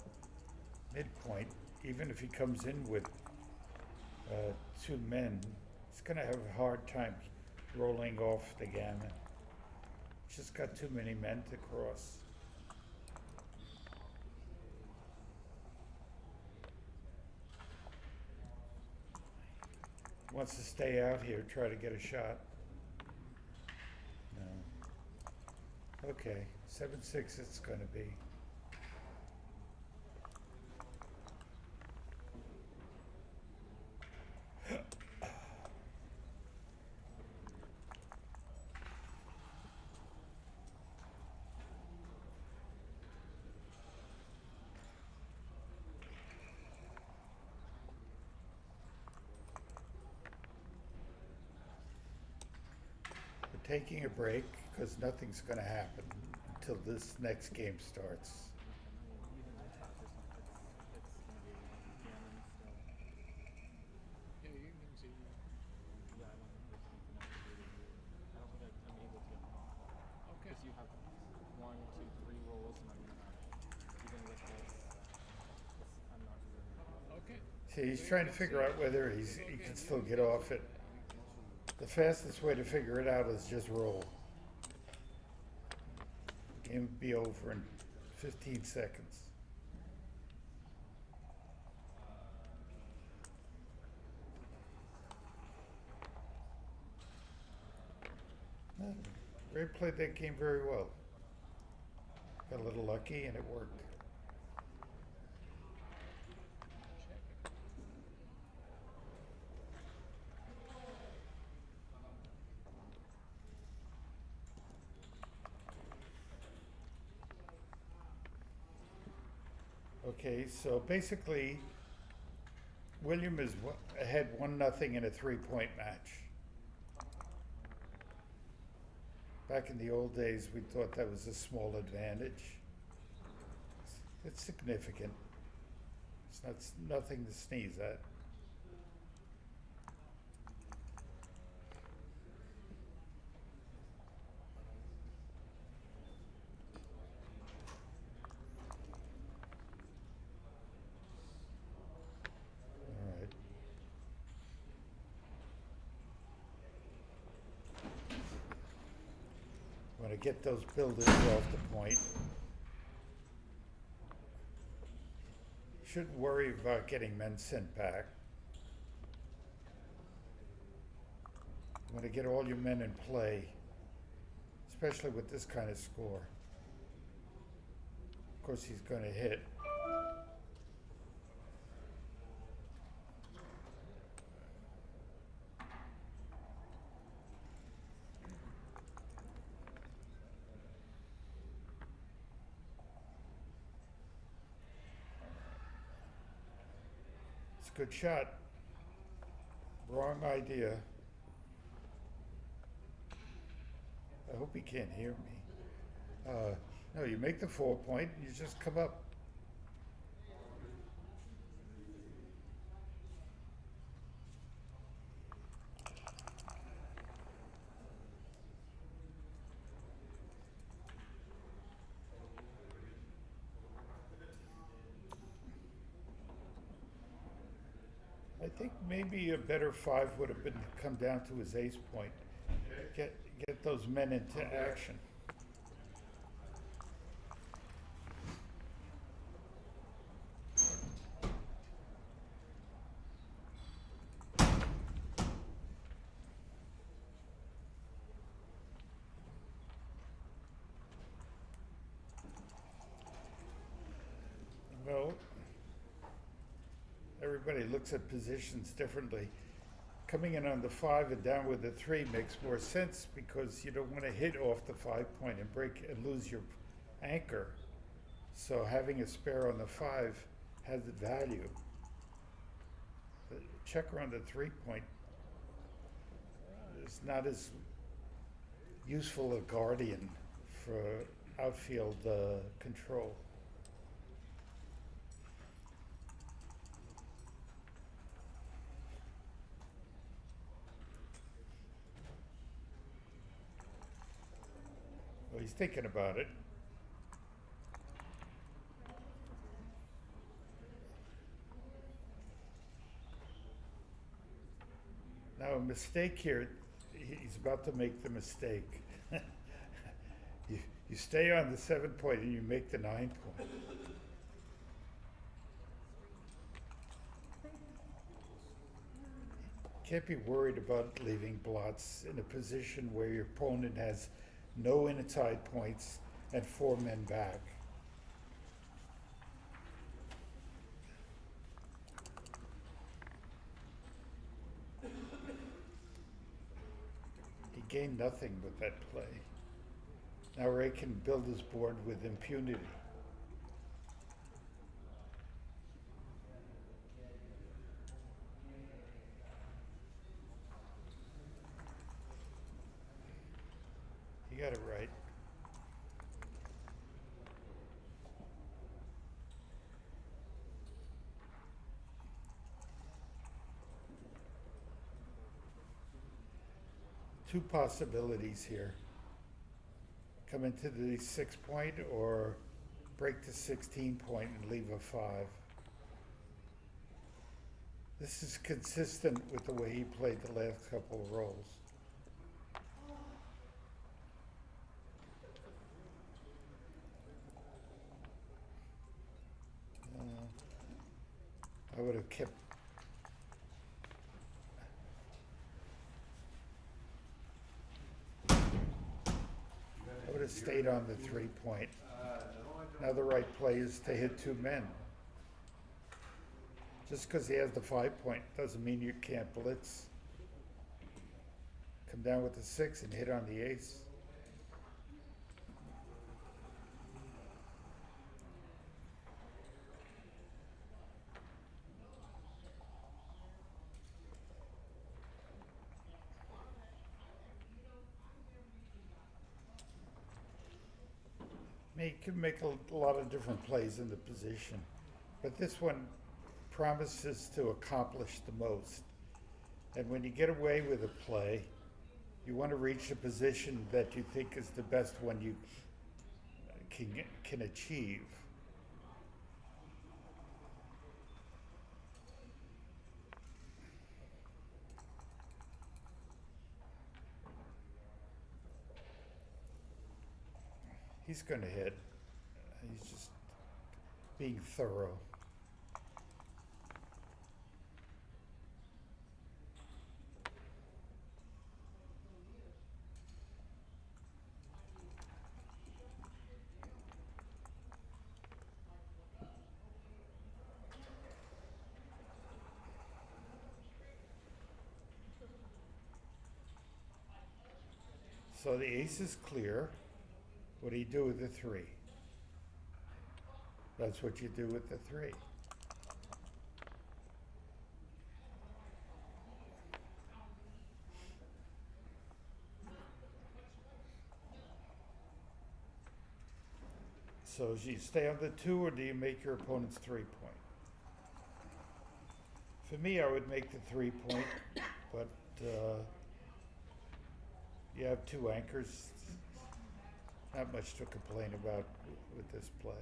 midpoint, even if he comes in with 2 men, he's going to have a hard time rolling off the gammon. He's just got too many men to cross. wants to stay out here, try to get a shot. No. Okay, 7-6 it's gonna be. We're taking a break because nothing's gonna happen until this next game starts. Yeah, you can see. Yeah, I want to I don't think I'm able to get them all. Okay. Because you have 1, 2, 3 rolls, and I'm gonna even with this, I'm not really. Okay. See, he's trying to figure out whether he can still get off it. The fastest way to figure it out is just roll. Game will be over in 15 seconds. Ray played that game very well. Got a little lucky and it worked. Okay, so basically, William is ahead 1-0 in a 3-point match. Back in the old days, we thought that was a small advantage. It's significant. It's nothing to sneeze at. Want to get those builders off the point. Shouldn't worry about getting men sent back. You want to get all your men in play, especially with this kind of score. Of course, he's going to hit. Good shot. Wrong idea. I hope he can't hear me. No, you make the 4-point, you just come up. I think maybe a better 5 would have been to come down to his ace point. Get those men into action. Well, everybody looks at positions differently. Coming in on the 5 and down with the 3 makes more sense because you don't want to hit off the 5-point and break and lose your anchor. So having a spare on the 5 has value. The checker on the 3-point is not as useful a guardian for outfield control. Well, he's thinking about it. Now, a mistake here, he's about to make the mistake. You stay on the 7-point and you make the 9-point. can't be worried about leaving blots in a position where your opponent has no inside points and 4 men back. He gained nothing with that play. Now Ray can build his board with impunity. He got it right. Two possibilities here. Come into the 6 point or break the 16 point and leave a 5. This is consistent with the way he played the last couple of rolls. I would have kept. I would have stayed on the 3 point. Now the right play is to hit 2 men. Just because he has the 5 point doesn't mean you can't blitz. Come down with the 6 and hit on the ace. He can make a lot of different plays in the position, but this one promises to accomplish the most. And when you get away with a play, you want to reach a position that you think is the best one you can achieve. He's going to hit. He's just being thorough. So the ace is clear. What do you do with the 3? That's what you do with the 3. So do you stay on the 2 or do you make your opponent's 3 point? For me, I would make the 3 point, but you have 2 anchors. Not much to complain about with this play.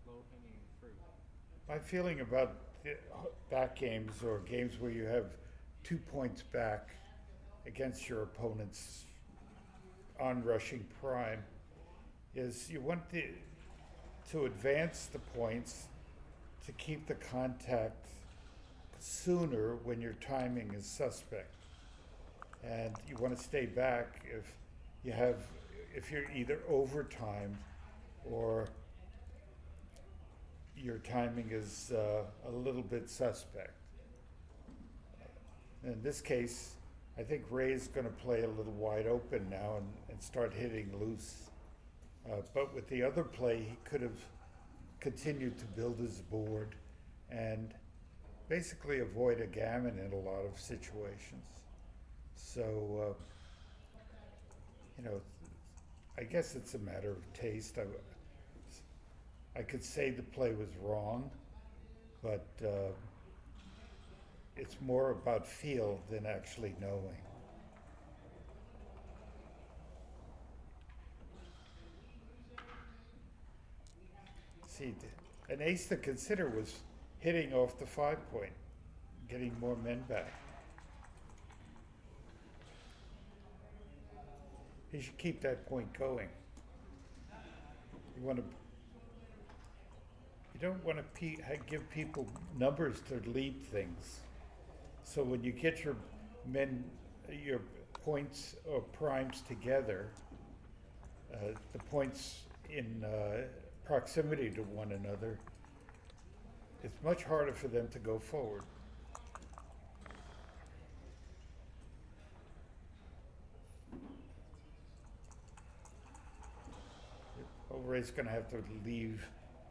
Low-hanging fruit. My feeling about back games or games where you have 2 points back against your opponent's on-rushing prime is you want to advance the points to keep the contact sooner when your timing is suspect, and you want to stay back if you're either overtimed or your timing is a little bit suspect. In this case, I think Ray's going to play a little wide open now and start hitting loose. But with the other play, he could have continued to build his board and basically avoid a gammon in a lot of situations. So, I guess it's a matter of taste. I could say the play was wrong, but it's more about feel than actually knowing. See, an ace to consider was hitting off the 5 point, getting more men back. He should keep that point going. You want to you don't want to give people numbers to lead things. So when you get your points or primes together, the points in proximity to one another, it's much harder for them to go forward. Ray's going to have to leave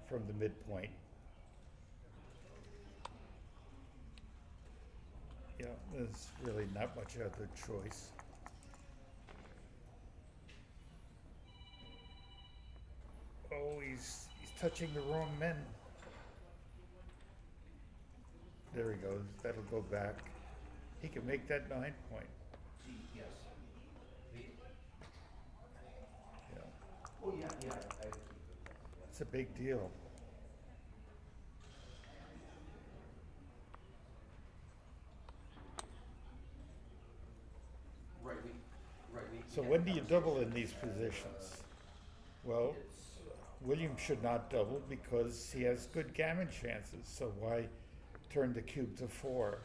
from the midpoint. Yeah, there's really not much other choice. Oh, he's touching the wrong men. There he goes. That'll go back. He can make that 9 point. Yes. Yeah. Oh, yeah. It's a big deal. Right. So when do you double in these positions? Well, William should not double because he has good gammon chances. So why turn the cube to 4?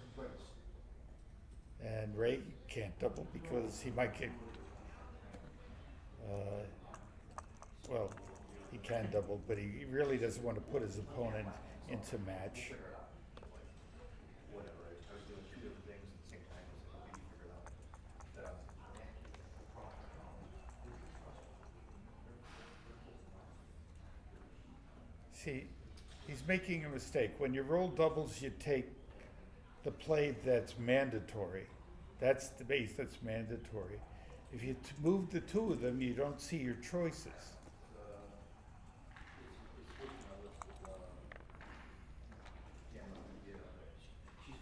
And Ray can't double because he might get, well, he can double, but he really doesn't want to put his opponent into match. Whatever. I was doing 2 different things at the same time. So maybe figure it out. See, he's making a mistake. When you roll doubles, you take the play that's mandatory. That's the base that's mandatory. If you move the 2 of them, you don't see your choices.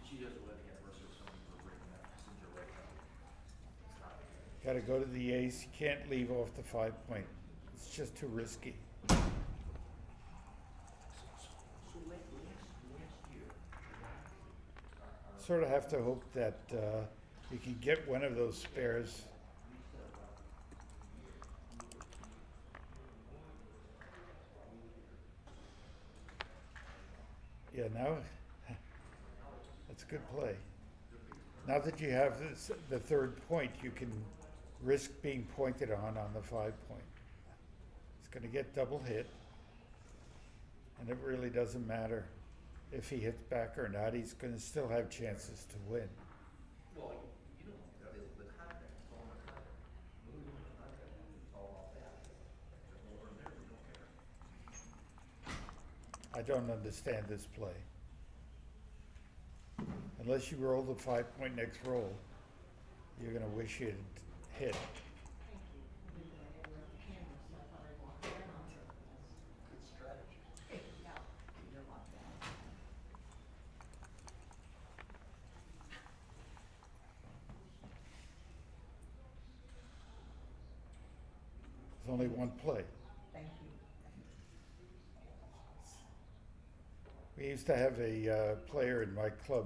She does a living anniversary of something for breaking that messenger right now. It's not. Got to go to the ace. You can't leave off the 5 point. It's just too risky. So last year. Sort of have to hope that you can get one of those spares. Yeah, now that's a good play. Now that you have the 3rd point, you can risk being pointed on the 5 point. It's going to get double hit, and it really doesn't matter if he hits back or not. He's going to still have chances to win. Well, you know, the contract, it's all in the contract. Moving on the contract, it's all off that. There's no room there, we don't care. I don't understand this play. Unless you roll the 5 point next roll, you're going to wish you'd hit. There's only one play. We used to have a player in my club,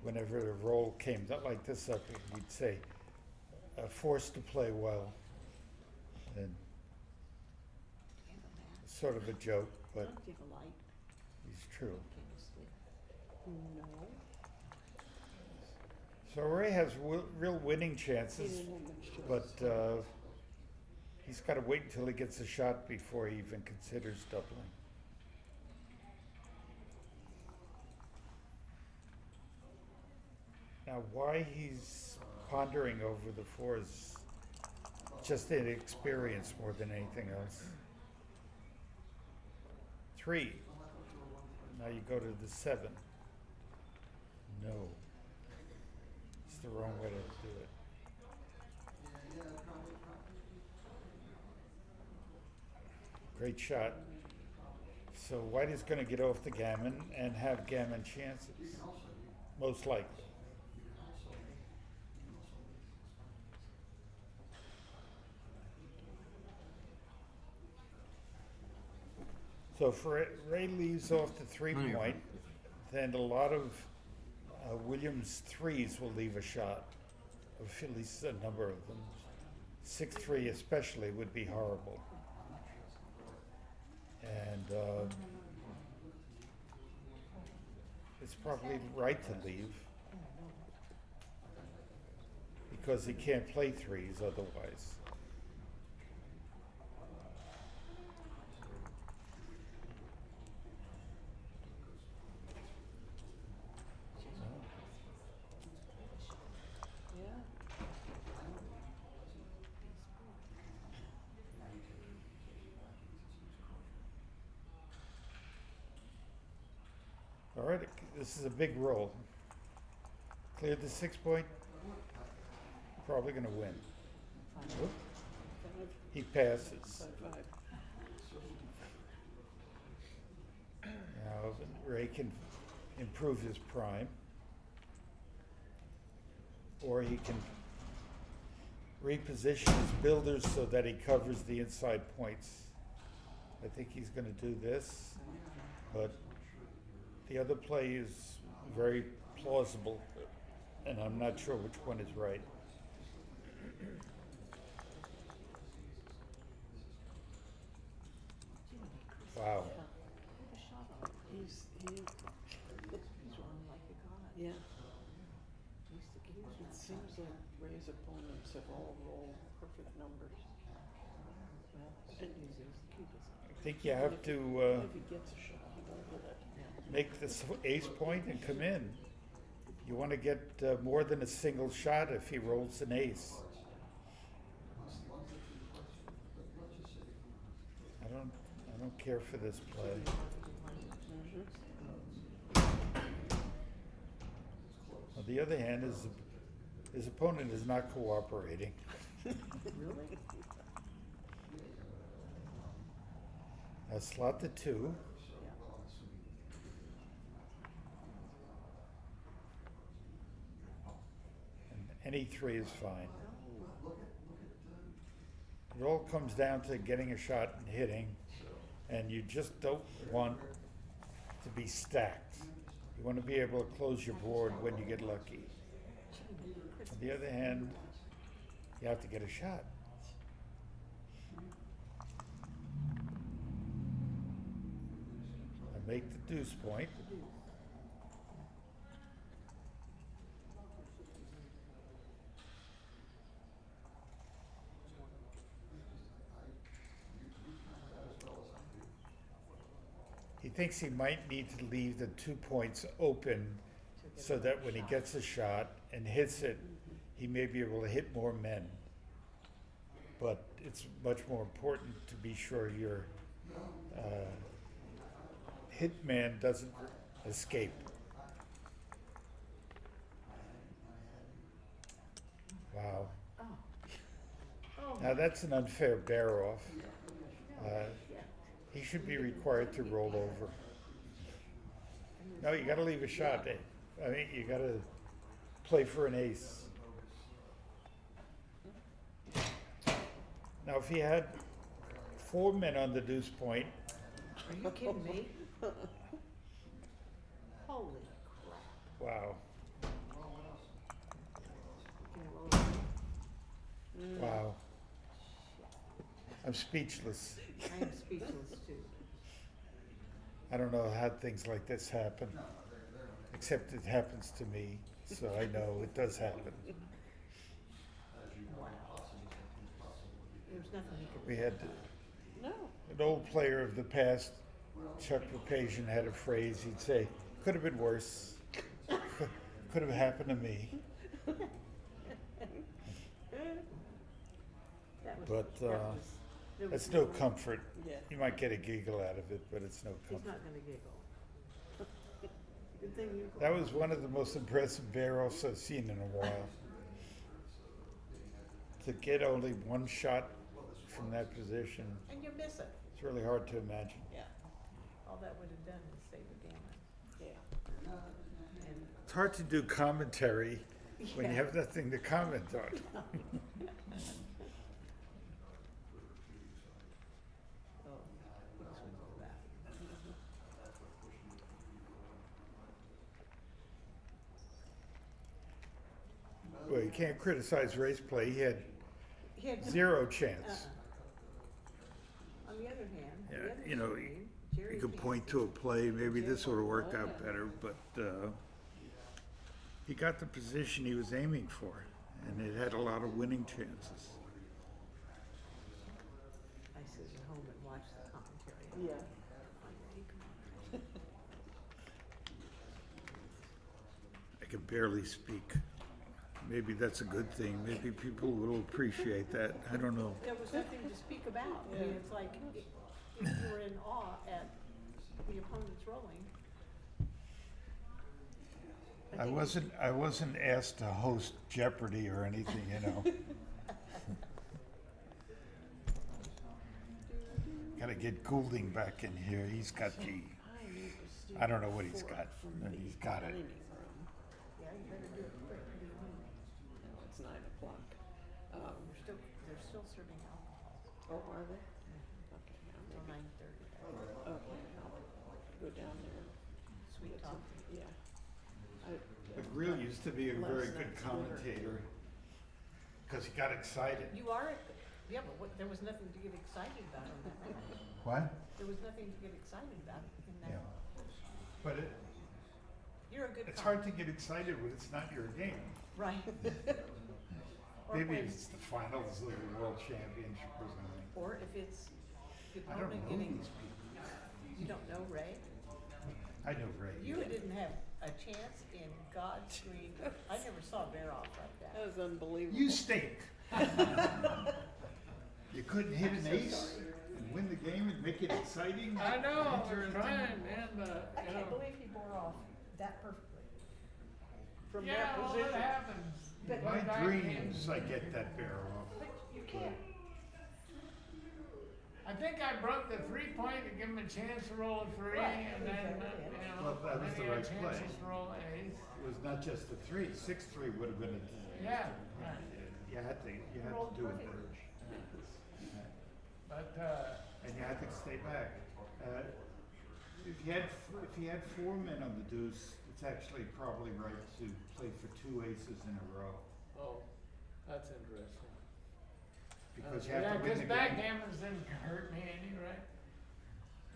whenever a roll came like this up, he'd say, forced to play well. And it's sort of a joke, but I'll give a light. he's true. No. So Ray has real winning chances, He didn't have much choice. but he's got to wait until he gets a shot before he even considers doubling. Now, why he's pondering over the 4 is just inexperience more than anything else. 3. Now you go to the 7. No. It's the wrong way to do it. Great shot. So White is going to get off the gammon and have gammon chances, most likely. So if Ray leaves off the 3 point, then a lot of Williams' 3s will leave a shot, of at least a number of them. 6-3 especially would be horrible. And probably right to leave. Because he can't play threes otherwise. Yeah. All right, this is a big roll. Cleared the 6 point. Probably going to win. Oop. He passes. 5-5. Now Ray can improve his prime, or he can reposition his builders so that he covers the inside points. I think he's going to do this, but the other play is very plausible, and I'm not sure which one is right. Wow. He's run like a god. Yeah. It seems like Ray's opponents have all rolled perfect numbers. Well, and I think you have to if he gets a shot, he won't get it. Yeah. make this ace point and come in. You want to get more than a single shot if he rolls an ace. I don't care for this play. On the other hand, his opponent is not cooperating. Really? Now slot the 2. And any 3 is fine. It all comes down to getting a shot and hitting, and you just don't want to be stacked. You want to be able to close your board when you get lucky. On the other hand, you have to get a shot. I make the deuce point. He thinks he might need to leave the 2 points open so that when he gets a shot and hits it, he may be able to hit more men. But it's much more important to be sure your hit man doesn't escape. Wow. Now that's an unfair bear off. He should be required to roll over. No, you got to leave a shot. I mean, you got to play for an ace. Now, if he had 4 men on the deuce point, Are you kidding me? Holy crap. wow, Mm. wow. I'm speechless. I am speechless too. I don't know how things like this happen, except it happens to me, so I know it does happen. Wow. There's nothing you could. We had No. an old player of the past, Chuck Papazian, had a phrase. He'd say, "Could have been worse. Could have happened to me." But that's no comfort. Yeah. You might get a giggle out of it, but it's no He's comfort. not gonna giggle. Good thing you. That was one of the most impressive bear-offs I've seen in a while. To get only 1 shot from that position, And you miss it. it's really hard to imagine. Yeah. All that would have done is save the gammon. Yeah. And It's hard to do commentary when you Yeah. have nothing to comment on. oh, this one goes back. Well, you can't criticize Ray's play. He had He had 0 chance. On the other hand, Yeah, the other you know, extreme, Jerry You could thinks point to a play, maybe this would have worked out better, but he got the position he was aiming for, and it had a lot of winning chances. I sit at home and watch the commentary. Yeah. I can barely speak. Maybe that's a good thing. Maybe people will appreciate that. I don't know. There was nothing to speak about. I mean, it's like, if you were in awe at the opponent's rolling. I wasn't asked to host Jeopardy or anything, you know. Gotta get Goulding back in here. He's got the, I don't know what he's got, but he's got it. Yeah, you better do it quick. No, it's 9 o'clock. They're still serving alcohol Oh, are they? Okay, until 9:30. okay, I'll go down there. Sweet talk. Yeah. But Grill used to be a very good commentator, because he got excited. You are, yeah, but there was nothing to get excited about in that match. What? There was nothing to get excited about in that. Yeah. But You're a good it's hard to get excited when it's not your game. Right. Or Maybe when- it's the finals of the World Championship or something. Or if it's the I don't opponent know getting, these people. you don't know Ray? I know Ray. You didn't have a chance in God's green, I never saw Bear off like That that. was unbelievable. You stink. You couldn't hit an ace and win the game and make it exciting? I know, we're Interesting. trying, man, but, I you can't know. believe he bore off that perfectly. From Yeah, that well, position. it happens. But- My Back dreams, in- I get that barrel off. But you can't, I think I broke the 3-point to give him a chance to roll a 3, Right, and then, exactly. you know, Well, that was then the he had right play. chances to roll ace. It was not just a 3. 6-3 would have been a disaster. Yeah, right. You had to do it there. But, And you had to stay back. If you had 4 men on the deuce, it's actually probably right to play for 2 aces in a row. oh, that's interesting. Because you have Yeah, to win because the game. backgammons didn't hurt me any, right?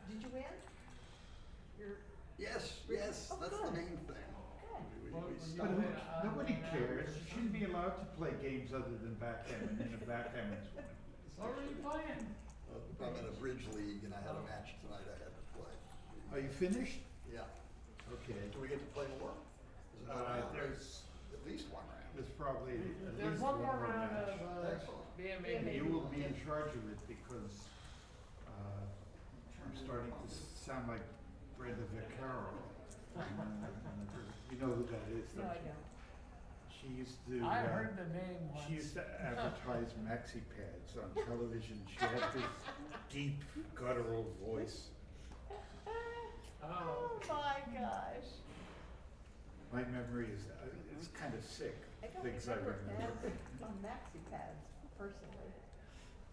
did you win? You're, Yes, Oh, that's the good. main thing. Well, We you stop. know, Nobody cares. You shouldn't be allowed to play games other than backgammon in a backgammon's one. What were you playing? I'm in a bridge league and I had a match tonight I had to play. Are you finished? Yeah. Okay. Do we get to play more? Is it another round? There's At least one round. There's probably at There's least one more round match. of, Excellent. BMA. You will be in charge of it because I'm starting to sound like Brenda Vaccaro. You know who that is, no, don't I you? don't. She used to. I heard the name once. She used to advertise maxi pads on television. She had this deep guttural voice. Oh, my gosh. My memory is it's kind of sick. I don't Things I remember remember. ads on maxi pads personally.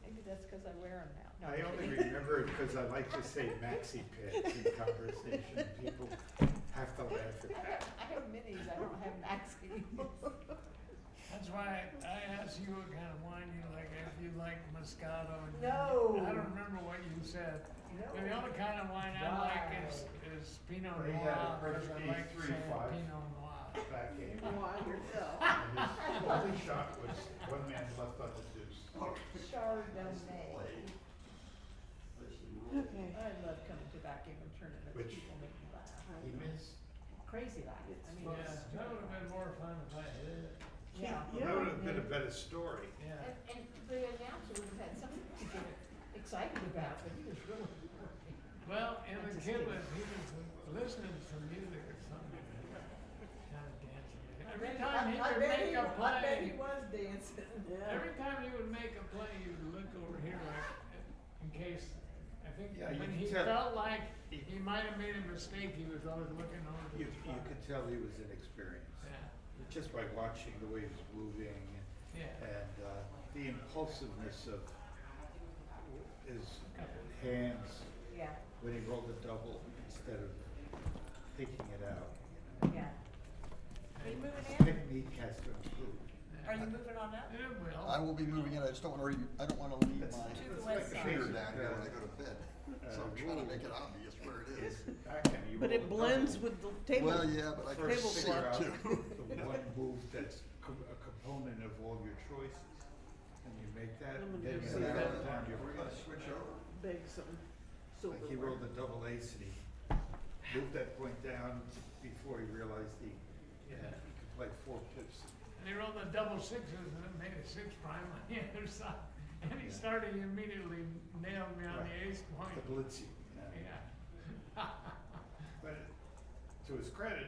Maybe that's because I wear them now. No, I I'm only kidding. remember it because I like to say maxi pads in conversation. People have to laugh at that. I have minis, I don't have maxi. that's why I asked you what kind of wine you like, if you like Moscato. And No. I don't remember what you said. No. And the only kind of wine I like is Pinot Well, he had a Noir, because I perfect like saying 8.35. Pinot Noir. Back game. Why yourself? And his only shot was one man left on the deuce. Chardonnay. Okay. I love coming to backgammon tournaments, Which- people make me laugh. He missed. Crazy laugh, I mean, Yeah, it's, that would have been more fun if I had it. yeah. Well, that would have been a better story. Yeah. And the announcer would have had something to get excited about, but he was really. Well, and the kid was, he was listening to music or something, kind of dancing. Every time he would make a I bet he play, was dancing. every time he would make a play, he would look over here like, in case, I think Yeah, you when can he tell- felt like he might have made a mistake, he was always looking over. You his phone. could tell he was inexperienced. Yeah, Just by watching the way he was moving yeah. and the impulsiveness of his hands Yeah, when he rolled a double instead of thinking it out. yeah. Are you moving in? Technique has to improve. Yeah. Are you moving on up? It will. I will be moving in, I just don't wanna I don't wanna leave To my the west side. finger down here when I go to bed. So I'm trying to make it obvious where it is. Backhand, you But roll it the blends double. with the table. Well, yeah, but I can First figure figure out out too. the one move that's a component of all your choices. And you make that, I'm gonna then go you see lay that. that down your We're gonna flush. switch over. Beg some silver. Like he rolled a double ace and he moved that point down before he realized he could play 4 pips. And he rolled the double sixes and it made a 6' on the other side. And he started, he immediately nailed me on the ace point. The blitzy. Yeah. But to his credit,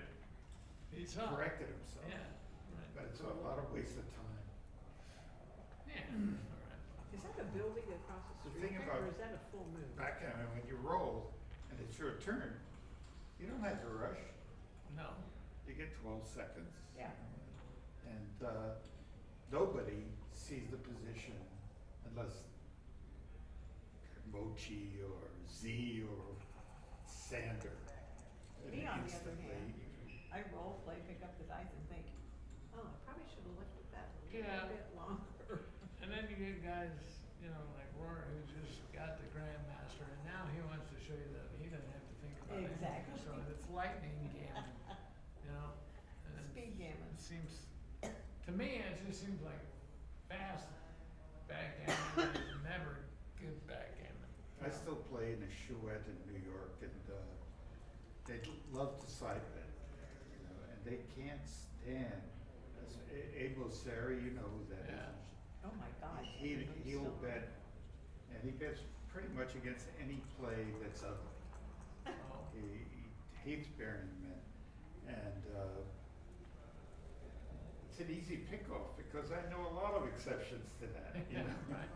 He he saw. it. corrected himself. Yeah, right. But it's a lot of waste of time. Yeah, all right. Is that a building across the The street thing there, about or is that a full moon? Backgammon, when you roll and it's your turn, you don't have to rush. No. You get 12 seconds. Yeah. And nobody sees the position unless Mochi or Z or Sander. Me, on the other Instantly, hand, I roll, play, pick up the dice and think, oh, I probably should have left it that a Yeah. little bit longer. And then you get guys, you know, like Rory, who's just got the Grandmaster, and now he wants to show you that he doesn't have to think about anything. Exactly. So it's lightning gammon, you know? And Speed gammon. It seems, to me, it just seems like fast backgammon is never good backgammon. I still play in a chouette in New York, and they love to side bet, you know, and they can't stand. Abe Mosseri, you know who that is. Yeah. Oh, my God. He'll bet, and he bets pretty much against any play that's ugly. Oh. He hates bearing men, and it's an easy pickoff because I know a lot of exceptions to that. You know? Right.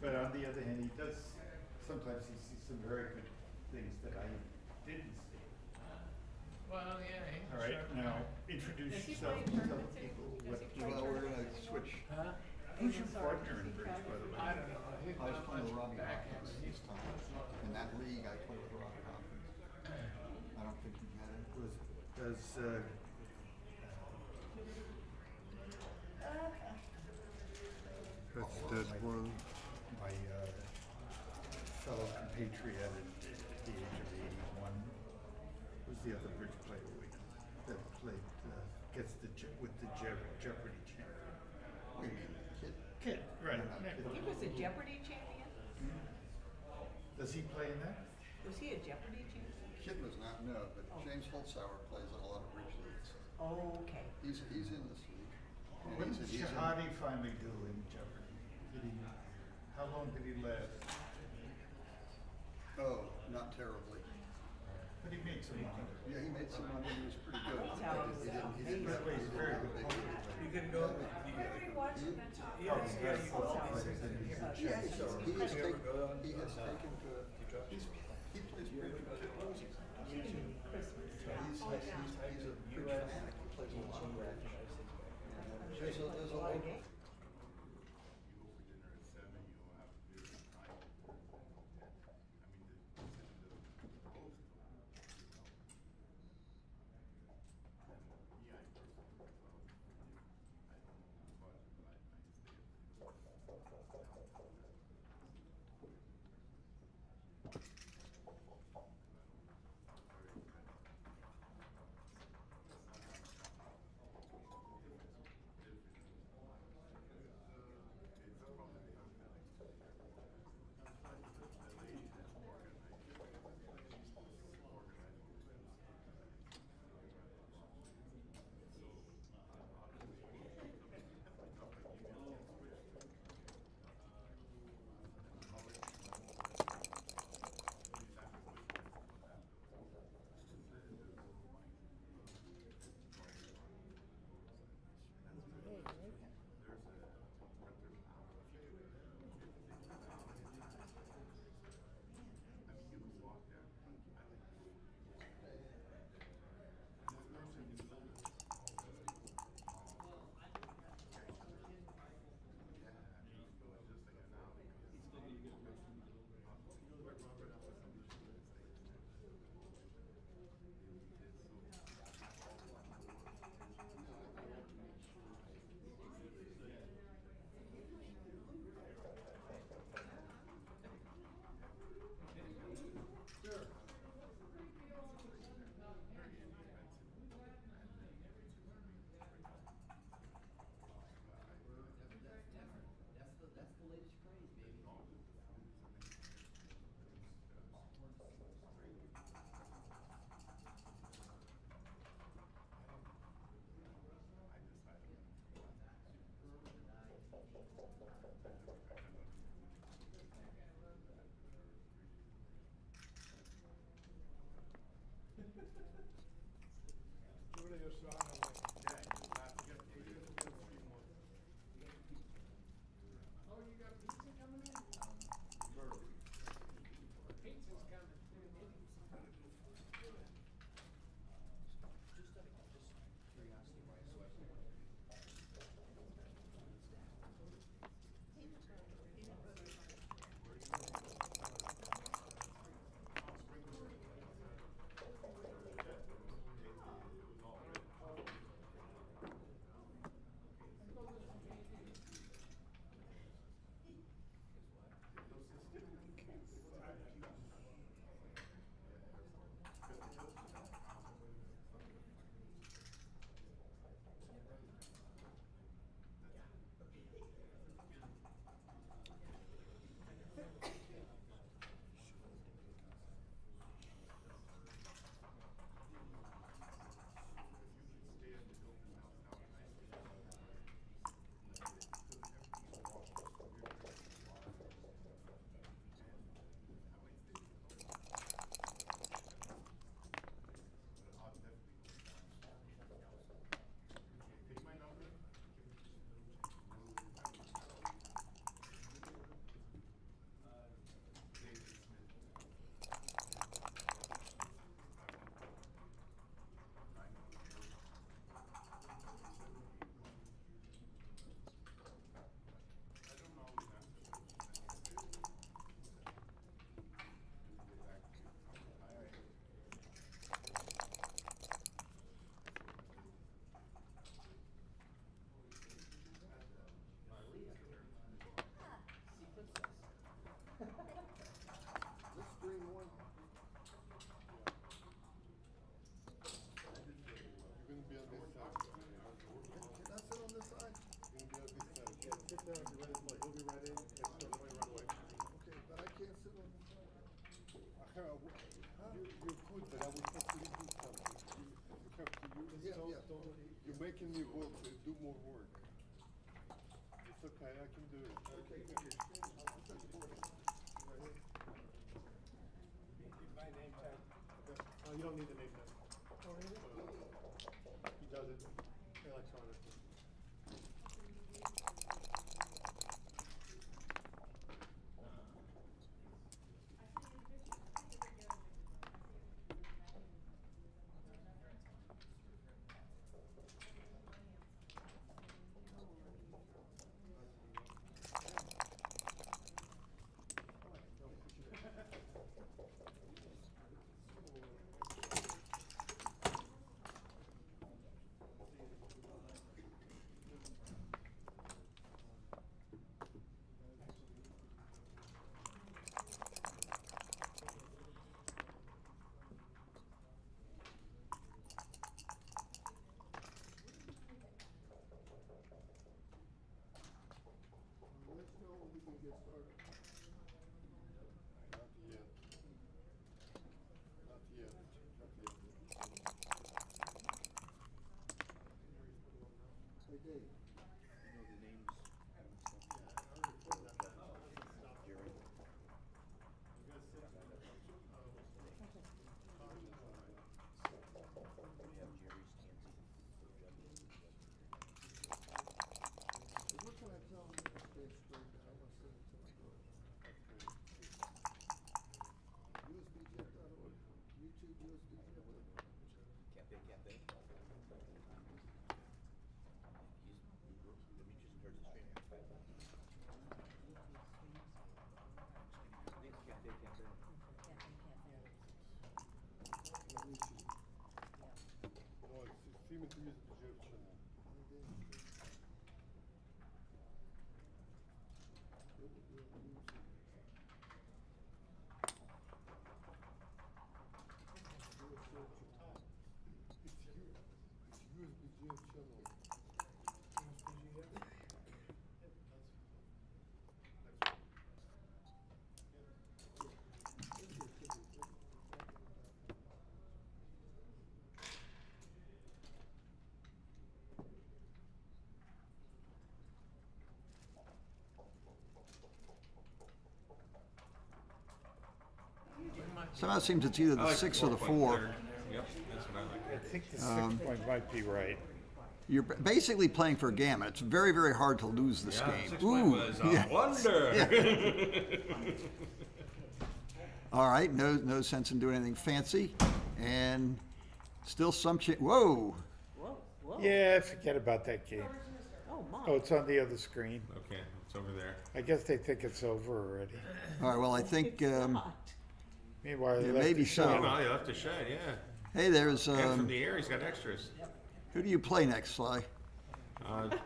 But on the other hand, he does, sometimes he sees some very good things that I didn't see. Well, yeah, he's a All right, sharp now, guy. introduce Does he yourself, play tell tournaments in- people does what he you play Well, we're tournaments gonna anymore? switch. Huh? Who's your Sorry, partner in does he bridge, play? by the way? I don't know, he's I was not playing much with Robbie backgammon. Hopkins this time. In that league, I played with Robbie Hopkins. I don't think he had it. Does, does one my fellow compatriot at the age of 81, who's the other bridge player that played, gets with the Jeopardy champion? What do you mean, kid? Kid, right. He was a Jeopardy champion? Does he play in that? Was he a Jeopardy champion? Kid was not, no, but Oh. James Holzhauer plays in a lot of bridge leagues. Oh, okay. He's in this league. And What did he's in- Shahadi finally do in Jeopardy? How long did he last? Oh, not terribly. But he made some money. Yeah, he made some money, he was pretty good. Holzhauer was He didn't amazing. have He's a very good player. You can go. watching that talk? Yeah, yeah, you will. Yeah, he has taken to, he plays bridge with Kid Rossi. Christmas. He's a bridge fanatic, he plays a lot of bridge. There's a lot of local, games. You're good, but I was supposed to do something. You're making me work, do more work. It's okay, I can do it. My name tag. Oh, you don't need the name tag. Oh, really? He does it electronically. Let's know when we can get started. Not yet. Not yet. Hey, Dave. What can I tell them? Stay straight. I want to send it to my girl. USBjet.org. YouTube USBjet.org. Cafe, cafe. Let me just start the stream. Cafe, cafe. No, it's streaming to use the Jeff channel. It's USBjet channel. Somehow it seems it's either the 6 or the 4. Yep, that's what I like. I think the 6-point might be right. You're basically playing for a gamma. It's very, very hard to lose this Yeah, game. 6 point was a yeah. wonder. All right, no sense in doing anything fancy, and still some whoa. Whoa, whoa. Yeah, forget about that game. Oh, my. Oh, it's on the other screen. Okay, it's over there. I guess they think it's over already. All right, well I think It's not. Meanwhile, Yeah, they left maybe the so. show. Yeah, no, you left to shed, yeah. hey, there's And from the air, he's got extras. who do you play next, Sly?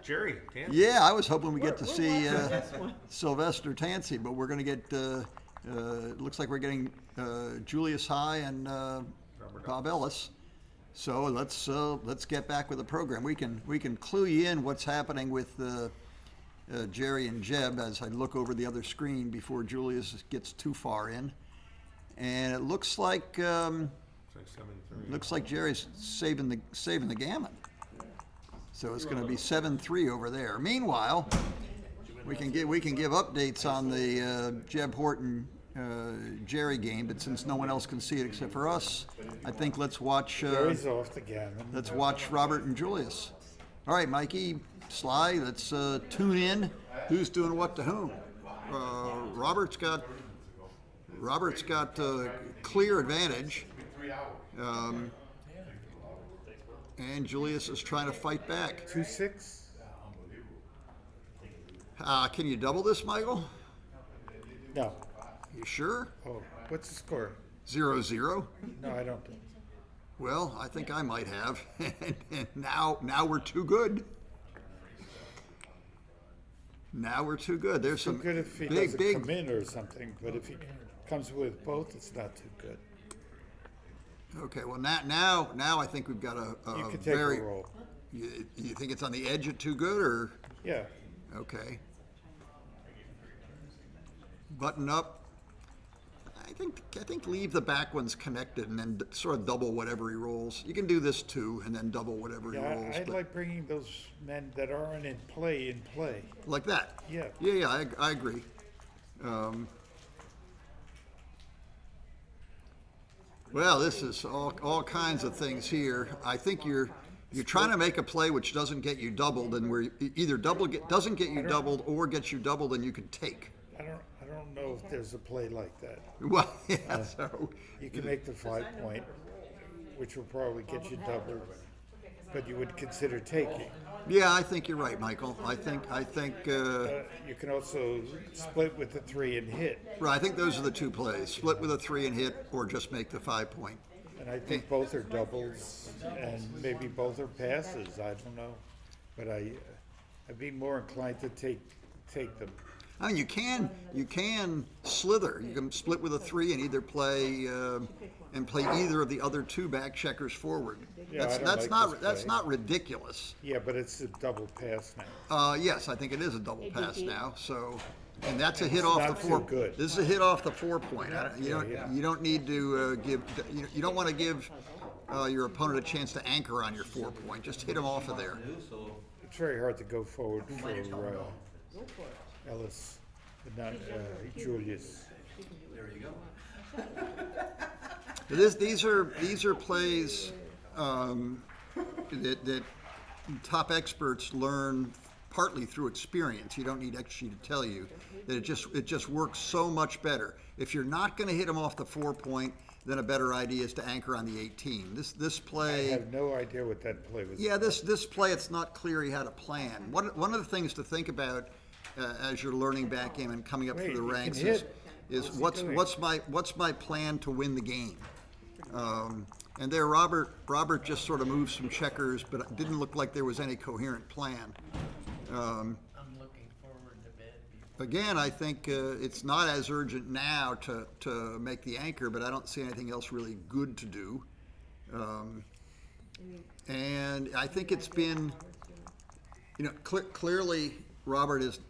Jerry, Dan. Yeah, I was hoping we get to We're see watching this one. Sylvester Tansey, but we're going to get. It looks like we're getting Julius High and Bob Ellis. So let's get back with the program. We can clue you in what's happening with Jerry and Jeb as I look over the other screen before Julius gets too far in. And it looks like It's like 7-3. Jerry's saving the gammon. So it's going to be 7-3 over there. Meanwhile, we can give updates on the Jeb Horton Jerry game, but since no one else can see it except for us, I think let's watch. Jerry's off the gammon. Let's watch Robert and Julius. All right, Mikey, Sly, let's tune in. Who's doing what to whom? Robert's got clear advantage. And Julius is trying to fight back. 2-6. Can you double this, Michael? No. You sure? Oh, what's the score? 0-0? No, I don't think. Well, I think I might have. And now we're too good. Now we're too good. There's Too some good if he big, doesn't come in or something, but if he comes with both, it's not too good. Okay, well now I think we've got You a can take very. a roll. You think it's on the edge of too good, or Yeah. okay? Button up. I think leave the back ones connected and then sort of double whatever he rolls. You can do this too, and then double whatever he Yeah, rolls. I but like bringing those men that aren't in play. like that. Yeah. Yeah, I agree. Well, this is all kinds of things here. I think you're trying to make a play which doesn't get you doubled, and where either doesn't get you doubled or gets you doubled, and you can take. I don't know if there's a play like that. Well, yeah. So You can make the 5 point, which will probably get you doubled, but you would consider taking. yeah, I think you're right, Michael. I think You can also split with the 3 and hit. right. I think those are the two plays: split with a 3 and hit, or just make the 5 point. And I think both are doubles, and maybe both are passes. I don't know, but I'd be more inclined to take them. I mean, you can slither. You can split with a 3 and either play either of the other two back checkers forward. Yeah, I don't That's like not this that's play. not ridiculous. Yeah, but it's a double pass now. Yes, I think it is a double pass now. So, and that's a hit off not the 4. too good. This is a hit off the 4 point. Yeah. You don't need to give. You don't want to give your opponent a chance to anchor on your 4 point. Just hit him off of there. It's very hard to go forward for Ellis, not Julius. There you go. These are plays that top experts learn partly through experience. You don't need XG to tell you that it just works so much better. If you're not going to hit them off the 4 point, then a better idea is to anchor on the 18. This play. I have no idea what that play was. Yeah, this play, it's not clear he had a plan. One of the things to think about as you're learning backgammon and coming up Wait, through the he can ranks hit. is What's he doing? what's my plan to win the game? And there, Robert just sort of moved some checkers, but it didn't look like there was any coherent plan. I'm looking forward to bed. Again, I think it's not as urgent now to make the anchor, but I don't see anything else really good to do. And I think it's been, clearly Robert has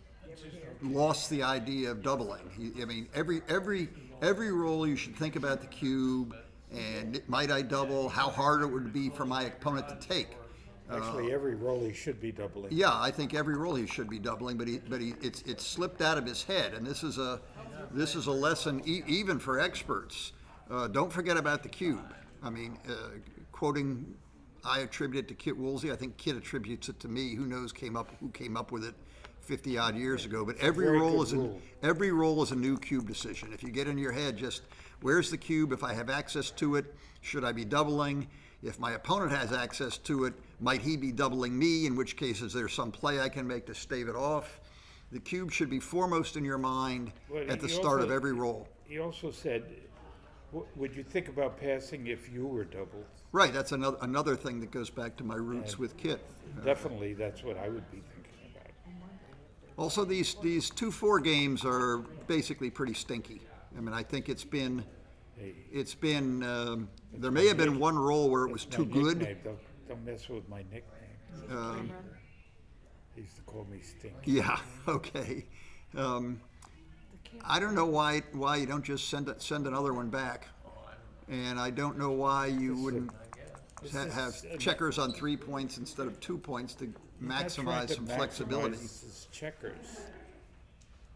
lost the idea of doubling. I mean, every roll you should think about the cube and might I double, how hard it would be for my opponent to take. Actually, every roll he should be doubling. Yeah, I think every roll he should be doubling, but it's slipped out of his head, and this is a lesson even for experts. Don't forget about the cube. I mean, quoting, I attribute it to Kit Woolsey. I think Kit attributes it to me. Who knows who came up with it 50 odd years ago? But every Very roll good is a new cube decision. If you get in your head, just where's the cube? If I have access to it, should I be doubling? If my opponent has access to it, might he be doubling me? In which case, is there some play I can make to stave it off? The cube should be foremost in your mind Well, at the he start of also- every roll. He also said, would you think about passing if you were doubled? Right, that's another thing that goes back to my roots with Kit. Definitely, that's what I would be thinking about. Also, these 2-4 games are basically pretty stinky. I mean, I think it's been there may have been one roll where it was It's too my good. nickname. Don't mess with my nickname. They used to call me Stinky. Yeah, okay. I don't know why you don't just send another one back, and I don't know why you wouldn't have checkers on 3 points instead of 2 points to maximize some flexibility. His checkers.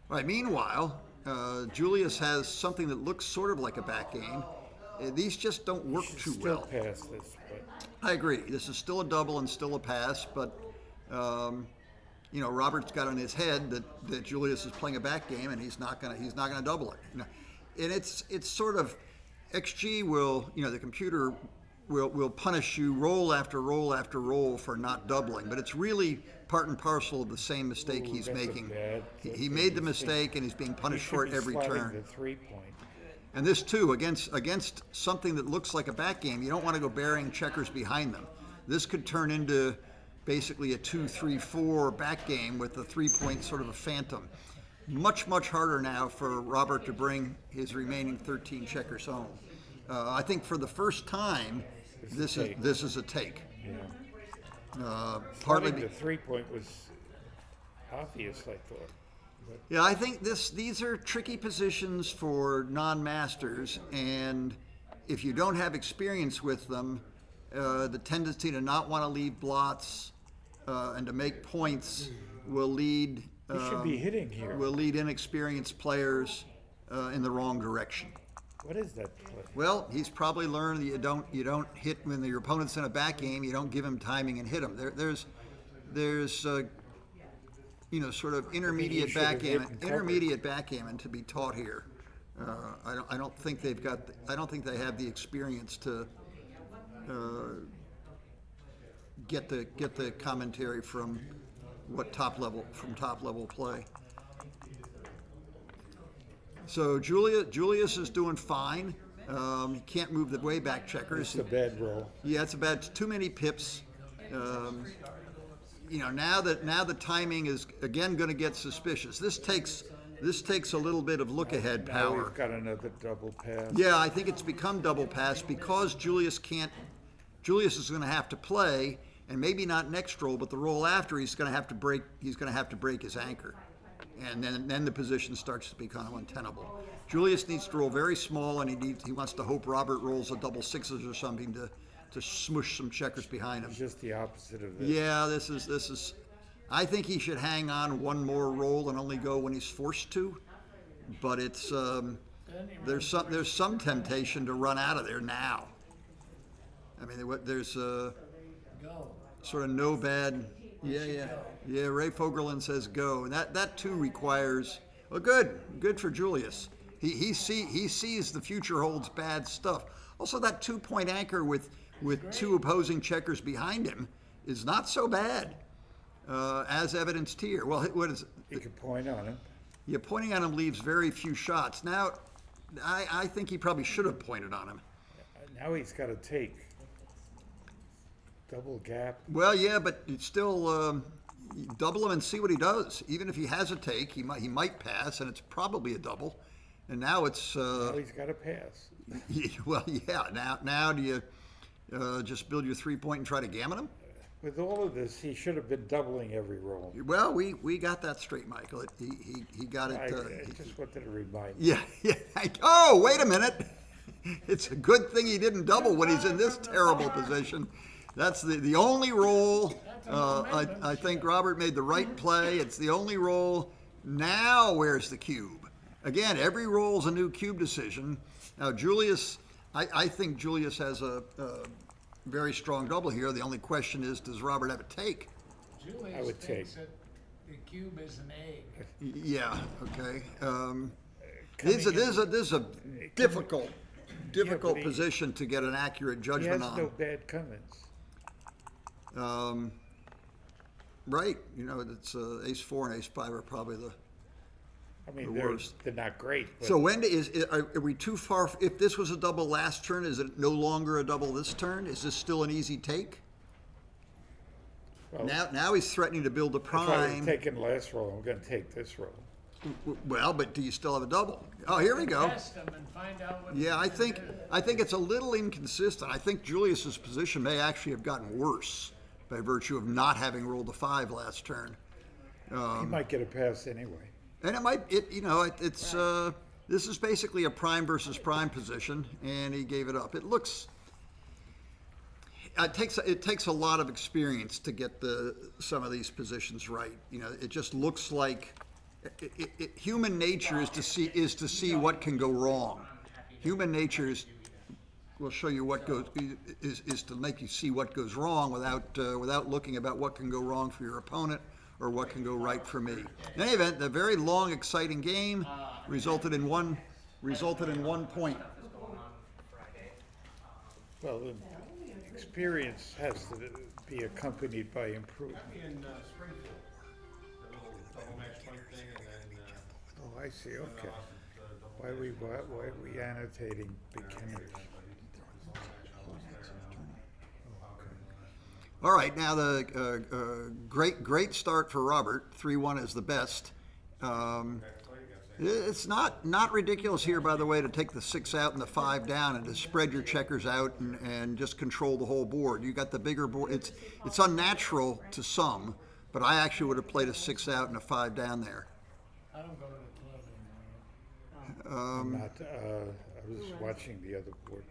Right. Meanwhile, Julius has something that looks sort of like a back game. These just don't work too Still well. pass this, but I agree. This is still a double and still a pass, but Robert's got in his head that Julius is playing a back game and he's not gonna double it. And it's sort of XG will the computer will punish you roll after roll after roll for not doubling, but it's really part and parcel of the same mistake he's that's a making. bad- He made the mistake and he's being punished for it every turn. The 3 point. And this too, against something that looks like a back game, you don't want to go burying checkers behind them. This could turn into basically a 2-3-4 back game with the 3 point sort of a phantom. Much harder now for Robert to bring his remaining 13 checkers home. I think for the first time, this is a take. Yeah. Partly The 3 point was obvious, I thought. Yeah, I think these are tricky positions for non-masters, and if you don't have experience with them, the tendency to not want to leave blots and to make points will lead He should be hitting here. will lead inexperienced players in the wrong direction. What is that play? Well, he's probably learned that you don't hit when your opponent's in a back game. You don't give him timing and hit him. There's sort of intermediate should have hit and covered. backgammon to be taught here. I don't think they have the experience to get the commentary from top level play. So Julius is doing fine. He can't move the way back checkers. It's a bad roll. Yeah, it's about too many pips. Now the timing is again going to get suspicious. This takes a little bit of look ahead Now power. we've got another double pass. Yeah, I think it's become double pass because Julius is going to have to play, and maybe not next roll, but the roll after he's going to have to break his anchor, and then the position starts to become untenable. Julius needs to roll very small, and he wants to hope Robert rolls a double sixes or something to smush some checkers behind him. It's just the opposite of this. Yeah, this is. I think he should hang on one more roll and only go when he's forced to. But it's there's some temptation to run out of there now. I mean, there's sort of no bad. Yeah. Ray Fogerlin says go, and that too requires. Well, good for Julius. He sees the future holds bad stuff. Also, that 2-point anchor with two opposing checkers behind him is not so bad, as evidenced here. Well, what is? You can point on him. Yeah, pointing on him leaves very few shots. Now, I think he probably should have pointed on him. Now he's got to take. Double gap. Well, yeah, but it's still double him and see what he does. Even if he has a take, he might pass, and it's probably a double. And now it's. Now he's got to pass. Well, yeah. Now do you just build your 3-point and try to gammon him? With all of this, he should have been doubling every roll. Well, we got that straight, Michael. He got it. I just wanted to remind Yeah. you. Oh, wait a minute. It's a good thing he didn't double when he's in this terrible position. That's the only roll. I think Robert made the right play. It's the only roll. Now where's the cube? Again, every roll is a new cube decision. Now Julius, I think Julius has a very strong double here. The only question is, does Robert have a take? Julius I would thinks take. that the cube is an egg. Yeah. Okay. This is a difficult but he- position to get an accurate He judgment has on. no bad comments. Right. It's ace 4 and ace 5 are probably the. I mean, The they're worst. not great. But So are we too far? If this was a double last turn, is it no longer a double this turn? Is this still an easy take? well, Now he's threatening to build a if I was prime. taking last roll, I'm going to take this roll. Well, but do you still have a double? Oh, here we go. Test them and find out what. Yeah, he's gonna do. I think it's a little inconsistent. I think Julius's position may actually have gotten worse by virtue of not having rolled a 5 last turn. He might get a pass anyway. And it's this is basically a prime versus prime position, and he gave it up. It takes a lot of experience to get some of these positions right. It just looks like human nature is to see what can go wrong. Human nature will show you what is to make you see what goes wrong without looking about what can go wrong for your opponent or what can go right for me. In any event, the very long, exciting game resulted in one point. Well, the experience has to be accompanied by improvement. In Springfield, that little double match point thing, and then, Oh, I see. Okay. Why are we annotating beginners? All right, now the great start for Robert. 3-1 is the best. It's not ridiculous here, by the way, to take the 6 out and the 5 down and to spread your checkers out and just control the whole board. You got the bigger board. It's unnatural to some, but I actually would have played a 6 out and a 5 down there. I don't go to the club anymore. I'm not, I was watching the other board.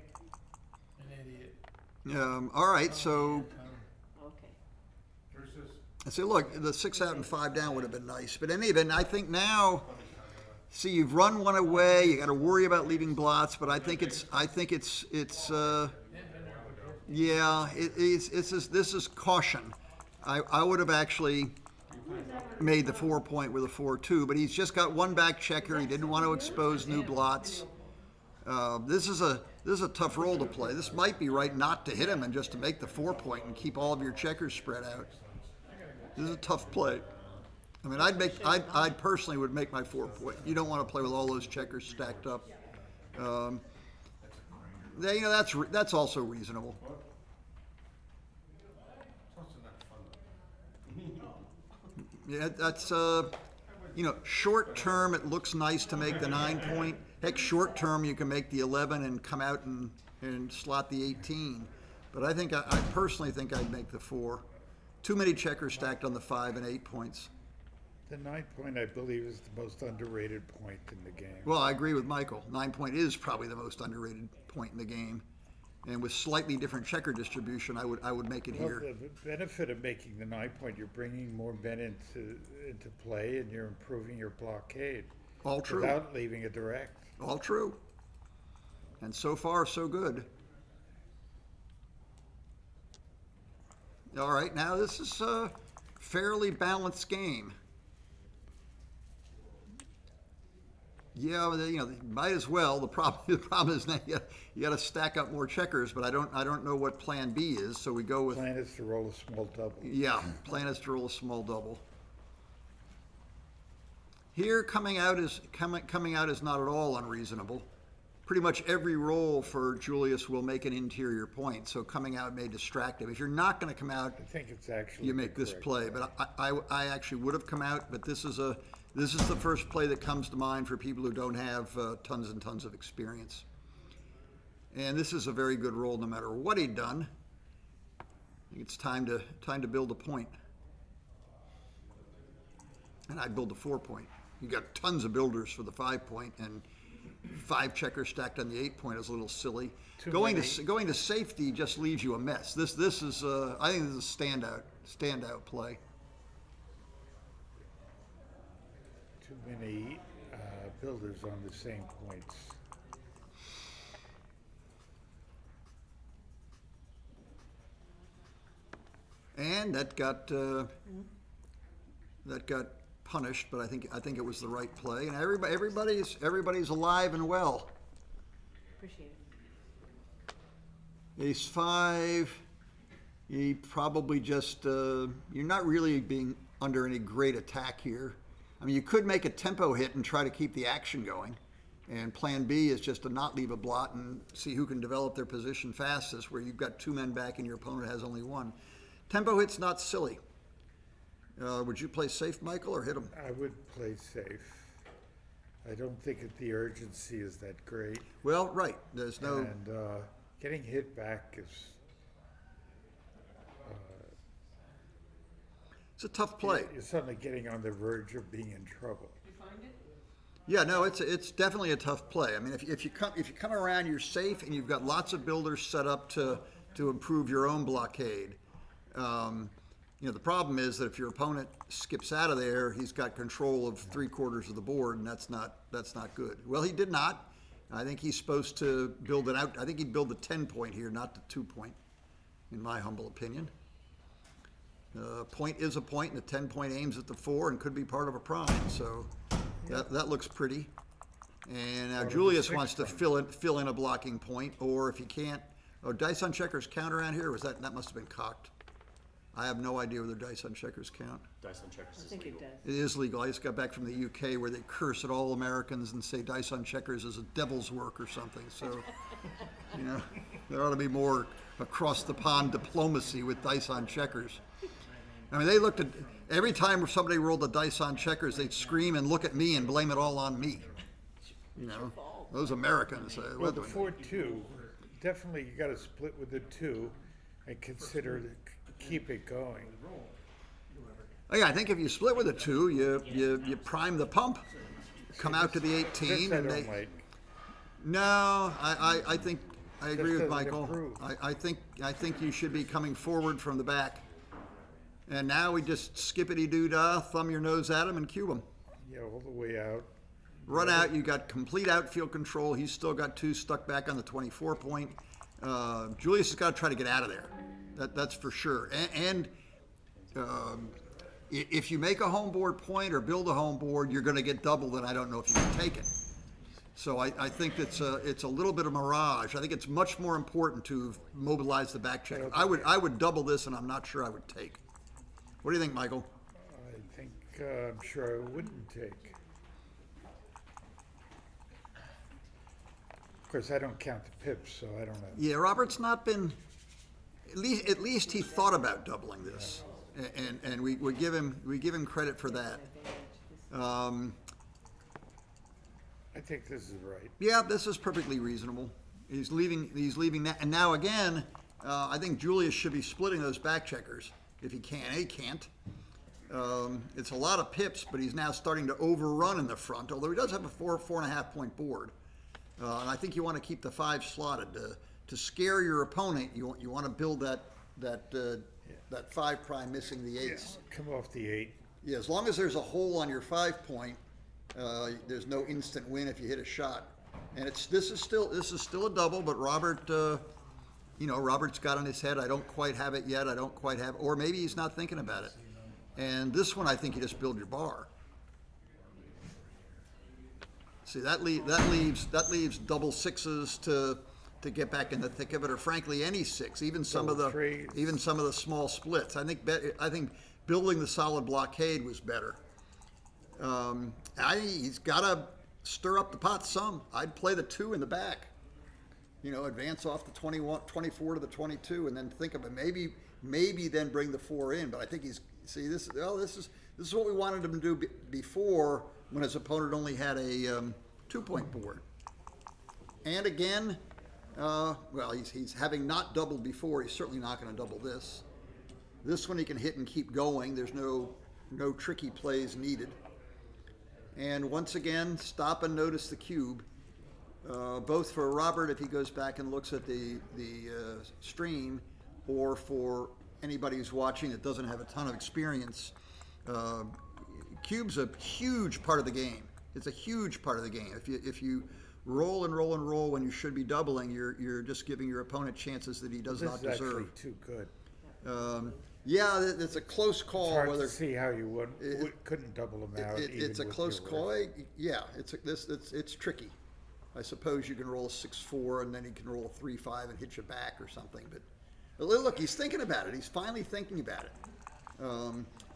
An idiot. All right, so Okay. There's this, I say, look, the 6 out and 5 down would have been nice. But in any event, I think now, see, you've run one away. You got to worry about leaving blots. But I think it's yeah, this is caution. I would have actually made the 4 point with a 4-2, but he's just got one back checker. He didn't want to expose new blots. This is a tough roll to play. This might be right not to hit him and just to make the 4 point and keep all of your checkers spread out. This is a tough play. I mean, I personally would make my 4 point. You don't want to play with all those checkers stacked up. That's also reasonable. Yeah, that's short term it looks nice to make the 9 point. Heck, short term you can make the 11 and come out and slot the 18. But I personally think I'd make the 4. Too many checkers stacked on the 5 and 8 points. The 9 point, I believe, is the most underrated point in the game. Well, I agree with Michael. 9 point is probably the most underrated point in the game. And with slightly different checker distribution, I would make it here. Well, the benefit of making the 9 point, you're bringing more men into play, and you're improving your blockade. All true. Without leaving a direct. All true. And so far, so good. All right, now this is a fairly balanced game. Yeah, might as well. The problem is now you got to stack up more checkers, but I don't know what plan B is. So we go with Plan is to roll a small double. Yeah, plan is to roll a small double. Here coming out is not at all unreasonable. Pretty much every roll for Julius will make an interior point, so coming out may distract him. If you're not going to come out, I think it's actually you make this play. But I actually would have come out, but this is the first play that comes to mind for people who don't have tons and tons of experience. And this is a very good roll no matter what he'd done. I think it's time to build a point. And I'd build a 4 point. You got tons of builders for the 5 point, and 5 checkers stacked on the 8 point is a little silly. Going to safety just leaves you a mess. This is I think this is a standout play. Too many builders on the same points. And that got punished, but I think it was the right play. And everybody's alive and well. Appreciate it. Ace 5. He probably just you're not really being under any great attack here. I mean, you could make a tempo hit and try to keep the action going. And plan B is just to not leave a blot and see who can develop their position fastest, where you've got 2 men back and your opponent has only 1. Tempo hit's not silly. Would you play safe, Michael, or hit him? I would play safe. I don't think that the urgency is that great. Well, right. There's no... And getting hit back is... it's a tough play. You're suddenly getting on the verge of being in trouble. You find it? Yeah, no, it's definitely a tough play. I mean, if you come around, you're safe, and you've got lots of builders set up to improve your own blockade. The problem is that if your opponent skips out of there, he's got control of 3/4 of the board, and that's not good. Well, he did not. I think he's supposed to build it out. I think he'd build the 10 point here, not the 2 point, in my humble opinion. Point is a point, and the 10 point aims at the 4 and could be part of a prime. So that looks pretty. And now Julius wants to fill in a blocking point, or if he can't, dice on checkers count around here. Was that must have been cocked? I have no idea whether dice on checkers count. Dice on checkers I is think legal. it does. It is legal. I just got back from the UK where they curse at all Americans and say dice on checkers is a devil's work or something. So, there ought to be more across the pond diplomacy with dice on checkers. I mean, they looked at every time somebody rolled the dice on checkers, they'd scream and look at me and blame it all on me. Those Americans. Well, the 4-2, definitely you got to split with the 2 and consider to keep it going. Oh, yeah, I think if you split with a 2, you prime the pump, come out to the 18, This I and don't they. like. No, I think I agree with doesn't Michael. improve. I think you should be coming forward from the back. And now we just skippity-doo-dah, thumb your nose at him and cube him. Yeah, all the way out. Run out, you got complete outfield control. He's still got 2 stuck back on the 24 point. Julius has got to try to get out of there. That's for sure. And if you make a home board point or build a home board, you're going to get doubled, and I don't know if you can take it. So I think it's a little bit of mirage. I think it's much more important to mobilize the back check. I would double this, and I'm not sure I would take. What do you think, Michael? I think, I'm sure I wouldn't take. Of course, I don't count the pips, so I don't know. Yeah, Robert's not been. At least he thought about doubling this, and we give him credit for that. I think this is right. Yeah, this is perfectly reasonable. He's leaving that, and now again, I think Julius should be splitting those back checkers if he can. He can't. It's a lot of pips, but he's now starting to overrun in the front. Although he does have a 4.5 point board, and I think you want to keep the 5 slotted to scare your opponent. You want to build that 5 prime missing the ace. Yeah, come off the 8. Yeah, as long as there's a hole on your 5 point, there's no instant win if you hit a shot. And this is still a double, but Robert, Robert's got in his head, I don't quite have it yet. Or maybe he's not thinking about it. And this one, I think you just build your bar. See, that leaves double 6s to get back in the thick of it, or frankly any 6, even some of the small splits. I think building the solid blockade was better. He's got to stir up the pot some. I'd play the 2 in the back. Advance off the 24 to the 22, and then think of it. Maybe then bring the 4 in. But I think this is what we wanted him to do before, when his opponent only had a 2-point board. And again, he's having not doubled before. He's certainly not going to double this. This one he can hit and keep going. There's no tricky plays needed. And once again, stop and notice the cube. Both for Robert, if he goes back and looks at the stream, or for anybody who's watching that doesn't have a ton of experience, cube's a huge part of the game. It's a huge part of the game. If you roll and roll and roll when you should be doubling, you're just giving your opponent chances that he does not This is deserve. actually too good. Yeah, it's a close call. It's hard whether to see how you couldn't double them out. it's a even close with call. your Yeah, it's tricky. I suppose you can roll a 6-4 and then he can roll a 3-5 and hit you back or something. But look, he's thinking about it. He's finally thinking about it.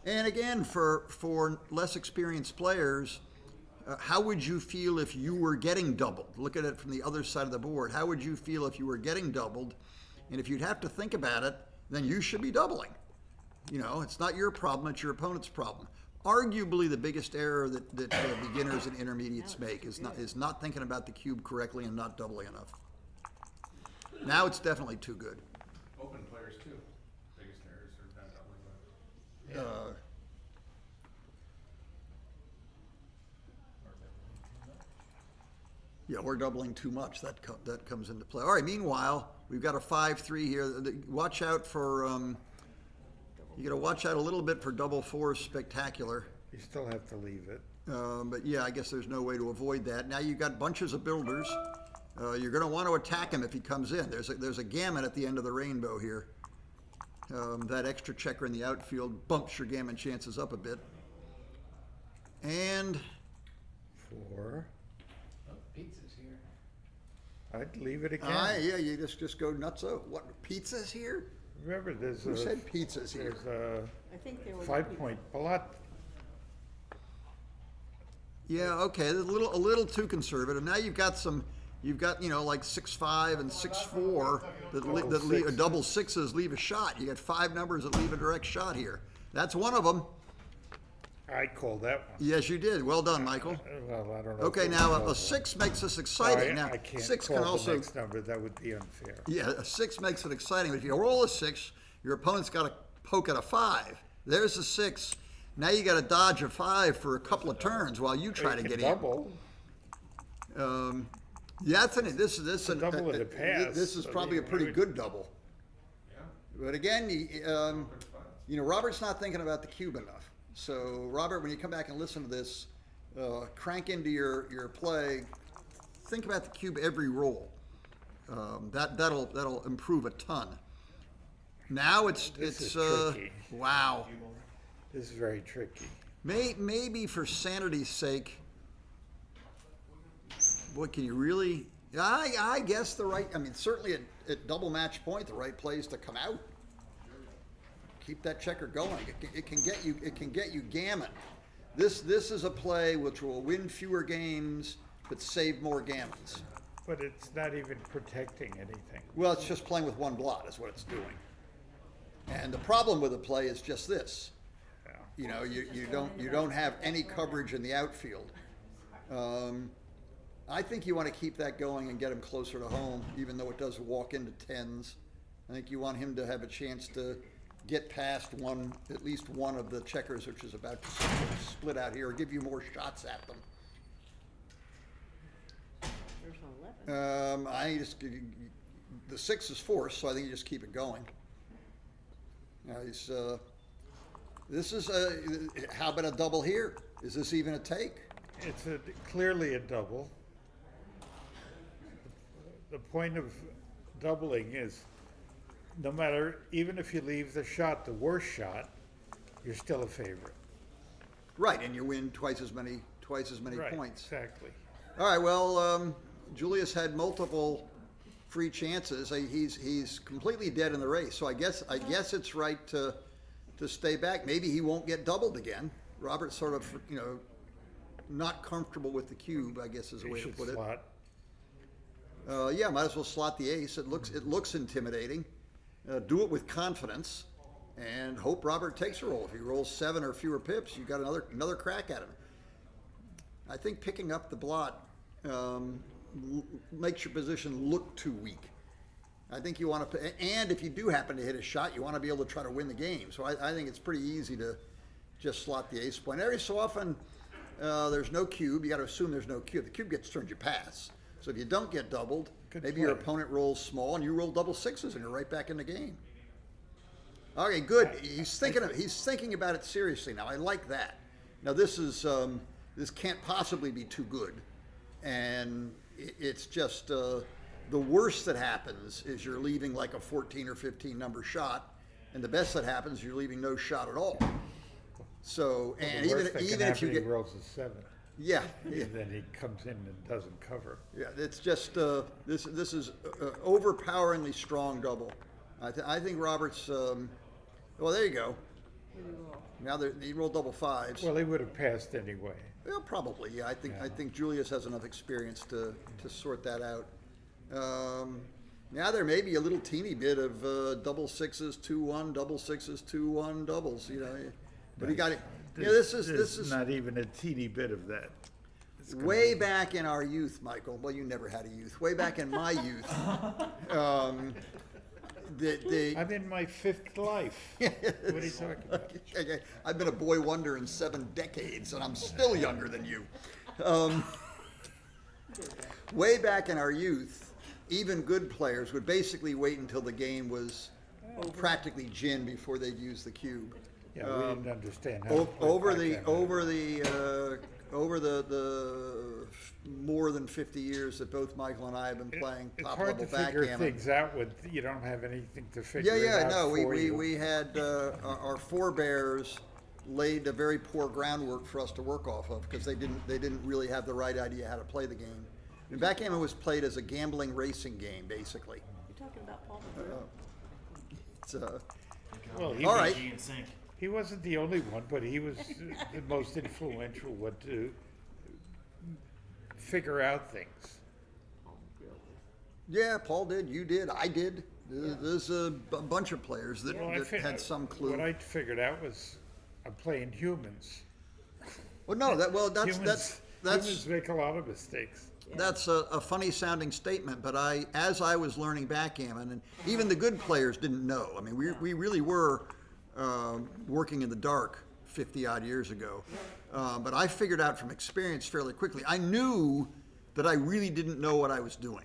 And again, for less experienced players, how would you feel if you were getting doubled? Look at it from the other side of the board. How would you feel if you were getting doubled? And if you'd have to think about it, then you should be doubling. It's not your problem, it's your opponent's problem. Arguably, the biggest error that beginners and intermediates make is not thinking about the cube correctly and not doubling enough. Now it's definitely too good. Open players too. Biggest errors are not doubling. Yeah, we're doubling too much. That comes into play. All right. Meanwhile, we've got a 5-3 here. Watch out for. You got to watch out a little bit for double 4 spectacular. You still have to leave it. But yeah, I guess there's no way to avoid that. Now you've got bunches of builders. You're going to want to attack him if he comes in. There's a gammon at the end of the rainbow here. That extra checker in the outfield bumps your gammon chances up a bit. And 4. Oh, pizza's here. I'd leave it again. yeah, you just go nutso. What, pizza's here? Remember, Who said pizza's here? There's I think there was. a 5-point blot. Yeah, okay, a little too conservative. Now you've got like 6-5 and 6-4 that double 6s leave a shot. You got 5 numbers that leave a direct shot here. That's one of them. I called that one. Yes, you did. Well done, Michael. Well, I don't know. Okay, now a 6 makes us exciting. Now I can't 6 call can the also. next number. That would be unfair. Yeah, a 6 makes it exciting. But if you roll a 6, your opponent's got to poke at a 5. There's a 6. Now you got to dodge a 5 for a couple of turns while you try You to can get double. in. Yeah, this Double with a pass. This is I probably a mean, pretty I would- good double. But again, you know, Robert's not thinking about the cube enough. So, Robert, when you come back and listen to this, crank into your play. Think about the cube every roll. That'll improve a ton. Now This it's is tricky. wow. This is very tricky. Maybe for sanity's sake. Boy, can you really? I guess the right. I mean, certainly at double match point, the right play is to come out. Keep that checker going. It can get you. It can get you gammon. This is a play which will win fewer games but save more gammons. But it's not even protecting anything. Well, it's just playing with one blot is what it's doing. And the problem with the play is just this. Yeah. You know, you don't have any coverage in the outfield. I think you want to keep that going and get him closer to home, even though it does walk into 10s. I think you want him to have a chance to get past at least one of the checkers, which is about to split out here, or give you more shots at them. There's an 11. The 6 is forced, so I think you just keep it going. How about a double here? Is this even a take? It's clearly a double. The point of doubling is no matter, even if you leave the shot, the worst shot, you're still a favorite. Right, and you win twice as many Right, points. exactly. All right, well, Julius had multiple free chances. He's completely dead in the race, so I guess it's right to stay back. Maybe he won't get doubled again. Robert's sort of, you know, not comfortable with the cube, I guess is a You way to should put it. slot. Yeah, might as well slot the ace. It looks intimidating. Do it with confidence, and hope Robert takes a roll. If he rolls 7 or fewer pips, you got another crack at him. I think picking up the blot makes your position look too weak. I think you want to, and if you do happen to hit a shot, you want to be able to try to win the game. So I think it's pretty easy to just slot the ace point. Every so often, there's no cube. You got to assume there's no cube. The cube gets turned, you pass. So if you don't get doubled, maybe your opponent rolls small and you roll double 6s and you're right back in the game. Okay, good. He's thinking about it seriously now. I like that. Now this can't possibly be too good, and it's just the worst that happens is you're leaving like a 14 or 15 number shot, and the best that happens you're leaving no shot at all. So and The worst that can even if happen, you he get rolls a 7. yeah. And then he comes in and doesn't cover. Yeah, it's just this is overpoweringly strong double. I think Roberts. Well, there you go. Now he rolled double 5s. Well, he would have passed anyway. Well, probably. Yeah, I think Julius has enough experience to sort that out. Now there may be a little teeny bit of double 6s, 2-1, double 6s, 2-1 doubles. You know, but he got it. Yeah, this is not even a teeny bit of that. way back in our youth, Michael. Well, you never had a youth. Way back in my youth. I'm in my 5th life. What are you talking about? Okay, I've been a boy wonder in 7 decades, and I'm still younger than you. Way back in our youth, even good players would basically wait until the game was practically gin before they'd use the cube. Yeah, we didn't understand how to play over the more than 50 years that both Michael and I have been playing It's top hard level to figure backgammon. things out when you don't have anything to figure Yeah, it out no, for you. we had our forebears laid a very poor groundwork for us to work off of because they didn't really have the right idea how to play the game. And backgammon was played as a gambling racing game, basically. You're talking about Paul It's Well, he all was- right. He wasn't the only one, but he was the most influential one to figure out things. Yeah, Paul did. You did. I did. There's a bunch of players that, Well, that had some clue. What I figured out was I'm playing humans. Well, no, Humans make a lot of mistakes. That's a funny sounding statement, but as I was learning backgammon, and even the good players didn't know. I mean, we really were working in the dark 50 odd years ago. But I figured out from experience fairly quickly. I knew that I really didn't know what I was doing.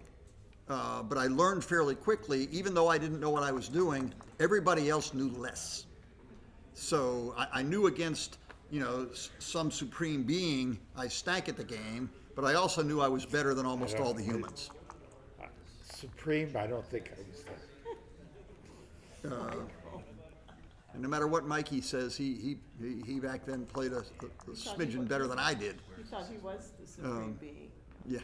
But I learned fairly quickly, even though I didn't know what I was doing, everybody else knew less. So I knew against, some supreme being, I stank at the game, but I also knew I was better than almost all the humans. Supreme, I don't think I was that. And no matter what Mikey says, he back then played a smidgen better than I did. You thought he was the supreme being. Yeah.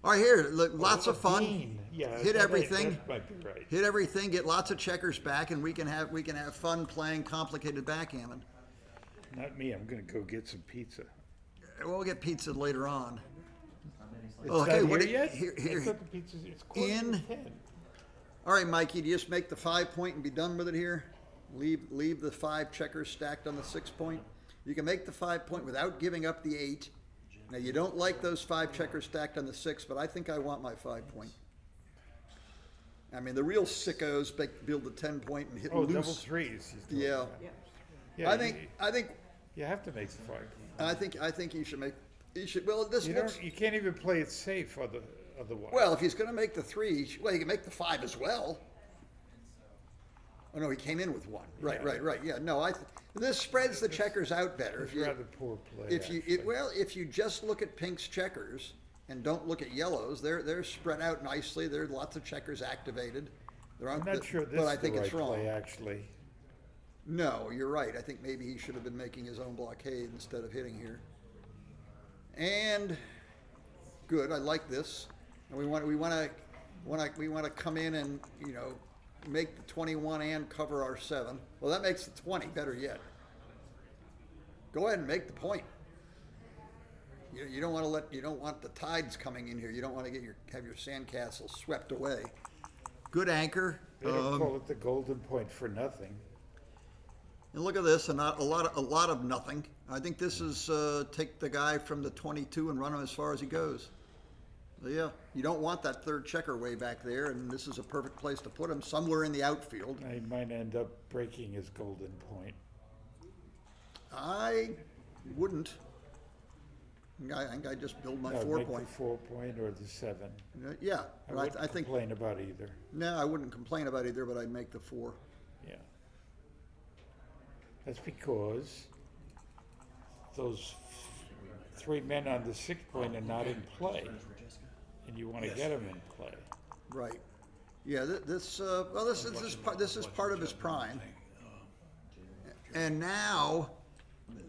All right, here, look, lots of fun. Bean. Yeah, Hit everything. That might be right. Hit everything. Get lots of checkers back, and we can have fun playing complicated backgammon. Not me, I'm gonna go get some pizza. We'll get pizza later on. It's Okay, not what here yet? here, I thought the pizza's, it's quarter to in. 10. All right, Mikey, do you just make the 5 point and be done with it here? Leave the 5 checkers stacked on the 6 point. You can make the 5 point without giving up the 8. Now, you don't like those 5 checkers stacked on the 6, but I think I want my 5 point. I mean, the real sickos build the 10 point and hit Oh, loose. double threes. he's talking Yeah. about. Yeah, I think you have to make the 5. I think you should make. You should. Well, this You looks. don't. You can't even play it safe otherwise. Well, if he's going to make the 3, well, he can make the 5 as well. Oh no, he came in with 1. Right. Yeah, no, this spreads the checkers out better. it's If you, rather poor play. if you, actually. if you just look at pink's checkers and don't look at yellows, they're spread out nicely. There are lots of checkers activated. I'm not sure this but I is think the right it's wrong. play actually. No, you're right. I think maybe he should have been making his own blockade instead of hitting here. And good, I like this. And we want to come in and make the 21 and cover our 7. Well, that makes the 20 better yet. Go ahead and make the point. You don't want the tides coming in here. You don't want to have your sandcastle swept away. Good anchor. They don't call it the golden point for nothing. And look at this, a lot of nothing. I think this is take the guy from the 22 and run him as far as he goes. So yeah, you don't want that 3rd checker way back there, and this is a perfect place to put him, somewhere in the outfield. He might end up breaking his golden point. I wouldn't. I think I just build my No, 4 make point. the 4 point or the 7. Yeah, I but wouldn't I think complain about either. no, I wouldn't complain about either, but I'd make the 4. Yeah. That's because those 3 men on the 6 point are not in play, and you want to get them in play. Right. Yeah. This is part of his prime. And now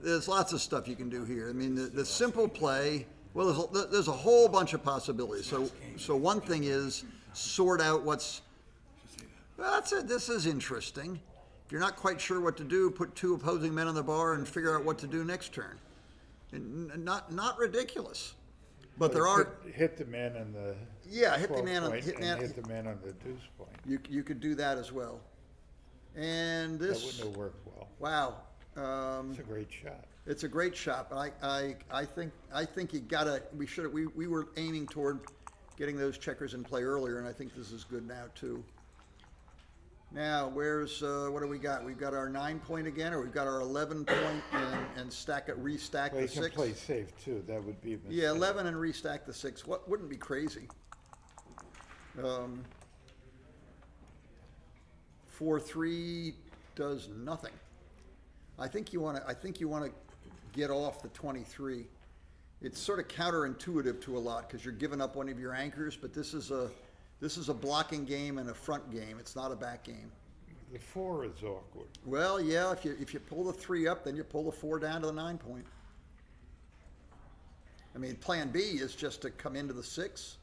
there's lots of stuff you can do here. I mean, the simple play. Well, there's a whole bunch of possibilities. So one thing is sort out what's. Well, that's it. This is interesting. If you're not quite sure what to do, put 2 opposing men on the bar and figure out what to do next turn. And not ridiculous, but there are. Hit the man on the Yeah, 12 hit point the man. hit the man on the deuce point. You could do that as well. And this. That wouldn't have worked well. Wow. It's a great shot. It's a great shot, but I think you gotta. We were aiming toward getting those checkers in play earlier, and I think this is good now too. Now, where's what do we got? We've got our 9 point again, or we've got our 11 point and restack Well, the you can 6. play safe too. That would be a mistake. Yeah, 11 and restack the 6. What wouldn't be crazy? 4-3 does nothing. I think you want to get off the 23. It's sort of counterintuitive to a lot because you're giving up one of your anchors, but this is a blocking game and a front game. It's not a back game. The 4 is awkward. Well, yeah, if you pull the 3 up, then you pull the 4 down to the 9 point. I mean, plan B is just to come into the 6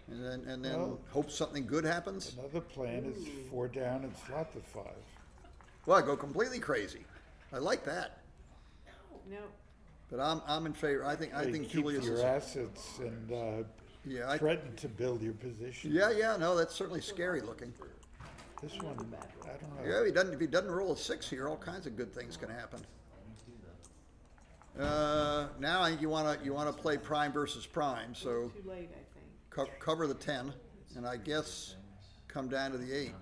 and then Well, hope something good happens. Another plan is 4 down and slot the 5. Well, I go completely crazy. I like that. No, But I'm in favor. I think You keep Julius your is. assets and Yeah, threaten to build your position. yeah. No, that's certainly scary looking. This one, I don't know. Yeah, if he doesn't roll a 6 here, all kinds of good things can happen. Now I think you want to play prime versus prime. So too late, I think. cover the 10, and I guess come down to the 8. Yeah.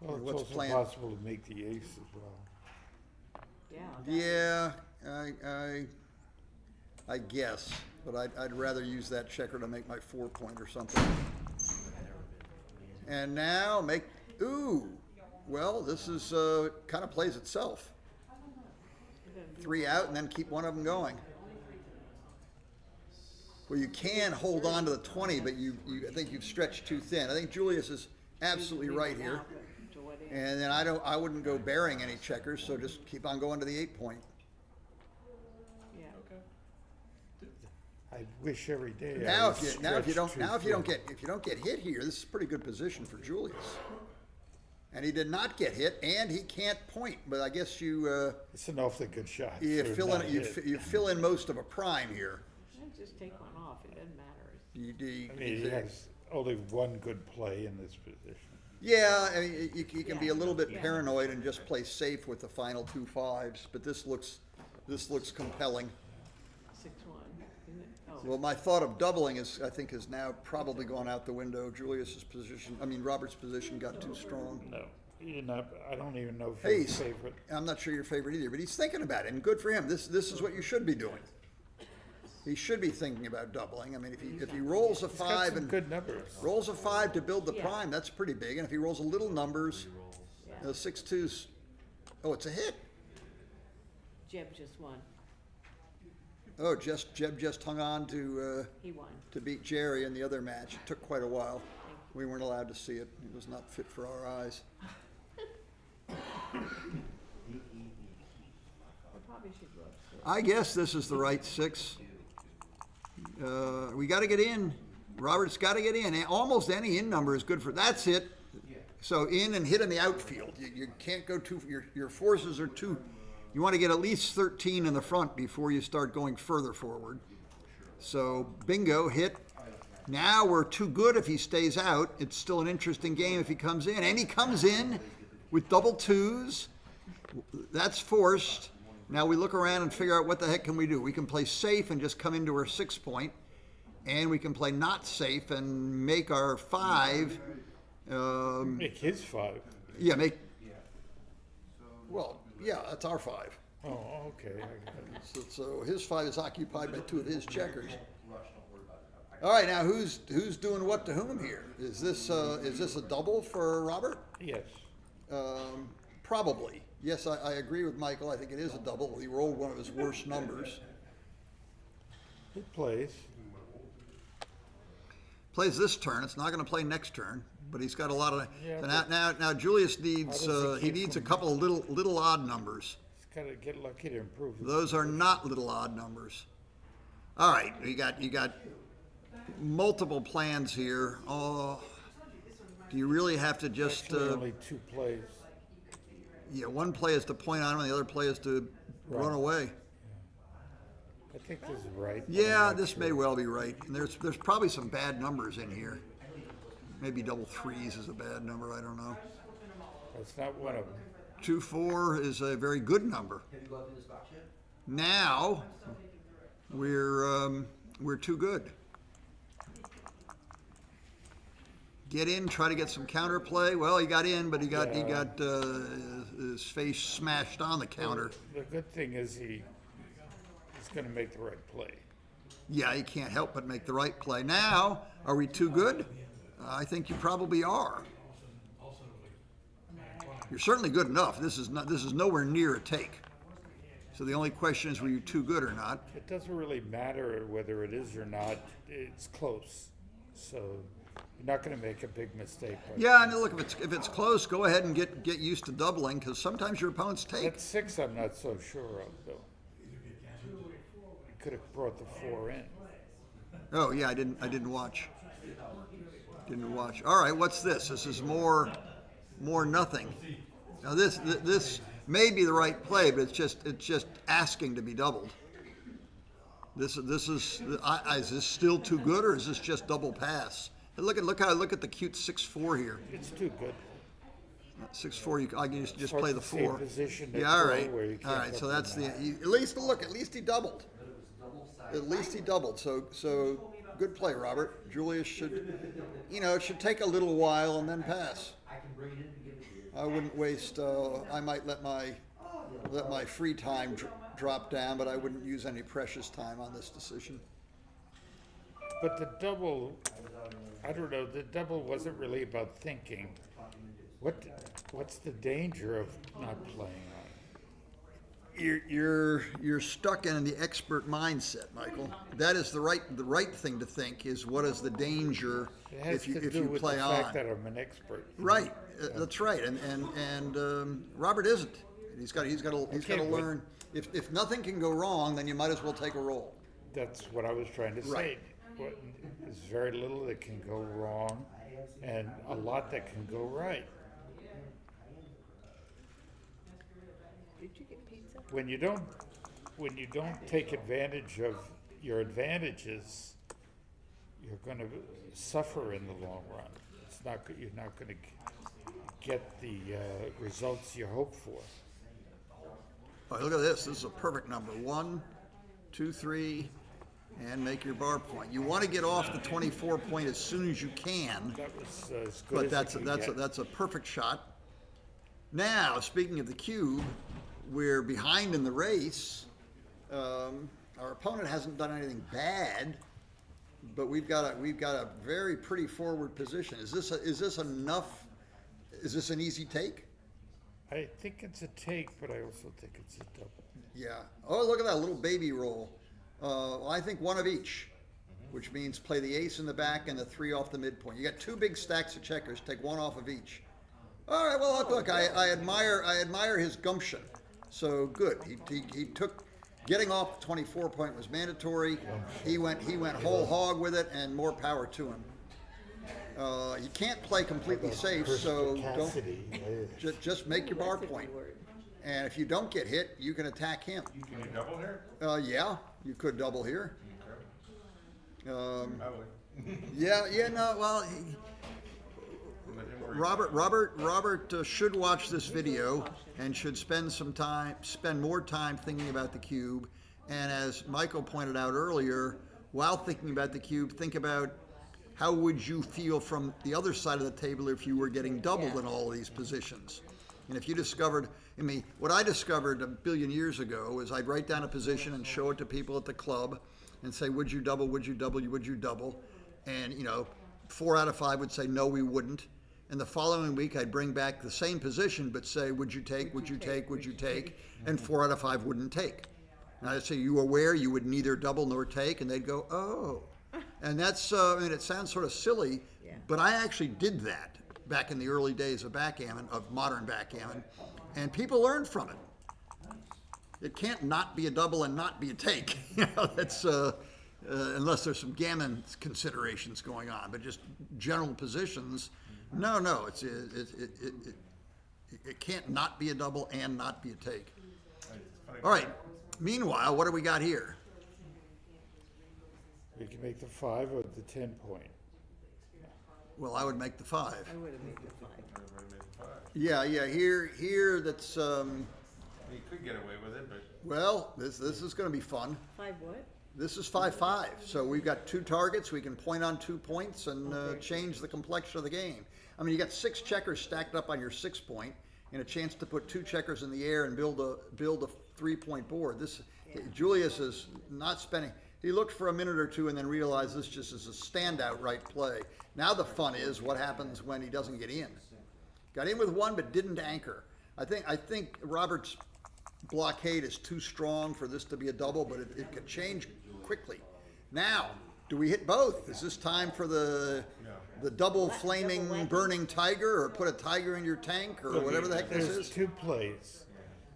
Well, it's What's also playing? possible to make the ace as well. Yeah. Yeah, I guess, but I'd rather use that checker to make my 4-point or something. And now make, ooh, well, this is, kind of plays itself. 3 out and then keep one of them going. Well, you can hold on to the 20, but I think you've stretched too thin. I think Julius is absolutely right here. And then I wouldn't go bearing any checkers, so just keep on going to the 8-point. Yeah. I wish every day. Now, I was if you don't get hit here, this is a pretty good position for Julius. And he did not get hit, and he can't point. But I guess It's an awfully good shot. you for fill not in hit. you fill in most of a prime here. Just take one off, it doesn't matter. You I mean, he has only one good play in this position. Yeah, I mean, you can be a little bit paranoid and just play safe with the final 2 5s, but this looks compelling. 6-1, isn't it? Oh. Well, my thought of doubling I think has now probably gone out the window. Robert's position got too strong. No, I don't even know if Hey, he's favorite. I'm not sure your favorite either, but he's thinking about it, and good for him. This is what you should be doing. He should be thinking about doubling. I mean, if he rolls a He's got 5 some and good numbers. rolls a 5 to build the Yeah. prime, that's pretty big. And if he rolls a little numbers, 6-2s, oh, it's a hit. Jeb just won. Oh, Jeb just hung on to He won. beat Jerry in the other match. It took quite a while. We weren't allowed to see it. It was not fit for our eyes. I probably should look. I guess this is the right 6. We got to get in. Robert's got to get in. Almost any in number is good for. That's it. So in and hit in the outfield. You can't go too. Your forces are too. You want to get at least 13 in the front before you start going further forward. So bingo, hit. Now we're too good if he stays out. It's still an interesting game if he comes in. And he comes in with double 2s. That's forced. Now we look around and figure out what the heck can we do. We can play safe and just come into our 6-point. And we can play not safe and make our 5. Make his 5. Yeah, well, yeah, that's our 5. Oh, okay. I got it. So his 5 is occupied by 2 of his checkers. All right, now who's doing what to whom here? Is this a double for Robert? Yes. Probably. Yes, I agree with Michael. I think it is a double. He rolled one of his worst numbers. It plays. Plays this turn. It's not going to play next turn, but he's got a lot of. Yeah, So now Julius needs How does it he keep needs a from- couple of little odd numbers. He's got to get lucky to improve. Those are not little odd numbers. All right, you got multiple plans here. Oh, do you really have to just? Actually, only 2 plays. Yeah, one play is to point on him, and the other play is to run away. I think this is right. Yeah, this may well be right. And there's probably some bad numbers in here. Maybe double 3s is a bad number. I don't know. That's not one of them. 2-4 is a very good number. Now we're too good. Get in, try to get some counterplay. Well, he got in, but he got his face smashed on the counter. The good thing is he's going to make the right play. Yeah, he can't help but make the right play. Now, are we too good? I think you probably are. You're certainly good enough. This is nowhere near a take. So the only question is, were you too good or not? It doesn't really matter whether it is or not. It's close. So you're not going to make a big mistake. Yeah, and look, if it's close, go ahead and get used to doubling, because sometimes your opponents take. That 6 I'm not so sure of, though. You could have brought the 4 in. Oh yeah, I didn't watch. Didn't watch. All right, what's this? This is more nothing. Now this may be the right play, but it's just asking to be doubled. Is this still too good, or is this just double pass? And look at the cute 6-4 here. It's too good. 6-4. I can just Hard play to the see a 4. position to Yeah, all throw right. where you All can't right. So help that's it. at least he doubled. At least he doubled. So good play, Robert. Julius should take a little while and then pass. I wouldn't waste, I might let my free time drop down, but I wouldn't use any precious time on this decision. But the double, I don't know, the double wasn't really about thinking. What's the danger of not playing on it? You're stuck in the expert mindset, Michael. That is the right thing to think is what is the danger It has if you to do with play the on. fact that I'm an expert. Right, that's right, and Robert isn't. He's got to Okay, but- learn. If nothing can go wrong, then you might as well take a roll. That's what I was trying to say. Right. There's very little that can go wrong, and a lot that can go right. Did you get pizza? When you don't take advantage of your advantages, you're going to suffer in the long run. You're not going to get the results you hope for. All right, look at this. This is a perfect number. 1, 2, 3, and make your bar point. You want to get off the 24 point as soon as you can, That was as good but as it could get. that's a perfect shot. Now, speaking of the cube, we're behind in the race. Our opponent hasn't done anything bad, but we've got a very pretty forward position. Is this enough? Is this an easy take? I think it's a take, but I also think it's a double. Yeah. Oh, look at that little baby roll. I think one of each, which means play the ace in the back and the 3 off the midpoint. You got 2 big stacks of checkers. Take 1 off of each. All right. Well, look. I admire his gumption. So good. He took getting off the 24 point was mandatory. He went whole hog with it, and more power to him. You can't play completely safe, so don't. Just make your bar point. And if you don't get hit, you can attack him. Can you double here? Yeah, you could double here. Probably. Yeah, no, well, Robert should watch this video and should spend more time thinking about the cube. And as Michael pointed out earlier, while thinking about the cube, think about how would you feel from the other side of the table if you were getting doubled in all of these positions. And if you discovered, what I discovered a billion years ago is I'd write down a position and show it to people at the club and say, would you double, would you double, would you double? And, 4 out of 5 would say, no, we wouldn't. And the following week, I'd bring back the same position, but say, would you take, would you take, would you take? And 4 out of 5 wouldn't take. And I'd say, you aware you would neither double nor take? And they'd go, oh. And that's, it sounds sort of silly, but I actually did that back in the early days of backgammon, of modern backgammon, and people learned from it. It can't not be a double and not be a take. That's unless there's some gammon considerations going on, but just general positions. No, it can't not be a double and not be a take. All right. Meanwhile, what do we got here? You can make the 5 or the 10 point. Well, I would make the 5. I would have made the 5. Everybody made the 5. Yeah. Here. That's You could get away with it, but well. This is going to be fun. 5 what? This is 5-5. So we've got 2 targets. We can point on 2 points and change the complexion of the game. You got 6 checkers stacked up on your 6 point, and a chance to put 2 checkers in the air and build a 3-point board. Julius is not spending. He looked for a minute or 2 and then realized this just is a standout right play. Now the fun is what happens when he doesn't get in. Got in with 1 but didn't anchor. I think Robert's blockade is too strong for this to be a double, but it could change quickly. Now, do we hit both? Is this time for the double flaming burning tiger, or put a tiger in your tank, or whatever the heck this There's is? 2 plays.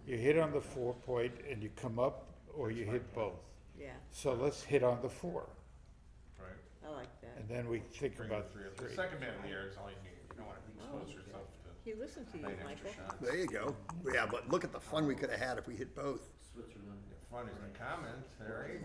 You hit on the 4 point and you come up, or you hit both. Yeah, So let's hit on the 4, right. I like that. and then we think Bring about the 3 up. the The 3. second man in the air is all you need. You don't want to expose yourself to He listened to you, 9 extra Michael. shots. There you go. Yeah, but look at the fun we could have had if we hit both. The fun is in the comments, Harry.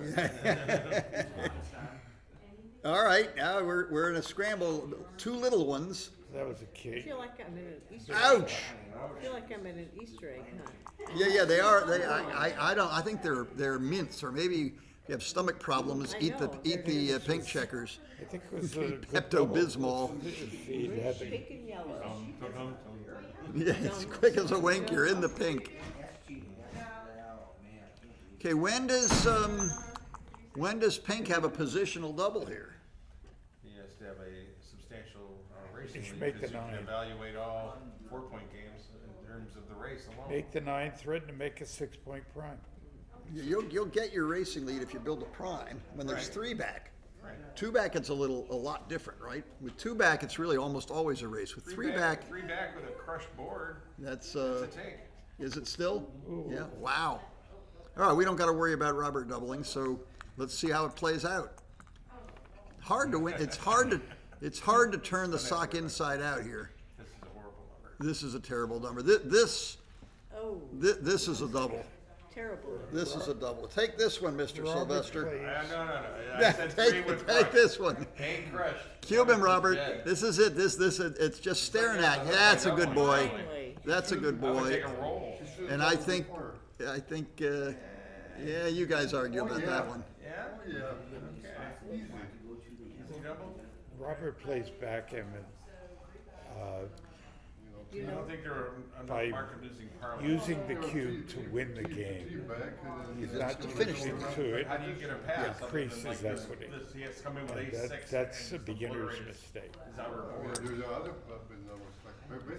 All right, now we're in a scramble. 2 little ones. That was a I key. feel like I'm in an Easter egg. Ouch! I feel like I'm in an Easter egg hunt. Yeah, they are. I think they're mints, or maybe you have stomach problems, I eat the know. pink checkers. I think it was a good double. Pepto-Bismol. If he'd had the- Pink and yellow. Yeah, as quick as a wink, you're in the pink. Okay, when does pink have a positional double here? He has to have a substantial racing should lead, make the because you can nine. evaluate all 4-point games in terms of the race alone. Make the 9, threaten to make a 6-point prime. You'll get your racing lead if you build a prime when there's Right. 3 back. Right. 2 back, it's a lot different, right? With 2 back, it's really almost always a race. With 3 back, Three back with a crushed board, that's it's a take. is it still? Yeah. Wow. All right, we don't got to worry about Robert doubling, so let's see how it plays out. Hard to win. It's hard to turn the sock inside out here. This is a horrible number. This is a terrible number. This Oh, is a double. terrible. This is a double. Take this one, Mr. Robert Sylvester. plays- No. I Yeah, said 3 with take crushed. this one. Ain't crushed. Cuban Robert. Dead. This is it. This it's just staring at you. That's a good boy. Finally. That's a good I would boy. take a roll. And I think yeah, you guys argue about that one. Yeah? Yeah. Okay. Easy double? Robert plays backgammon I don't think there are By enough market-losing parlays. using the cube to win the game. He's not to finish losing the to it. How do you get a pass? other than Increases like this- equity. this- He has to come in with And ace-6. that's a and the beginner's footer is- mistake. is our board.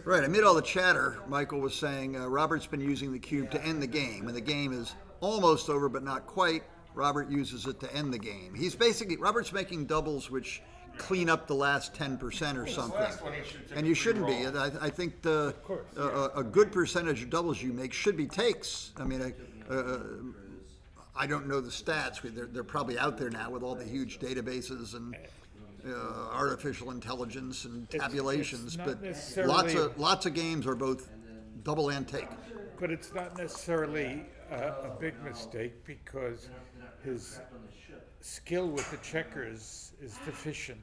Right. Amid all the chatter, Michael was saying Robert's been using the cube to end the game. When the game is almost over but not quite, Robert uses it to end the game. Robert's making doubles which clean up the last 10% or something. last one he should And you shouldn't be. typically I think course. a good percentage of doubles you make should be takes. I mean, I don't know the stats. They're probably out there now with all the huge databases and artificial intelligence and It's tabulations. not But necessarily- lots of games are both double and take. But it's not necessarily a big mistake because his skill with the checkers is deficient.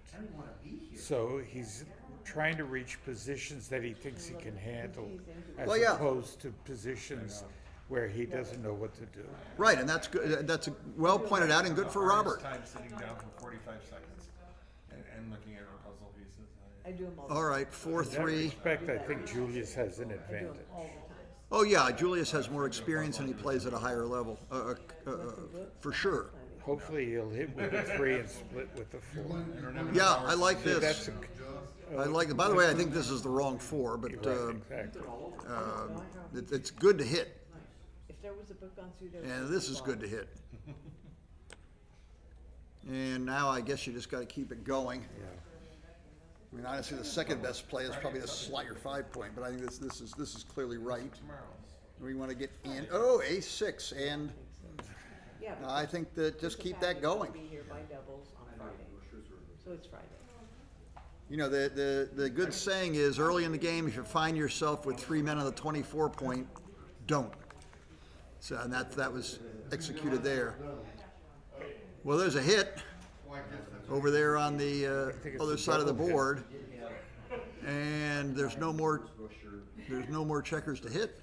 So he's trying to reach positions that he thinks he can handle as Well, yeah. opposed to positions where he doesn't know what to do. Right, and that's good. That's well pointed out and good for Robert. Time sitting down for 45 seconds and looking at our puzzle pieces. I do them all. All right, In 4-3. that respect, I think Julius has an advantage. All the time. Oh yeah, Julius has more experience and he plays at a higher level, for sure. Hopefully he'll hit with the 3 and split with the 4. Yeah, I like See, this. that's I like it. By the way, I think this is the wrong 4, but exactly. it's good to hit, If there was a book on pseudo. and this is good to hit. And now I guess you just got to keep it going. Yeah. I mean, honestly, the second best play is probably the slight or 5-point, but I think this is clearly right. We want to get in. Oh, ace-6, and Yeah. I think that just keep that going. Be here by doubles on Friday. So it's Friday. You know, the good saying is early in the game, if you find yourself with 3 men on the 24-point, don't. So, and that was executed there. Well, there's a hit over there on the other side of the board, and there's no more checkers to hit.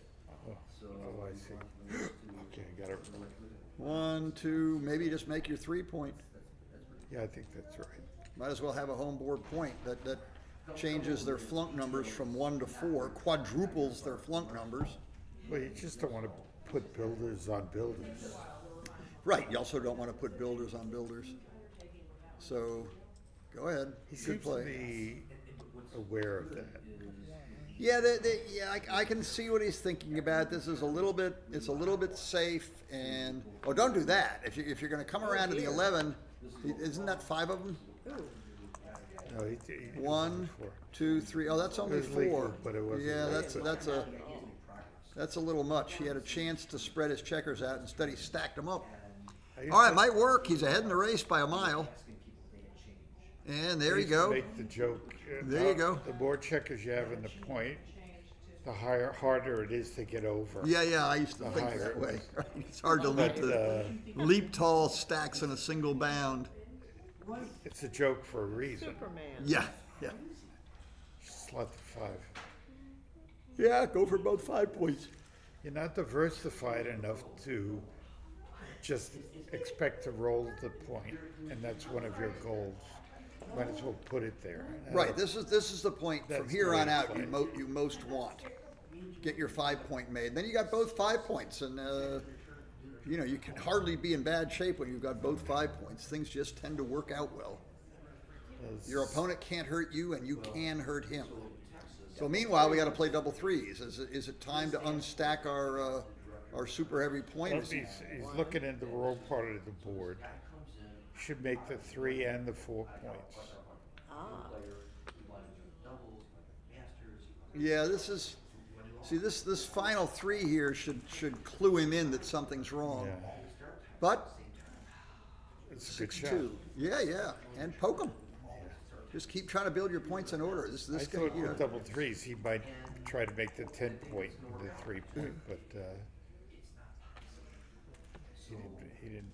Oh, I see. Okay, got it. 1, 2, maybe just make your 3-point. Yeah, I think that's right. Might as well have a home board point. That changes their flunk numbers from 1 to 4, quadruples their flunk numbers. Well, you just don't want to put builders on builders. Right, you also don't want to put builders on builders. So, go ahead. He Good seems to play. be aware of that. Yeah, I can see what he's thinking about. This is it's a little bit safe, and don't do that. If you're going to come around to the 11, isn't that 5 of them? No, he did 1, before. 2, 3. Oh, that's only It was 4. legal, but it wasn't Yeah, legal. that's a little much. He had a chance to spread his checkers out. Instead, he stacked them up. I used All right, to- might work. He's ahead in the race by a mile. And there I you used to go. Make the joke. There you go. The more checkers you have in the point, the harder it is to get over. Yeah, I used to The think higher that it way. was. Right? It's hard to leap tall stacks in a single bound. It's a joke for a reason. Superman. Yeah. Slot the 5. Yeah, go for both 5 points. You're not diversified enough to just expect to roll the point, and that's one of your goals. Might as well put it there. Right, this is the point from That's here the way on to out play. you most want. Get your 5-point made. Then you got both 5 points, and you know, you can hardly be in bad shape when you've got both 5 points. Things just tend to work out well. Your opponent can't hurt you, and you can hurt him. So meanwhile, we got to play double threes. Is it time to unstack our super heavy point? Well, he's looking in the wrong part of the board. Should make the 3 and the 4 points. Ah, Yeah, this final 3 here should clue him in that something's wrong. Yeah, But it's a good shot. 6-2. Yeah, and poke him. Just keep trying to build your points in order. This I guy, thought you know, with double threes, he might try to make the 10-point and the 3-point, but he didn't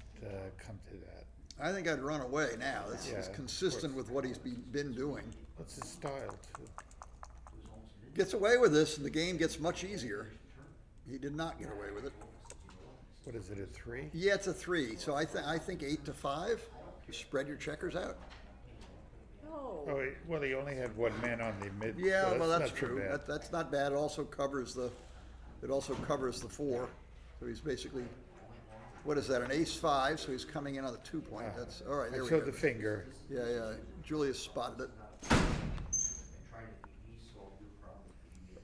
come to that. I think I'd run away now. This Yeah, is of consistent course. with what he's been doing. That's his style, too. Gets away with this, and the game gets much easier. He did not get away with it. What is it, a 3? Yeah, it's a 3. So I think 8-5. You spread your checkers out. oh, Oh, well, he only had one man on the mid. Yeah, so well, that's not too true. bad. That's not bad. It also covers the 4. So he's basically, what is that? An ace-5. So he's coming in on the 2-point. That's all right. I There we showed go. the finger. Yeah. Julius spotted it.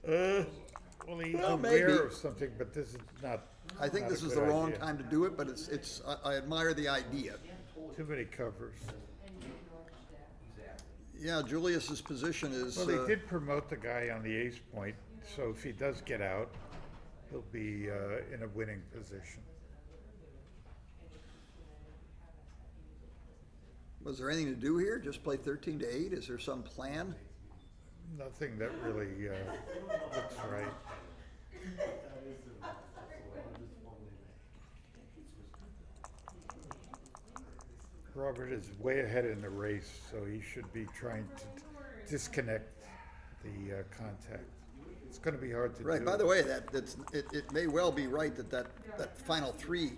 Well, he's Well, aware maybe. of something, but this is not. I think not this a is good the wrong idea. time to do it, but I admire the idea. Too many covers. Yeah, Julius's position is. Well, they did promote the guy on the ace point, so if he does get out, he'll be in a winning position. Was there anything to do here? Just play 13-8? Is there some plan? Nothing that really looks right. Robert is way ahead in the race, so he should be trying to disconnect the contact. It's going to be hard to do. Right. By the way, it may well be right that final 3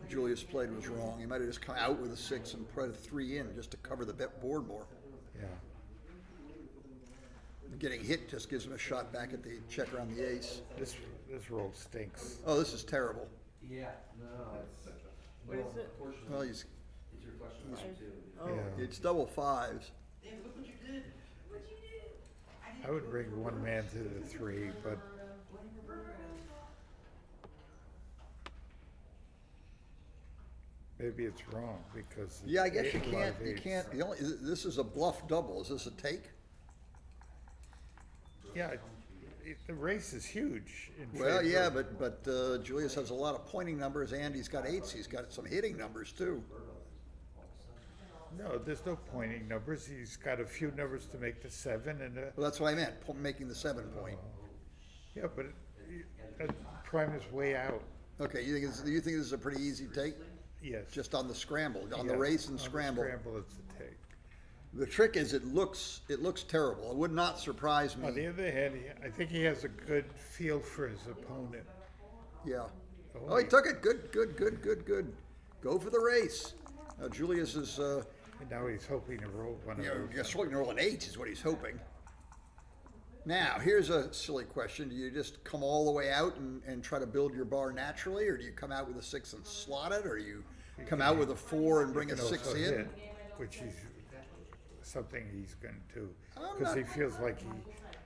Julius played was wrong. He might have just come out with a 6 and put a 3 in just to cover the board more. Yeah. Getting hit just gives him a shot back at the checker on the ace. This roll stinks. Oh, this is terrible. Yeah, no, it's. what is it? Well, he's It's your question too. Oh, Yeah. it's double 5s. Damn, look what you did. I would bring one man to the 3, but maybe it's wrong because Yeah, I guess you a lot can't. of You eights. can't. This is a bluff double. Is this a take? Yeah, the race is huge. In Well, favor yeah, of- but Julius has a lot of pointing numbers, and he's got 8s. He's got some hitting numbers too. no, there's no pointing numbers. He's got a few numbers to make the 7 and Well, that's what I meant. Making the 7-point. yeah, but prime is way out. Okay, you think this is a pretty easy take? Yes, Just on the scramble, on Yeah, the race and on the scramble. Scramble, it's a take. The trick is it looks terrible. It would not surprise On the me. other hand, I think he has a good feel for his opponent. Yeah. Oh, he took it. Good. Go for the race. Now Julius is, And now he's hoping to roll one of those. guess what? Rolling 8s is what he's hoping. Now, here's a silly question. Do you just come all the way out and try to build your bar naturally, or do you come out with a 6 and slot it, or you come out with a 4 and bring a Can 6 also in? hit, which is something he's going to do I'm because he not- feast like he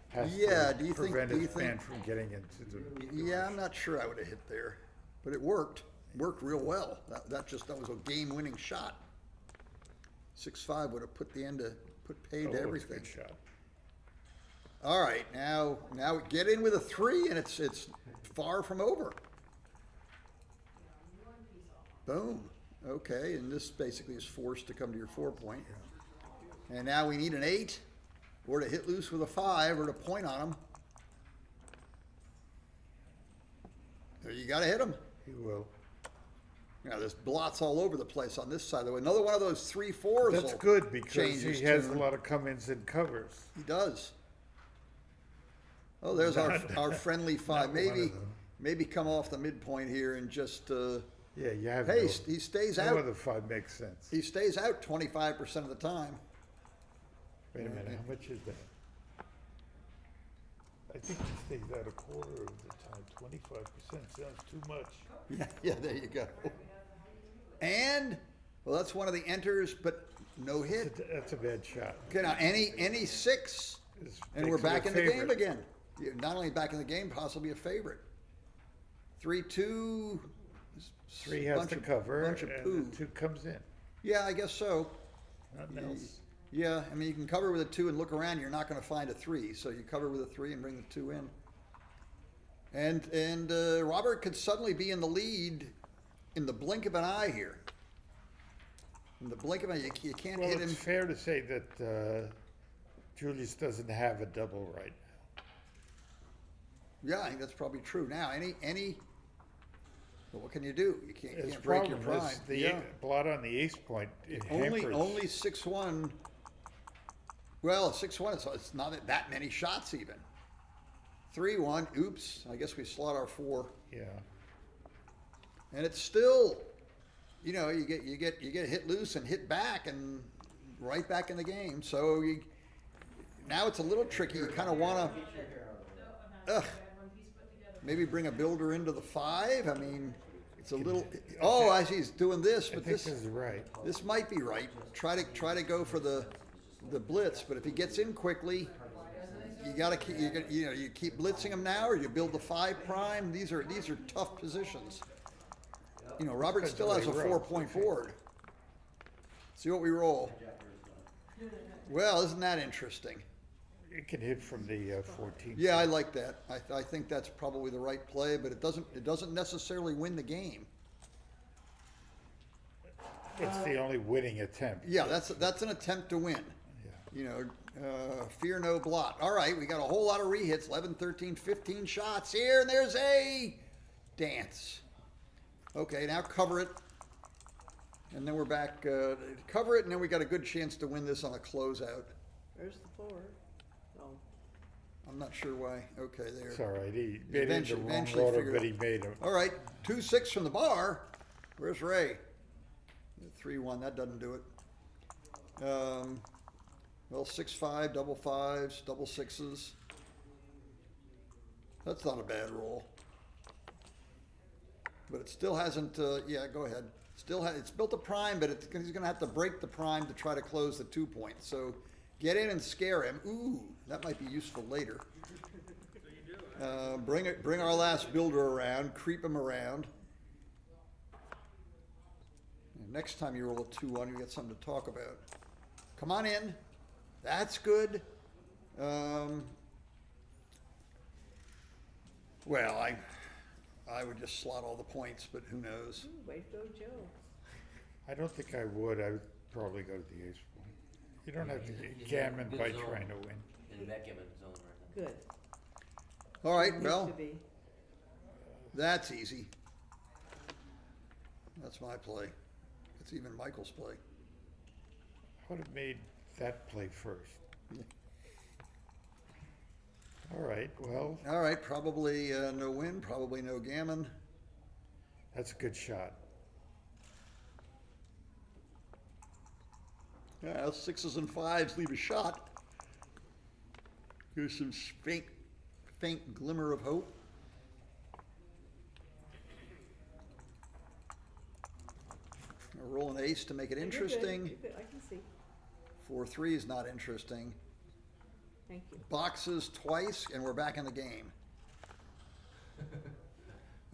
has Yeah, to do you think- prevent do you his think- man from getting into the. Yeah, I'm not sure I would have hit there, but it worked. Worked real well. That was a game-winning shot. 6-5 would have put paid Oh, to it's a everything. good shot. All right, now get in with a 3, and it's far from over. Boom. Okay, and this basically is forced to come to your 4-point. And now we need an 8, or to hit loose with a 5, or to point on him. You got to hit him. He will. Now there's blots all over the place on this side. Though another one of those 3-4s. That's will good because change he his has a tune. lot of come-ins and covers. He does. Oh, there's our friendly 5. not one of them. Maybe come off the midpoint here and just Yeah, you have Hey, no, he stays no out. other five makes sense. He stays out 25% of the time. Wait a minute, how much is that? I think he stays out a quarter of the time. 25% sounds too much. Yeah, yeah, there you go. And, well, that's one of the enters, but no hit. That's a bad shot. Okay, now any six, This and we're makes it a back in the game favorite. again. You're not only back in the game, possibly a favorite. 3-2. Three has to cover, Bunch of poo. and the two comes in. Yeah, I guess so. Nothing else. Yeah, I mean, you can cover with a 2 and look around. You're not going to find a 3, so you cover with a 3 and bring the 2 in. And Robert could suddenly be in the lead in the blink of an eye here. In the blink of an eye, you can't Well, hit him. it's fair to say that Julius doesn't have a double right now. Yeah, I think that's probably true. Now, but what can you do? You His can't break your problem prime. is the Yeah. blot on the ace point. It Only hampers. 6-1. Well, 6-1, it's not that many shots even. 3-1, oops, I guess we slot our 4. Yeah. And it's still, you get hit loose and hit back and right back in the game. So now it's a little tricky. You kind of want to, maybe bring a builder into the 5. I mean, it's a little. Oh, I see he's doing this, I but think this is right. this might be right. Try to go for the blitz, but if he gets in quickly, you keep blitzing him now, or you build the 5 prime. These are tough positions. Robert Depends still on has a what he rolls. 4-point board. See what we roll. Well, isn't that interesting? It can hit from the 14. Yeah, I like that. I think that's probably the right play, but it doesn't necessarily win the game. It's the only winning attempt. Yeah, that's an attempt to win. Fear no blot. All right, we got a whole lot of rehits, 11, 13, 15 shots here, and there's a dance. Okay, now cover it. And then we're back, cover it, and then we got a good chance to win this on a closeout. There's the 4. Oh, I'm not sure why. Okay, there. It's all right. He made it in the Eventually wrong figured order, but it he made him. All right, 2-6 from the bar. Where's Ray? 3-1, that doesn't do it. Well, 6-5, double 5s, double 6s. That's not a bad roll. But it still hasn't, yeah, go ahead. It's built a prime, but he's going to have to break the prime to try to close the 2 points. So get in and scare him. Ooh, that might be useful later. Bring our last builder around, creep him around. And next time you roll a 2-1, you get something to talk about. Come on in. That's good. Well, I would just slot all the points, but who knows? ooh, way to go, Joe. I don't think I would. I would probably go to the ace point. You don't have to get gammon Good by zone. trying to win. In the backgammon zone right now. Good. All right, Used well, to be. that's easy. That's my play. It's even Michael's play. I would have made that play first. All right, well, All right, probably no win, probably no gammon. that's a good shot. Yeah, 6s and 5s leave a shot. Here's some faint glimmer of hope. I'll roll an ace to make it You're good, interesting. you're good, I can see. 4-3 is not interesting. Thank you. Boxes twice, and we're back in the game.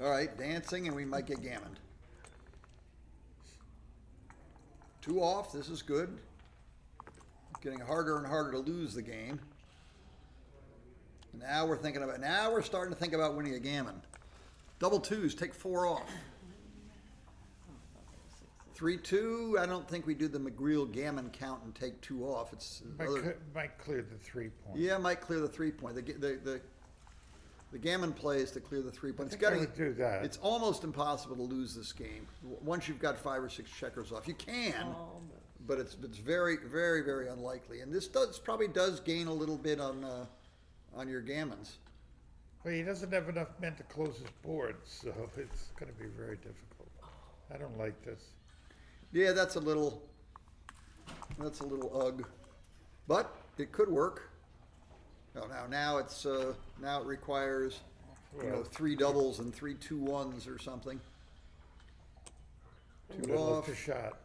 All right, dancing, and we might get gammoned. 2 off, this is good. Getting harder and harder to lose the game. Now we're starting to think about winning a gammon. Double 2s, take 4 off. 3-2, I don't think we do the McGreal gammon count and take 2 off. It's Might clear the 3 point. yeah, might clear the 3 point. The gammon play is to clear the 3 point. I think I would do that. It's almost impossible to lose this game once you've got 5 or 6 checkers off. You can, but it's very, very, very unlikely. And this probably does gain a little bit on your gammons. Well, he doesn't have enough men to close his board, so it's going to be very difficult. I don't like this. Yeah, that's a little ugh, but it could work. Oh, now it requires, Well, 3 doubles and 3 2-1s or something. would Two have left off. a shot.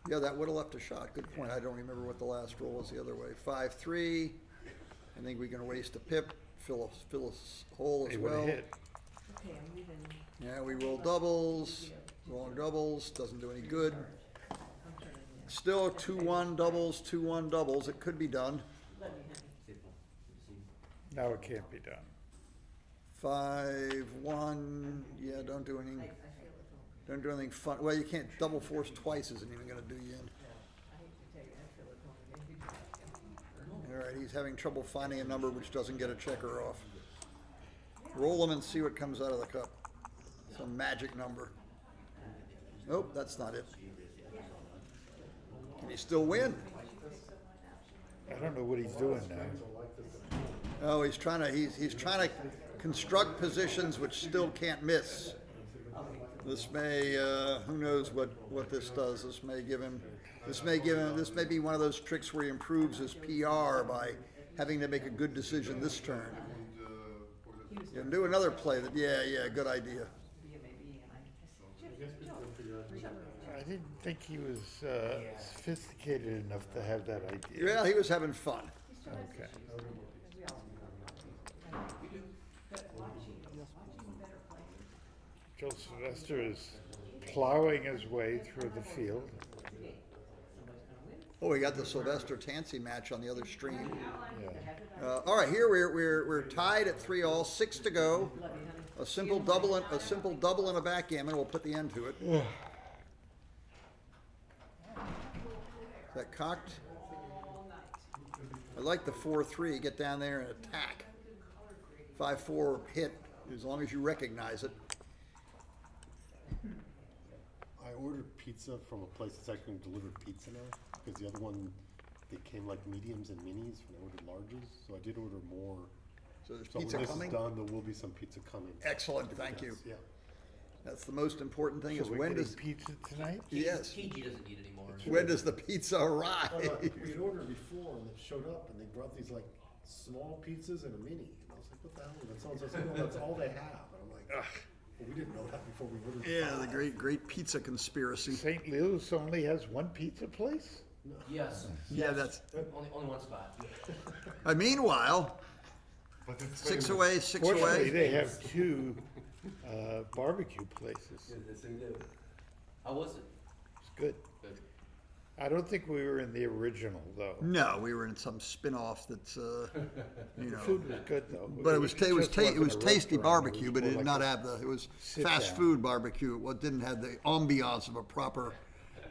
Yeah, that would have left a shot. Good point. I don't remember what the last roll was the other way. 5-3. I think we're going to waste a pip. Fill a hole as He would well. have hit. Okay, I'm leaving. Yeah, we roll doubles. Rolling doubles doesn't do any good. I'm turning in. Still 2-1 doubles, 2-1 doubles. It could be done. Let me, honey. Now it can't be done. 5-1. Yeah, don't do anything. Don't do anything fun. Well, you can't double force twice. Isn't even going to do you in. I hate to tell you, I feel at home again. All right, he's having trouble finding a number which doesn't get a checker off. Roll them and see what comes out of the cup. Some magic number. Nope, that's not it. Can he still win? I don't know what he's doing now. Oh, he's trying to construct positions which still can't miss. This may, who knows what this does. This may be one of those tricks where he improves his PR by having to make a good decision this turn. You can do another play yeah, good idea. I didn't think he was sophisticated enough to have that idea. Yeah, he was having fun. Okay. Joe Sylvester is plowing his way through the field. Oh, we got the Sylvester Tansy match on the other stream. Yeah. All right, here we're tied at 3-all, 6 to go. A simple double and a backgammon. We'll put the end to it. Is that cocked? I like the 4-3. Get down there and attack. 5-4 hit, as long as you recognize it. I ordered pizza from a place that's actually delivered pizza now, because the other one, they came like mediums and minis, and I ordered larges, so I did order more. So there's So when pizza this coming? is done, there will be some pizza coming. Excellent, thank you. Yeah. That's the most important thing So is we're when getting does, pizza tonight? yes, TG doesn't need any more. when does the pizza arrive? We had ordered before, and it showed up, and they brought these like small pizzas and a mini, and I was like, what the hell? And that sounds like, no, that's all they have. And I'm like, well, we didn't know that before we ordered. Yeah, the 5. great pizza conspiracy. St. Louis only has one pizza place? Yes. Yeah, that's. Only one spot. Meanwhile, But it's 6 away, 6 Fortunately, away. they have two barbecue places. How was it? It's good. Good. I don't think we were in the original, though. No, we were in some spin-off that's, The food was good, though. but it was just wasn't a tasty restaurant. barbecue, It but it was did more not like have it was sit fast down. food barbecue. It didn't have the ambiance of a proper,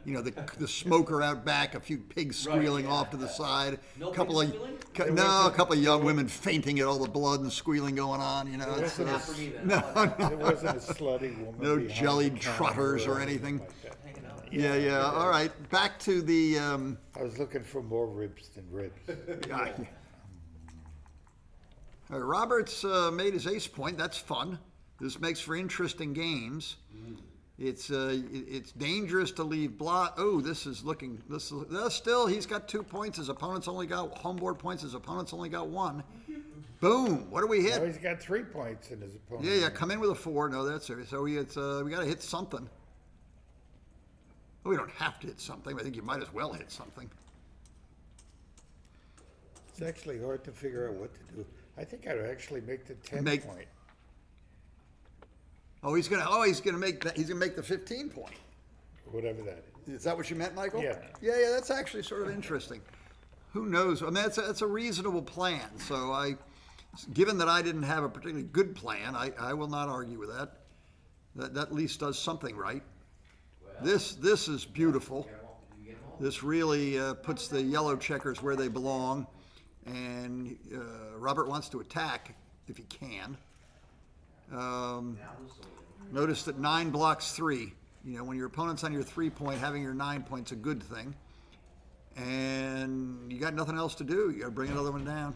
the smoker out back, a few pigs squealing yeah. off to the side, No couple pigs of squealing? a couple of young women fainting at all the blood and squealing going on. It's, Not for me then. There wasn't a slutty woman no behind jellied the counter trotters or anything. like that. Hanging out. Yeah. All right, back to the. I was looking for more ribs than ribs. All right, Roberts made his ace point. That's fun. This makes for interesting games. It's dangerous to leave blot. Oh, still he's got 2 points. His opponent's only got home board points. His opponent's only got 1. Boom! What do we Now hit? he's got 3 points in his opponent. Yeah. Come in with a 4. No, that's it. So we got to hit something. Well, we don't have to hit something. I think you might as well hit something. It's actually hard to figure out what to do. I think I'd actually make the 10 Make- point. Oh, he's gonna make that. He's gonna make the 15 point. Whatever that is. Is that what you meant, Michael? Yeah. Yeah, that's actually sort of interesting. Who knows? I mean, that's a reasonable plan. So given that I didn't have a particularly good plan, I will not argue with that. That at least does something right. This is beautiful. This really puts the yellow checkers where they belong, and Robert wants to attack if he can. Notice that 9 blocks 3. When your opponent's on your 3 point, having your 9 point's a good thing. And you got nothing else to do. You got to bring another one down.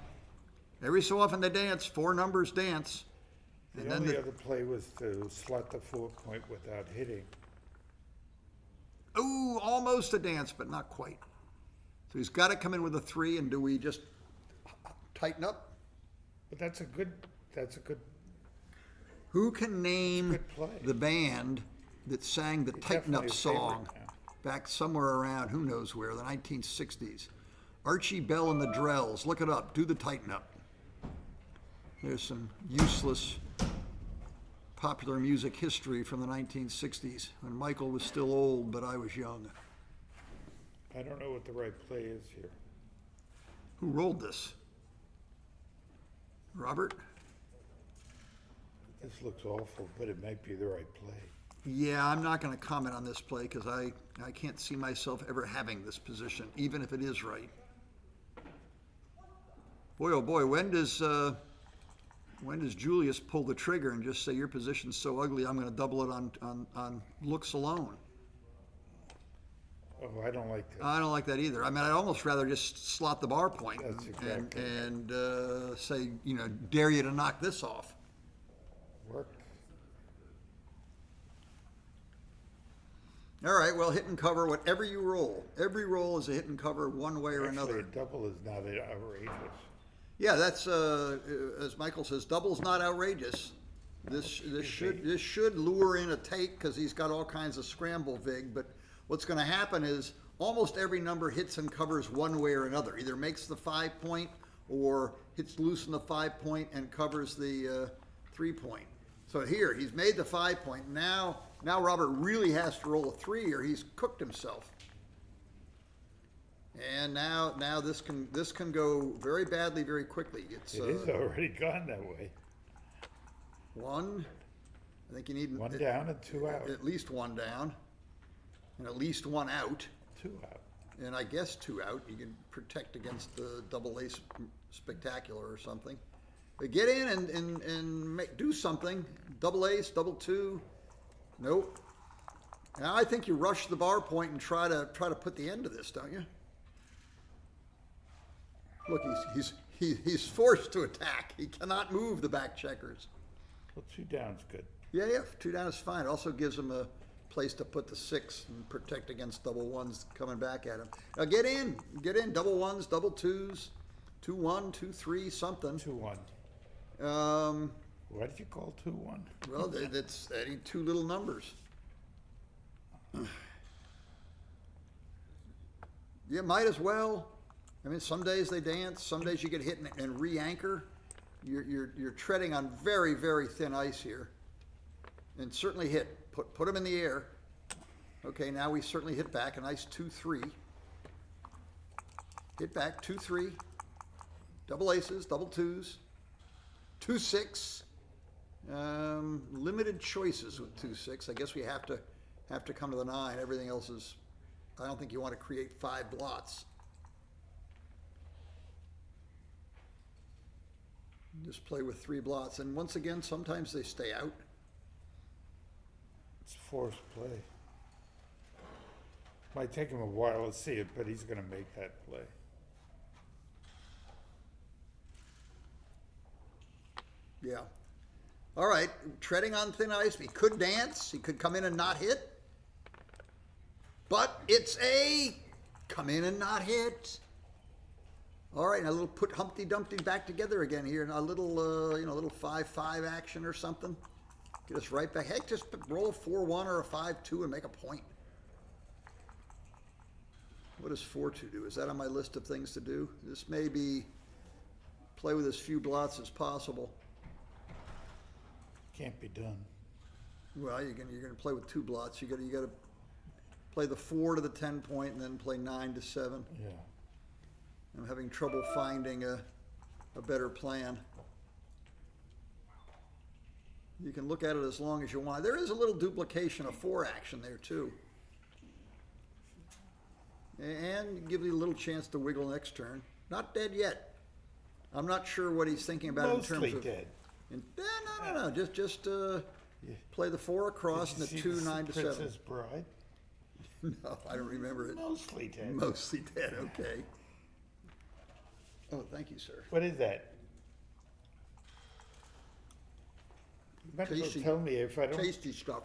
Every so often they dance. 4 numbers dance. The only other play was to slot the 4 point without hitting. Ooh, almost a dance, but not quite. So he's got to come in with a 3, and do we just tighten up? But that's a good. Who can name Good play. the band that sang the Tighten Up definitely a song favorite now. back somewhere around, who knows where, the 1960s? Archie Bell and the Drells. Look it up. Do the Tighten Up. There's some useless popular music history from the 1960s when Michael was still old, but I was young. I don't know what the right play is here. Who rolled this? Robert? This looks awful, but it might be the right play. Yeah, I'm not going to comment on this play because I can't see myself ever having this position, even if it is right. Boy, oh boy, when does Julius pull the trigger and just say your position's so ugly, I'm going to double it on looks alone? Oh, I don't like that. I don't like that either. I mean, I'd almost rather just slot the bar point That's exactly and say, dare you to knock this off. Work. All right, well, hit and cover, whatever you roll. Every roll is a hit and cover one way or Actually, another. a double is not outrageous. Yeah, that's as Michael says, double's not outrageous. This should lure in a take because he's got all kinds of scramble vig. But what's going to happen is almost every number hits and covers one way or another. Either makes the 5 point or hits loose in the 5 point and covers the 3 point. So here he's made the 5 point. Now Robert really has to roll a 3 or he's cooked himself. And now this can go very badly very quickly. It is already gone that way. 1. I think you need 1 down and 2 out. At least 1 down, and at least 1 out, 2 out. and I guess 2 out. You can protect against the double ace spectacular or something. But get in and do something. Double ace, double 2. Nope. Now I think you rush the bar point and try to put the end to this, don't you? Look, he's forced to attack. He cannot move the back checkers. Well, 2 down's good. Yeah, 2 down is fine. It also gives him a place to put the 6 and protect against double 1s coming back at him. Now get in, double 1s, double 2s, 2-1, 2-3, something. 2-1. Why did you call 2-1? Well, that's adding 2 little numbers. You might as well. I mean, some days they dance, some days you get hit and re-anchor. You're treading on very, very thin ice here. And certainly hit. Put them in the air. Okay, now we certainly hit back. A nice 2-3. Hit back, 2-3. Double aces, double 2s. 2-6. Limited choices with 2-6. I guess we have to come to the 9. Everything else is, I don't think you want to create 5 blots. Just play with 3 blots. And once again, sometimes they stay out. It's forced play. Might take him a while to see it, but he's going to make that play. Yeah. All right, treading on thin ice. He could dance. He could come in and not hit. But it's a come in and not hit. All right, and a little put Humpty Dumpty back together again here, and a little, little 5-5 action or something. Get us right back. Heck, just roll a 4-1 or a 5-2 and make a point. What does 4-2 do? Is that on my list of things to do? This may be play with as few blots as possible. Can't be done. Well, you're gonna play with 2 blots. You gotta play the 4 to the 10 point and then play 9 to 7. Yeah. I'm having trouble finding a better plan. You can look at it as long as you want. There is a little duplication of 4 action there too. And give you a little chance to wiggle next turn. Not dead yet. I'm not sure what he's thinking about Mostly in terms of dead. No. Just play the 4 across and the 2 9 to 7. Princess Bride? No, I don't remember it. Mostly dead. Mostly dead. Okay. Oh, thank you, sir. What is that? You might as well Tasty. tell me if I don't. Tasty stuff.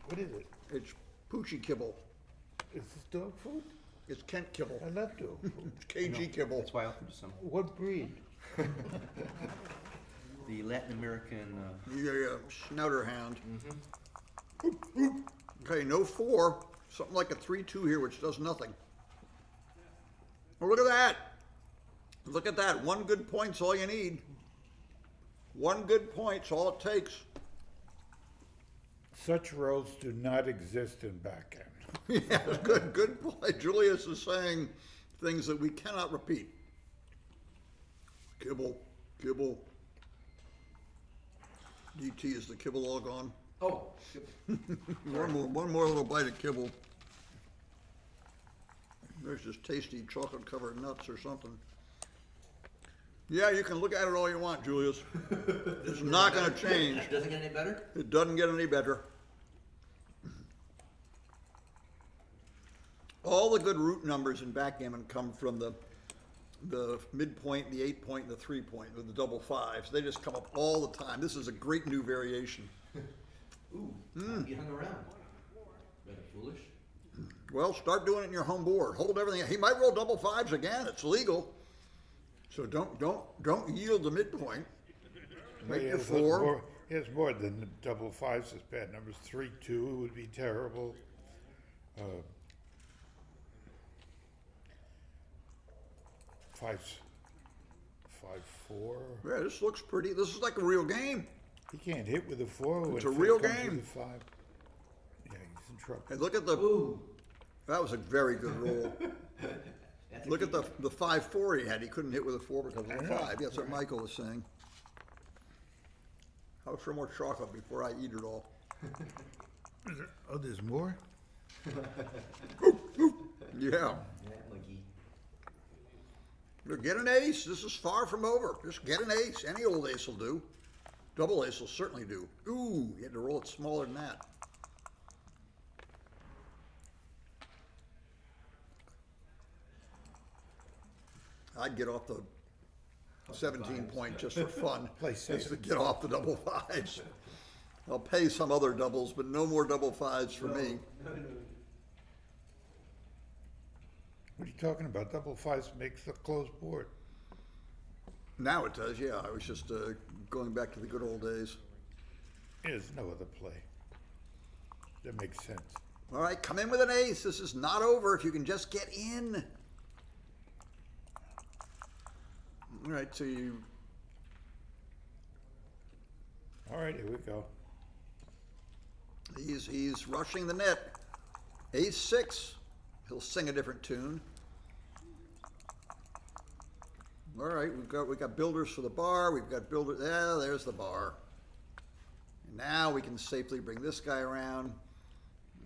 What is it? It's Poochie kibble. Is this dog food? It's Kent kibble. I love dog food. It's KG kibble. That's why I offered you some. What breed? The Latin American, Yeah, Schnauder hound. Okay, no 4. Something like a 3-2 here, which does nothing. Oh, look at that. Look at that. 1 good point's all you need. 1 good point's all it takes. Such rolls do not exist in backgammon. Yeah, good point. Julius is saying things that we cannot repeat. Kibble, kibble. DT, is the kibble all gone? oh, One more little bite of kibble. There's just tasty chocolate covered nuts or something. Yeah, you can look at it all you want, Julius. It's not gonna change. Doesn't get any better? It doesn't get any better. All the good root numbers in backgammon come from the midpoint, the 8-point, and the 3-point, with the double 5s. They just come up all the time. This is a great new variation. Ooh, you hung around. Rather foolish. Well, start doing it in your home board. Hold everything. He might roll double 5s again. It's legal. So don't yield the midpoint. Make your 4. He has more than the double 5s as bad numbers. 3-2 would be terrible. 5-4. Yeah, this looks pretty. This is like a real game. He can't hit with a 4. It's a when real it comes game. with a 5. Yeah, he's in trouble. And look at the. Ooh. That was a very good roll. Look at the 5-4 he had. He couldn't hit with a 4 because of the 5. That's what Michael was saying. Have some more chocolate before I eat it all. Oh, there's more? Yeah. Get an ace. This is far from over. Just get an ace. Any old ace will do. Double ace will certainly do. Ooh, you had to roll it smaller than that. I'd get off the 17 point just for fun. Play safe. Just to get off the double 5s. I'll pay some other doubles, but no more double 5s for me. What are you talking about? Double 5s makes the closed board. Now it does, yeah. I was just going back to the good old days. There's no other play. That makes sense. All right, come in with an ace. This is not over if you can just get in. All right, so you... All right, here we go. He's rushing the net. Ace 6. He'll sing a different tune. All right, we got builders for the bar. We've got builders. Yeah, there's the bar. And now we can safely bring this guy around.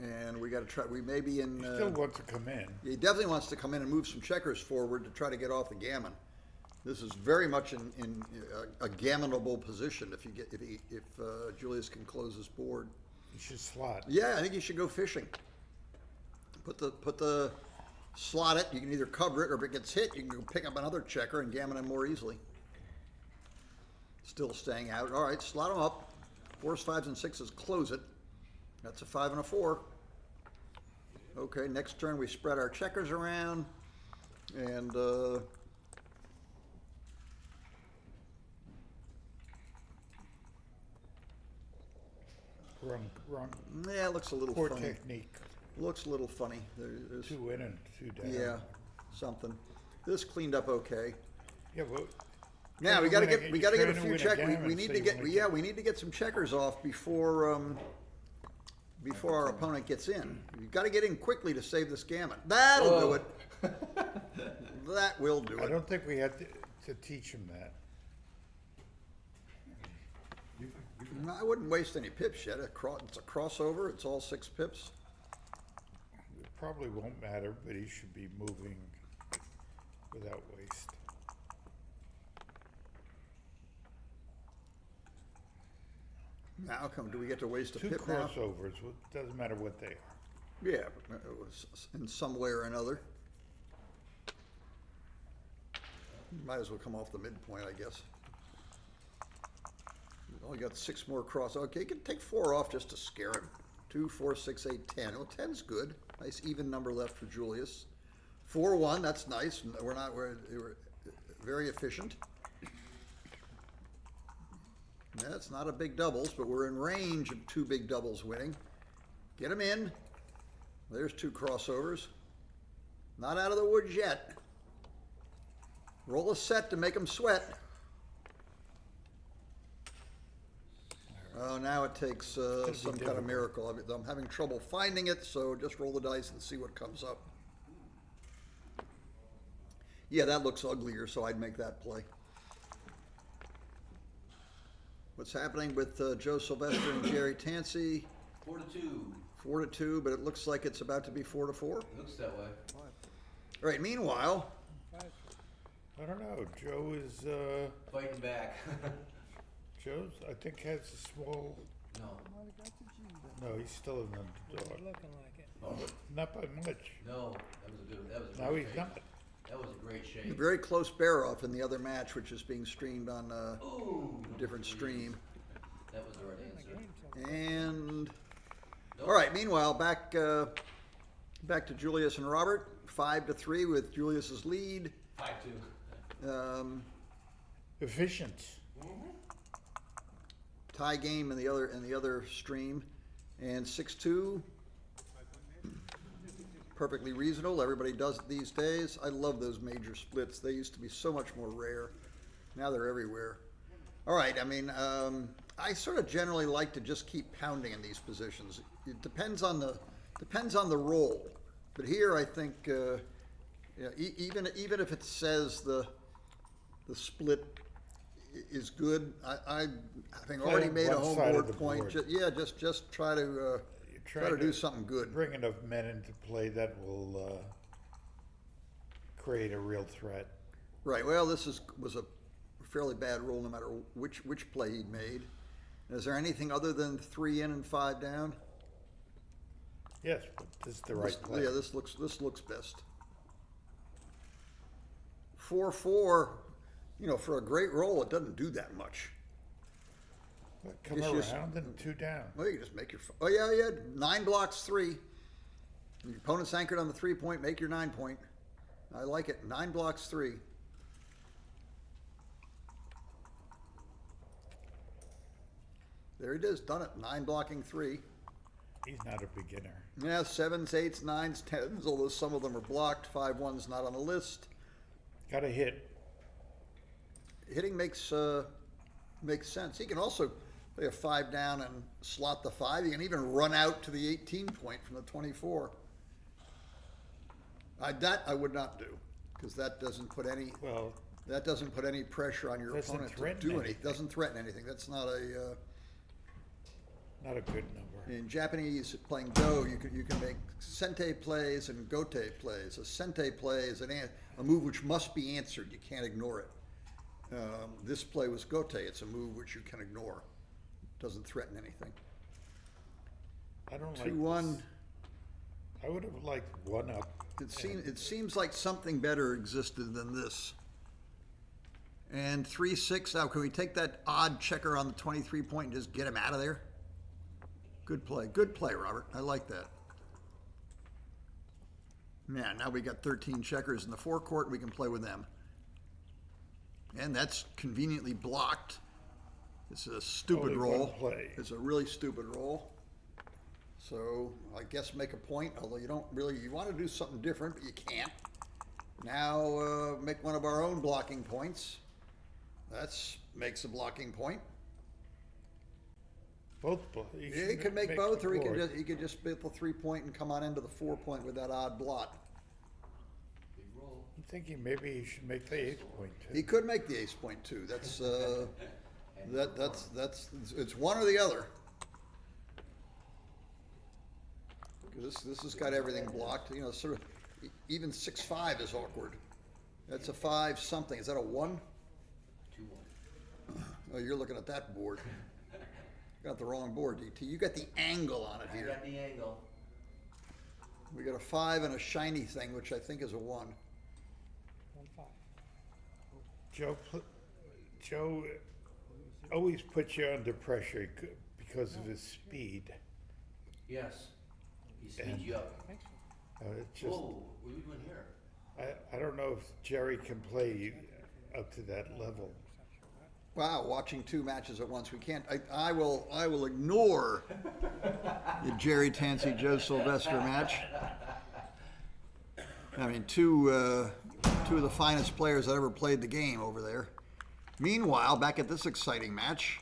And we got to try. We may be in. He still wants to come in. He definitely wants to come in and move some checkers forward to try to get off the gammon. This is very much in a gammonable position if Julius can close his board. He should slot. Yeah, I think you should go fishing. Put the slot it. You can either cover it, or if it gets hit, you can go pick up another checker and gammon him more easily. Still staying out. All right, slot him up. 4s, 5s, and 6s. Close it. That's a 5 and a 4. Okay, next turn we spread our checkers around, and Wrong. yeah, it looks a little Poor funny. technique. Looks a little funny. There's 2 in and 2 down. yeah, something. This cleaned up okay. Yeah, well, Now we got to get a trying to few win a check. gammon, We need so to you get wanna we need to get some checkers off before our opponent gets in. You've got to get in quickly to save this gammon. That'll do it. That will do I it. don't think we had to teach him that. I wouldn't waste any pips yet. It's a crossover. It's all 6 pips. It probably won't matter, but he should be moving without waste. Now, do we get to waste a 2 pip now? crossovers. Well, it doesn't matter what they are. Yeah, but it was in some way or another. Might as well come off the midpoint, I guess. Only got 6 more cross. Okay, you can take 4 off just to scare him. 2, 4, 6, 8, 10. Oh, 10's good. Nice even number left for Julius. 4, 1, that's nice. We're very efficient. That's not a big doubles, but we're in range of 2 big doubles winning. Get them in. There's 2 crossovers. Not out of the woods yet. Roll a set to make them sweat. Oh, now it takes some kind of miracle. I'm having trouble finding it, so just roll the dice and see what comes up. Yeah, that looks uglier, so I'd make that play. What's happening with Joe Sylvester and Jerry Tansey? 4-2. 4-2, but it looks like it's about to be 4-4. It looks that way. All right, meanwhile, I don't know, Joe is, Fighting back. Joe's, I think has a small, No. no, he's still an underdog. Looking like it. Oh, Not by much. no, that was a Now great he's shape. not. That was a great a shape. very close bear-off in the other match, which is being streamed on Ooh, a different stream. that was the right answer. And, Nope. all right, meanwhile, back to Julius and Robert. 5-3 with Julius's lead. 5-2. Efficient. Tie game in the other stream, and 6-2. Perfectly reasonable. Everybody does it these days. I love those major splits. They used to be so much more rare. Now they're everywhere. All right. I mean, I sort of generally like to just keep pounding in these positions. It depends on the roll. But here, I think even if it says the split is good, I having Play already on made a one home side of board the point. board. Just try to do something good. Bring enough men into play that will create a real threat. Right. Well, this was a fairly bad roll, no matter which play he made. Is there anything other than 3 in and 5 down? Yes, but this is the right play. Yeah, this looks best. 4-4. For a great roll, it doesn't do that much. Come Just- around and 2 down. Well, you can just make your. Oh yeah. 9 blocks 3. Your opponent's anchored on the 3-point. Make your 9-point. I like it. 9 blocks 3. There it is. Done it. 9 blocking 3. He's not a beginner. Yeah, 7s, 8s, 9s, 10s. Although some of them are blocked. 5-1's not on the list. Got to hit. Hitting makes sense. He can also play a 5 down and slot the 5. He can even run out to the 18-point from the 24. That I would not do, because that doesn't put any pressure on your Doesn't opponent to threaten do anything. anything. Doesn't threaten anything. That's not a. Not a good number. In Japanese playing Go, you can make sente plays and gote plays. A sente play is a move which must be answered. You can't ignore it. This play was gote. It's a move which you can ignore. Doesn't threaten anything. I don't 2-1. this. I would have liked 1 up. It seems like something better existed than this. And 3-6. Now, can we take that odd checker on the 23-point and just get him out of there? Good play, Robert. I like that. Yeah, now we got 13 checkers in the forecourt, and we can play with them. And that's conveniently blocked. It's a stupid Only roll. one play. It's a really stupid roll. So I guess make a point, although you want to do something different, but you can't. Now make one of our own blocking points. Makes a blocking point. Both. Yeah, he could make both, or he could just split the 3-point and come on into the 4-point with that odd blot. Big roll. I'm thinking maybe he should make the 8-point too. He could make the ace-point too. That's it's one or the other. 'Cause this has got everything blocked. Sort of even 6-5 is awkward. That's a 5 something. Is that a 1? 2-1. Oh, you're looking at that board. Got the wrong board, DT. You got the angle on it I here. got the angle. We got a 5 and a shiny thing, which I think is a 1. 1-5. Joe always puts you under pressure because of his speed. Yes. He speeds you up. It's just, Whoa, what are we doing here? I don't know if Jerry can play up to that level. Wow, watching two matches at once. We can't. I will ignore the Jerry Tansey Joe Sylvester match. I mean, two of the finest players that ever played the game over there. Meanwhile, back at this exciting match,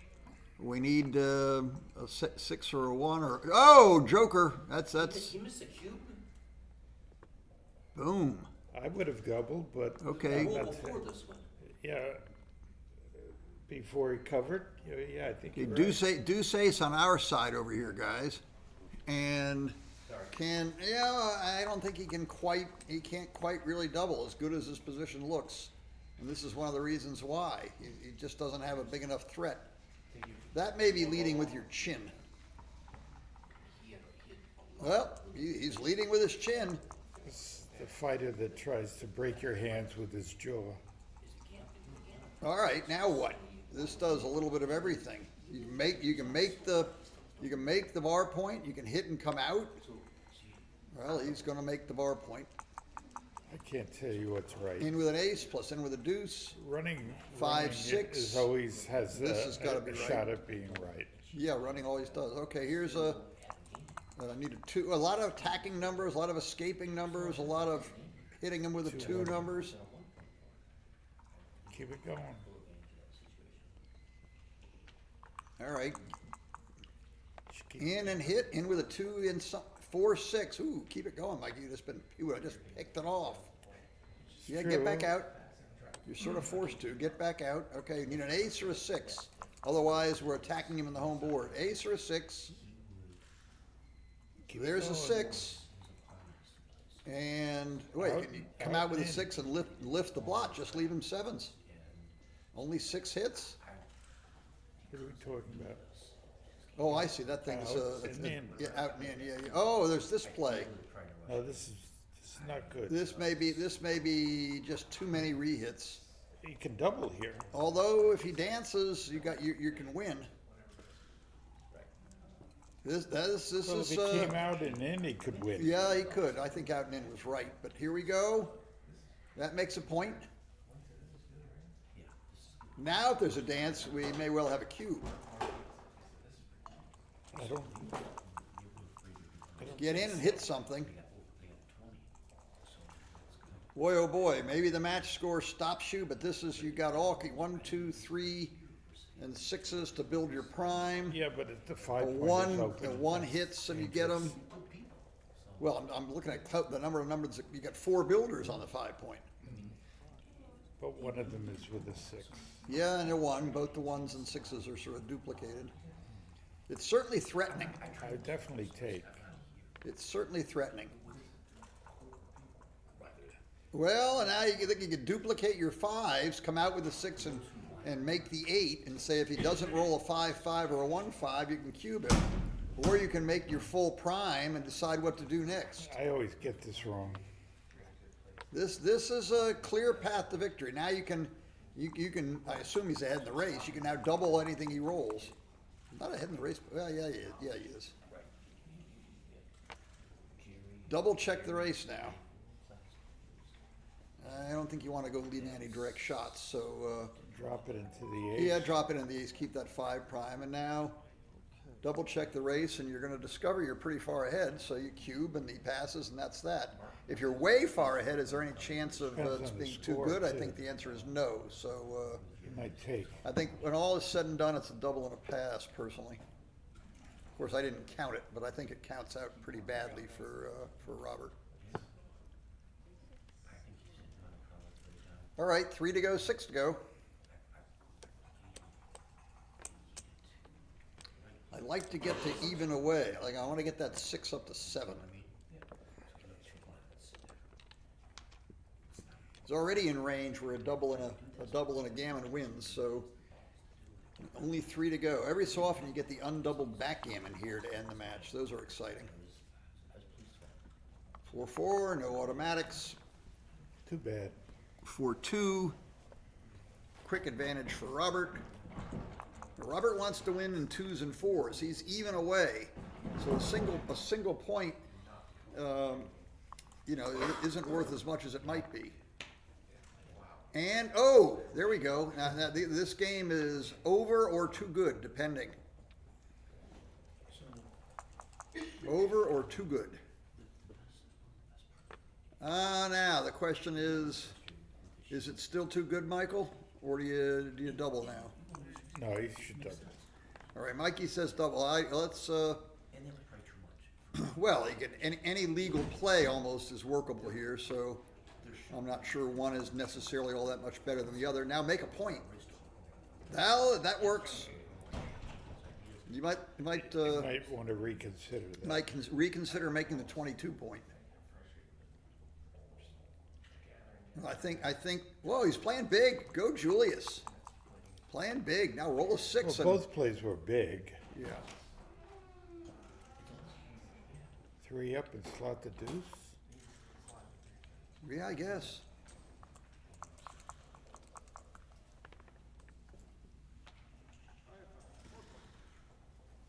we need a 6 or a 1 or Joker. That's You missed a cube? boom. I would have doubled, but Okay. I'm Whoa, not before this one. yeah. Before he covered, yeah, I think you're Do right. Deuce ace on our side over here, guys, and I don't think he can't quite really double as good as his position looks, and this is one of the reasons why he just doesn't have a big enough threat. That may be leading with your chin. Well, he's leading with his chin. It's the fighter that tries to break your hands with his jaw. All right, now what? This does a little bit of everything. You can make the bar point. You can hit and come out. Well, he's going to make the bar point. I can't tell you what's right. In with an ace plus in with a deuce. Running 5-6. is always has This has gotta be a right. shot at being right. Yeah, running always does. Okay, here's I need a lot of attacking numbers, a lot of escaping numbers, a lot of hitting him with a 2 numbers. Keep it going. All right. In and hit, in with a 2 in 4-6. Ooh, keep it going, Mike. You would have just picked it off. Yeah, get back out. You're sort of forced to. Get back out. Okay, you need an ace or a 6. Otherwise, we're attacking him in the home board. Ace or a 6. There's a 6. And wait, can you come out with a 6 and lift the blot? Just leave him 7s. Only 6 hits? What are we talking about? Oh, I see. That thing's Out and in. yeah, out and in. Yeah. Oh, there's this play. No, this is not good. This may be just too many rehits. He can double here. Although if he dances, you can win. This Well, is. if he came out and in, he could win. Yeah, he could. I think out and in was right. But here we go. That makes a point. Now, if there's a dance, we may well have a cube. I don't. Get in and hit something. Boy, oh boy, maybe the match score stops you, but this is, you got all 1, 2, 3, and 6s to build your prime. Yeah, but it's the A 5 point is 1, open. a 1 hits and you get them. Well, I'm looking at the number of numbers. You got 4 builders on the 5 point. But one of them is with a 6. Yeah, and a 1. Both the 1s and 6s are sort of duplicated. It's certainly threatening. I would definitely take. It's certainly threatening. Well, and now you think you could duplicate your 5s, come out with a 6 and make the 8, and say if he doesn't roll a 5-5 or a 1-5, you can cube him. Or you can make your full prime and decide what to do next. I always get this wrong. This is a clear path to victory. Now you can, I assume he's ahead in the race. You can now double anything he rolls. Not ahead in the race, but well, yeah, he is. Double check the race now. I don't think you want to go leading any direct shots, so Drop it into the 8. yeah, drop it in the ace, keep that 5 prime, and now double check the race, and you're going to discover you're pretty far ahead. So you cube, and he passes, and that's that. If you're way far ahead, is there any chance of Depends it's on the being too score, good? I too. think the answer is no. So You might take. I think when all is said and done, it's a double and a pass, personally. Of course, I didn't count it, but I think it counts out pretty badly for Robert. All right, 3 to go, 6 to go. I like to get to even away. Like, I want to get that 6 up to 7. It's already in range where a double and a gammon wins, so only 3 to go. Every so often you get the undoubled backgammon here to end the match. Those are exciting. 4-4, no automatics. Too bad. 4-2. Quick advantage for Robert. Robert wants to win in 2s and 4s. He's even away. So a single point, you know, isn't worth as much as it might be. And, oh, there we go. Now this game is over or too good, depending. Over or too good. Now the question is it still too good, Michael? Or do you double now? No, you should double. All right, Mikey says double. Let's, And they have to pray too much. well, you can, any legal play almost is workable here, so I'm not sure one is necessarily all that much better than the other. Now make a point. That works. You might Might want to reconsider that. reconsider making the 22 point. I think, whoa, he's playing big. Go Julius. Playing big. Now roll a 6. Well, both plays were big. Yeah. 3 up and slot the deuce. Yeah, I guess.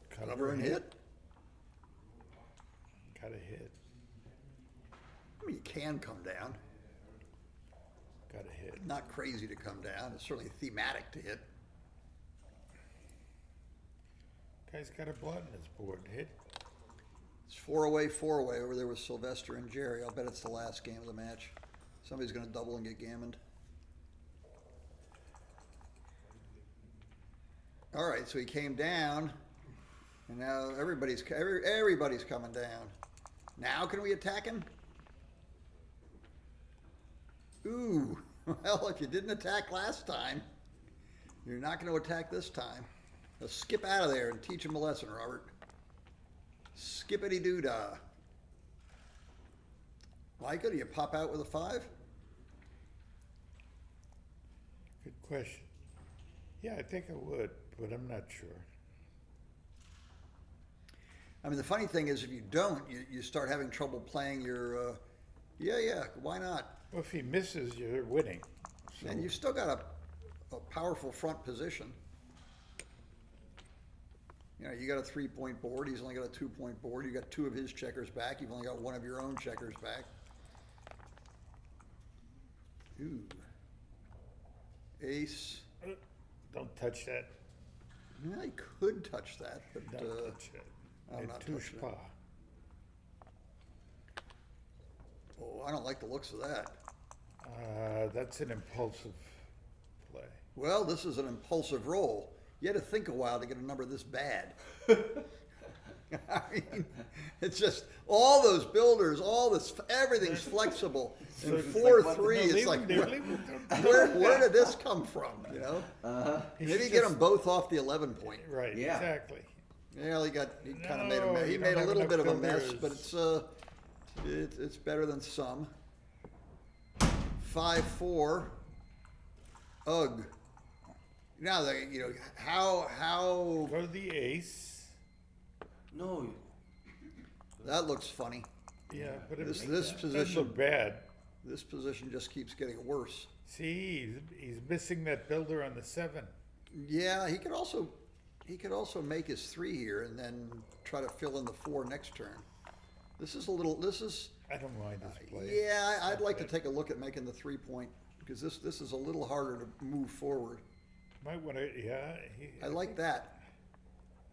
Cover and hit. Got a hit. I mean, you can come down. Got a hit. Not crazy to come down. It's certainly thematic to hit. Guy's got a blot in his board. Hit. It's 4-away over there with Sylvester and Jerry. I'll bet it's the last game of the match. Somebody's going to double and get gammoned. All right, so he came down, and now everybody's coming down. Now can we attack him? Ooh, well, if you didn't attack last time, you're not going to attack this time. Let's skip out of there and teach him a lesson, Robert. Skippity-doo-dah. Micah, do you pop out with a 5? Good question. Yeah, I think I would, but I'm not sure. I mean, the funny thing is, if you don't, you start having trouble playing your, yeah, why not? Well, if he misses, you're winning. So And you've still got a powerful front position. You know, you got a 3-point board. He's only got a 2-point board. You got 2 of his checkers back. You've only got 1 of your own checkers back. Ooh. Ace. don't touch that. I could touch that, but Don't touch that. I'm And not touche touching pas. it. Oh, I don't like the looks of that. That's an impulsive play. Well, this is an impulsive roll. You had to think a while to get a number this bad. I mean, it's just all those builders, all this, everything's flexible. And it's 4-3, it's leave like, them, leave them. where did this come from? You know, maybe get them both off the 11 point. Right, Yeah. exactly. Yeah, he kind of No, he you made don't a have little enough bit of a mess, builders. but it's better than some. 5-4. Ugh. Now how Go to the ace. No, that looks funny. Yeah, but This doesn't position- look bad. This position just keeps getting worse. See, he's missing that builder on the 7. Yeah, he could also make his 3 here and then try to fill in the 4 next turn. This is I don't mind this play. yeah, I'd Not like to bad. take a look at making the 3-point because this is a little harder to move forward. Might want to, yeah. I like that.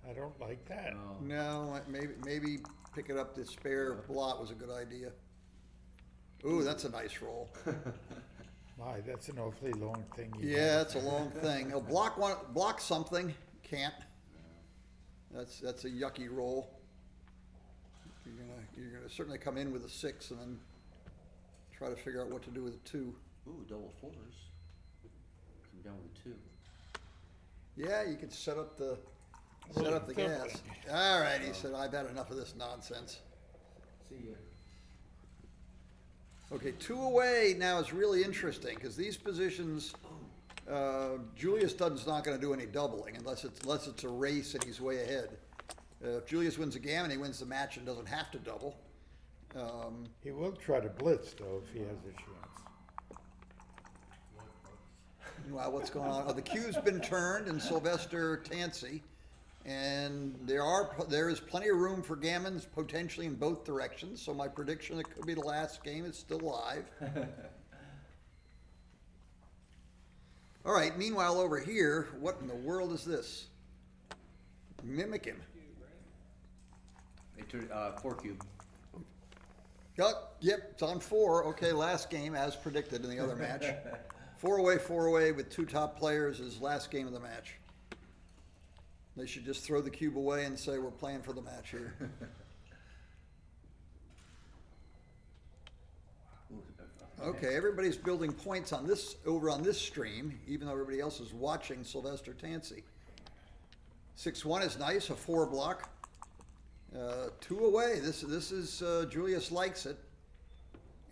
I don't like that. No, maybe pick it up. The spare blot was a good idea. Ooh, that's a nice roll. My, that's an awfully long thing. Yeah, it's a long thing. Oh, block something. Can't. That's a yucky roll. You're gonna certainly come in with a 6 and then try to figure out what to do with a 2. ooh, double 4s. Come down with a 2. Yeah, you could set up the Well, gas. All right, he said, I've had enough of this nonsense. See ya. Okay, 2 away now is really interesting because these positions, Julius Dunn's not going to do any doubling unless it's a race and he's way ahead. If Julius wins a gammon, he wins the match and doesn't have to double. He will try to blitz, though, if he has a chance. Well, what's going on? Oh, the cue's been turned and Sylvester Tansey And there is plenty of room for gammons potentially in both directions. So my prediction, it could be the last game, is still live. All right, meanwhile over here, what in the world is this? Mimic him. 4 cube. Yep, it's on 4. Okay, last game as predicted in the other match. 4 away with 2 top players is last game of the match. They should just throw the cube away and say we're playing for the match here. Okay, everybody's building points on this over on this stream, even though everybody else is watching Sylvester Tansey. 6-1 is nice, a 4 block. 2 away. This is Julius likes it.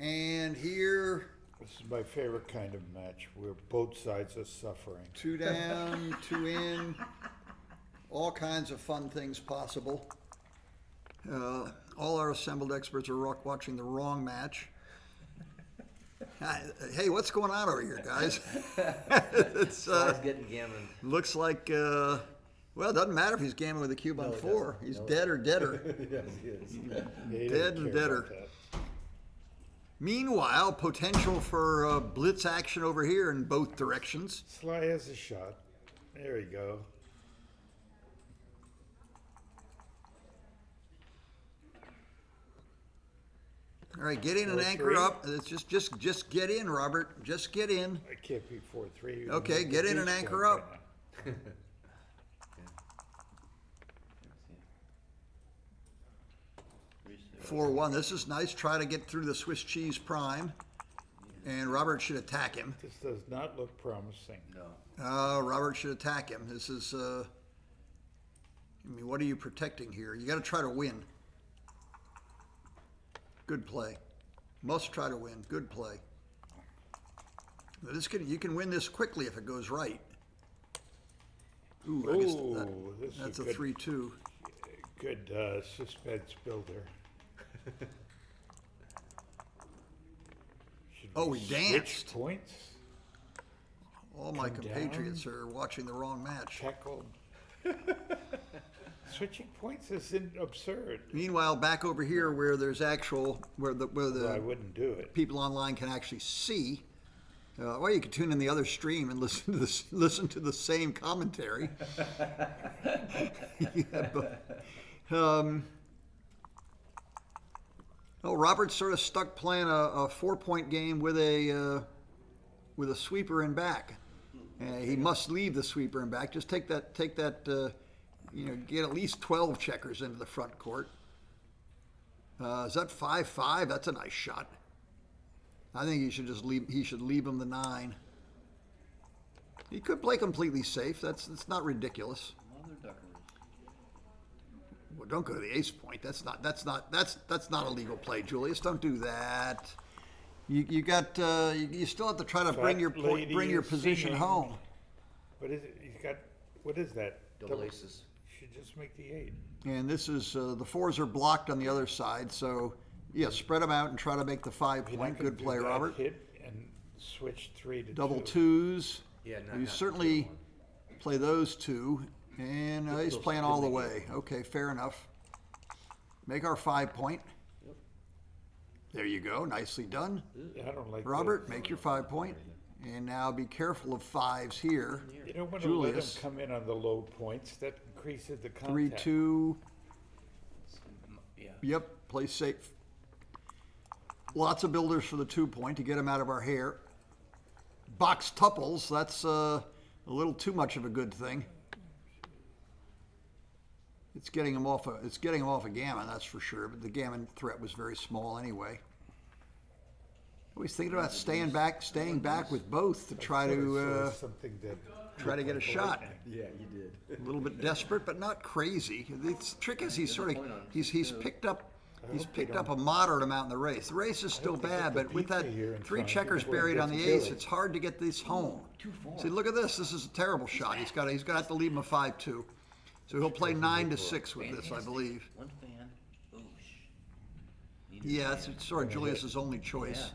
And here, This is my favorite kind of match where both sides are suffering. 2 down, 2 in. All kinds of fun things possible. All our assembled experts are watching the wrong match. Hey, what's going on over here, guys? It's getting gammoned. looks like well, it doesn't matter if he's gamming with a cube on 4. He's dead or deader. Yes, he is. They Dead don't and care deader. about that. Meanwhile, potential for blitz action over here in both directions. Sly has a shot. There we go. All right, get in and 4-3. anchor up. It's just get in, Robert. Just get in. I can't be 4-3. Okay, get in and anchor up. 4-1. This is nice. Try to get through the Swiss cheese prime. And Robert should attack him. This does not look promising. No. Robert should attack him. This is, I mean, what are you protecting here? You got to try to win. Good play. Must try to win. Good play. You can win this quickly if it goes right. Ooh, I guess Ooh, this is that's a a good- 3-2. Good suspense builder. Should Oh, we he switch danced. points? All my Come compatriots down. are watching the wrong match. Tackle. Switching points is absurd. Meanwhile, back over here where there's actual, where the Well, I wouldn't do it. people online can actually see. Or you could tune in the other stream and listen to the same commentary. Yeah, but, Robert's sort of stuck playing a 4-point game with a sweeper in back. He must leave the sweeper in back. Just take that. Get at least 12 checkers into the front court. Is that 5-5? That's a nice shot. I think he should just leave. He should leave him the 9. He could play completely safe. That's not ridiculous. Mother duckers. Well, don't go to the ace point. That's not a legal play, Julius. Don't do that. You still have to try to bring your lady bring your is position singing. home. What is it? He's got, what is that? Double aces. Should just make the 8. And this is the 4s are blocked on the other side. So yeah, spread them out and try to make the 5-point. Good play, Robert. Hit and switch 3 to Double 2. 2s. Yeah, You certainly play those 2, and he's playing all the way. Okay, fair enough. Make our 5-point. There you go, nicely done. I don't like Robert, this. make your 5-point. And now be careful of 5s here. You don't want to let him Julius. come in on the low points. That increases the contact. 3-2. Yeah. Yep, play safe. Lots of builders for the 2-point to get him out of our hair. Box tuples, that's a little too much of a good thing. It's getting him off a gammon, that's for sure, but the gammon threat was very small anyway. Always thinking about staying back with both to try to something that get a shot. Yeah, you did. A little bit desperate, but not crazy. The trick is he's picked up a moderate amount in the race. The race is still bad, but with that 3 checkers buried on the ace, it's hard to get this home. See, look at this. This is a terrible shot. He's got to have to leave him a 5-2. So he'll play 9-6 with this, I believe. One fan. Boosh. Yeah, it's sort of Julius's only choice.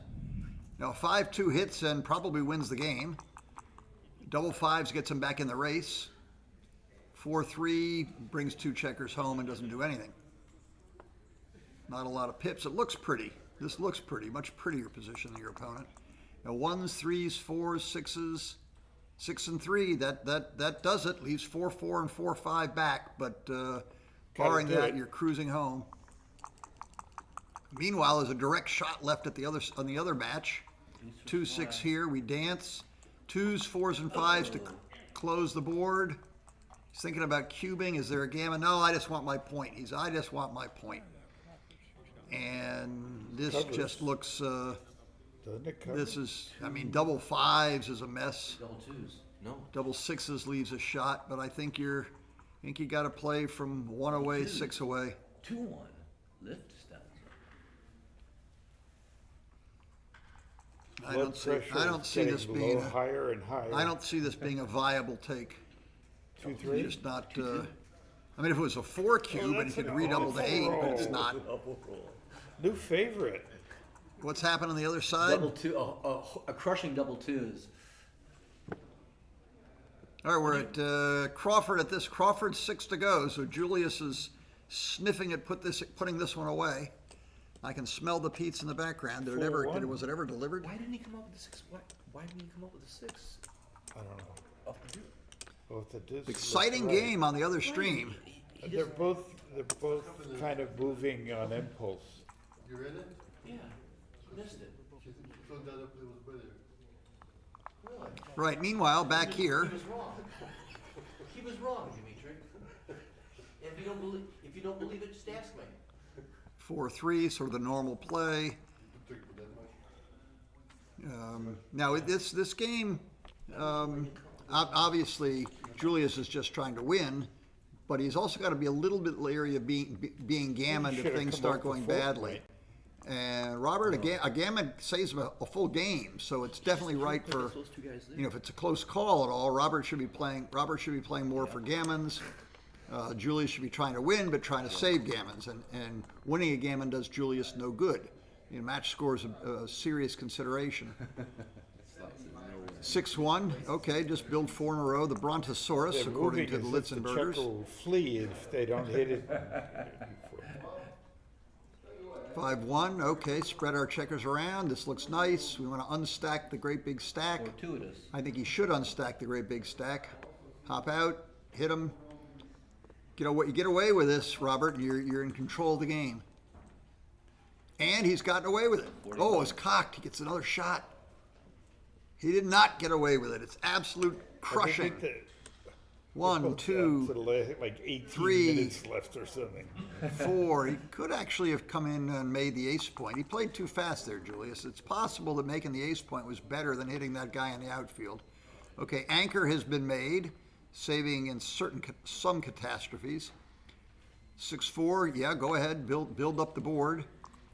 Now 5-2 hits and probably wins the game. Double 5s gets him back in the race. 4-3 brings 2 checkers home and doesn't do anything. Not a lot of pips. It looks pretty. This looks pretty, much prettier position than your opponent. Now 1s, 3s, 4s, 6s, 6 and 3. That does it. Leaves 4-4 and 4-5 back. But barring do that, it. you're cruising home. Meanwhile, there's a direct shot left at the other on the other match. 2-6 here. We dance. 2s, 4s, and 5s to close the board. He's thinking about cubing. Is there a gammon? No, I just want my point. I just want my point. And this Covers. just looks. Doesn't it cover? This is. I mean, double 5s is a mess. Double 2s. No. Double 6s leaves a shot, but I think you got to play from 1 away, 6 away. 2-1. Lift stanza. I Blood don't see. pressure I don't is see this getting being. low, higher and higher. I don't see this being a viable take. 2-3. Just not. I mean, if it was a 4 cube and you that's could an redouble to 8, but it's awful not. New favorite. What's happened on the other side? Double 2. A crushing double 2s. All right, we're at Crawford at this. Crawford's 6 to go, so Julius is sniffing at putting this one away. I can smell the Pete's in the background. Was it ever delivered? Why didn't he come up with the 6? Why didn't he come up with the 6? I don't know. Up the Both the discs Exciting look right. game on the other stream. They're both kind of moving on impulse. You're in it? Yeah. Missed it. She filled that up, it was with her. Really? Right. Meanwhile, back here, He was wrong. He was wrong, Dimitri. If you don't believe it, just ask me. 4-3, sort of the normal play. Now this game, obviously Julius is just trying to win, but he's also got to be a little bit leery of being gammoned if Should've things come start up with going 4 badly. point. And Robert, a gammon saves him a full game, so it's definitely right for, Those 2 guys there. you know, if it's a close call at all, Robert should be playing more for gammons. Julius should be trying to win, but trying to save gammons, and winning a gammon does Julius no good. You know, match score is a serious consideration. 6-1, okay, just build 4 in a row. The Brontosaurus, They're according moving to the as if the checker Litzenbergers. will flee if they don't hit it. 5-1, okay, spread our checkers around. This looks nice. We want to unstack the great big stack. Fortuitous. I think he should unstack the great big stack. Hop out, hit him. You get away with this, Robert, and you're in control of the game. And he's gotten away with it. Oh, it's cocked. He gets another shot. He did not get away with it. It's absolute crushing. I think that 1, down 2, to like 18 3. minutes left or something. 4. He could actually have come in and made the ace point. He played too fast there, Julius. It's possible that making the ace point was better than hitting that guy in the outfield. Okay, anchor has been made, saving in some catastrophes. 6-4, yeah, go ahead, build up the board.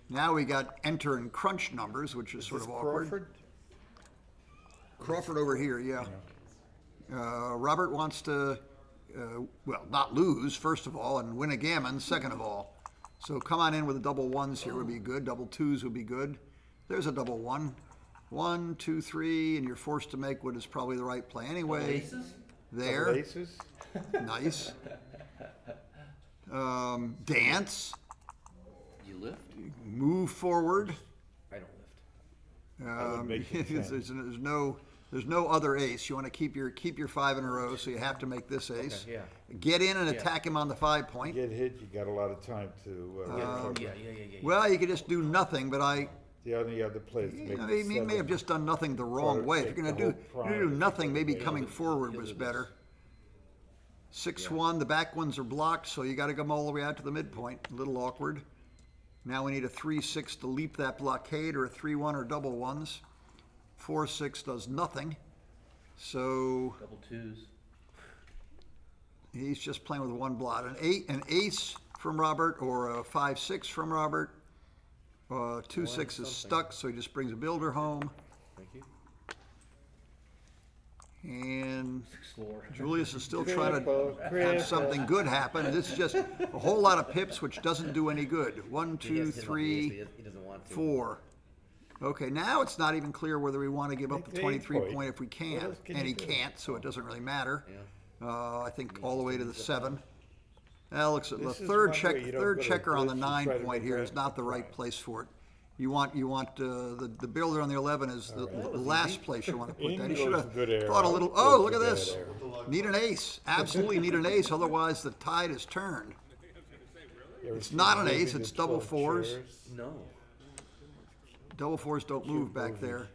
Now we got enter and crunch numbers, which is sort Is of awkward. Crawford? Crawford over here, yeah. Robert wants to, not lose, first of all, and win a gammon, second of all. So come on in with the double 1s here would be good. Double 2s would be good. There's a double 1. 1, 2, 3, and you're forced to make what is probably the right play anyway. Aces? There. Double aces? Nice. Dance. You lift? Move forward. I don't lift. would make it 10. There's no other ace. You want to keep your 5 in a row, so you have to make this ace. Okay, yeah. Get in and attack him on the 5 point. Get hit, you got a lot of time to recover. Yeah. Well, you could just do nothing, but The only other play is to make he may 7. have just done nothing the wrong Or way. If take you're the going to whole do prime. nothing, maybe coming forward was better. 6-1, the back ones are blocked, so you got to come all the way out to the midpoint. A little awkward. Now we need a 3-6 to leap that blockade, or a 3-1 or double 1s. 4-6 does nothing. So Double 2s. he's just playing with 1 blot. An ace from Robert, or a 5-6 from Robert. 2-6 is stuck, so he just brings a builder home. Thank you. And 6-4. Julius is still trying to have Cripple. something good happen. This is just a whole lot of pips, which doesn't do any good. 1, He 2, gets hit on the ace, 3, but he doesn't want to. 4. Okay, now it's not even clear whether we want to give up Make the the 23 8 point if we What can, else can and you he do? can't, so it doesn't really matter. Yeah. I think all the way to the 7. Now, looks at the This is third one check, where you don't third go to checker on the blitz, you 9 try to point make here that is not the right prime. place for it. You want the builder on the 11 is the last place you want to put In that. You goes should the have good air, thought a out little. goes Oh, the look at bad this! air. Need an ace. Absolutely need an ace. Otherwise, the tide is turned. You ever It's seen not an movie ace, The it's double 12 fours. Chairs? No. Double fours don't move back there.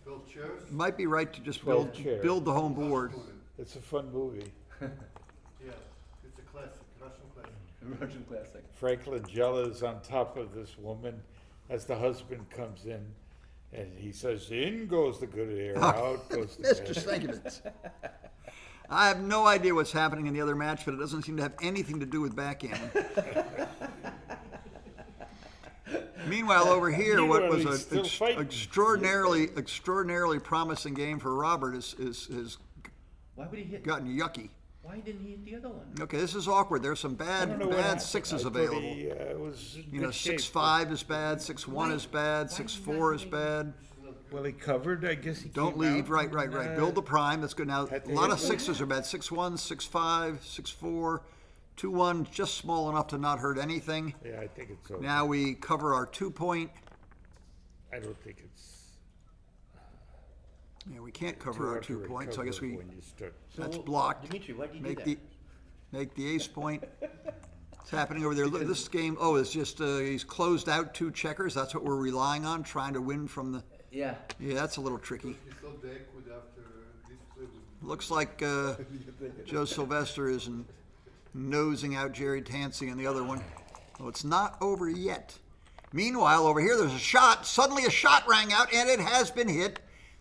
Build chairs? Might be right to just 12 chairs. build the home board. It's a fun movie. Yeah, it's a classic, Russian classic. Russian classic. Frank Langella is on top of this woman as the husband comes in, and he says, "In goes the good air, out goes the Mr. bad." Stankiewicz. I have no idea what's happening in the other match, but it doesn't seem to have anything to do with backgammon. Meanwhile, over here, what was Meanwhile, he's still an fighting. extraordinarily promising game for Robert has Why would he hit? gotten yucky. Why didn't he hit the other one? Okay, this is awkward. There's some I bad don't know what happened. sixes I thought available. he, was in You know, good shape, 6-5 is bad, 6-1 is bad, why 6-4 is not bad. but- Well, he covered. I guess he Don't came lead, out right. and, Build the prime, that's good. Now, had a to lot hit of one. sixes are bad, 6-1, 6-5, 6-4, 2-1, just small enough to not hurt anything. Yeah, I think it's over. Now we cover our 2 point. I don't think it's Yeah, we can't too cover our hard to 2 point, so I guess recover we, when you start. that's So, blocked. Dimitri, why did you do Make that? make the ace point. It's happening over there. Look, this game, it's just, he's closed out 2 checkers. That's what we're relying on, trying to win from the, Yeah. yeah, that's a little tricky. You still deck with after this play with Looks like Joe Sylvester is nosing out Jerry Tansey in the other one. Well, it's not over yet. Meanwhile, over here, there's a shot. Suddenly a shot rang out, and it has been hit.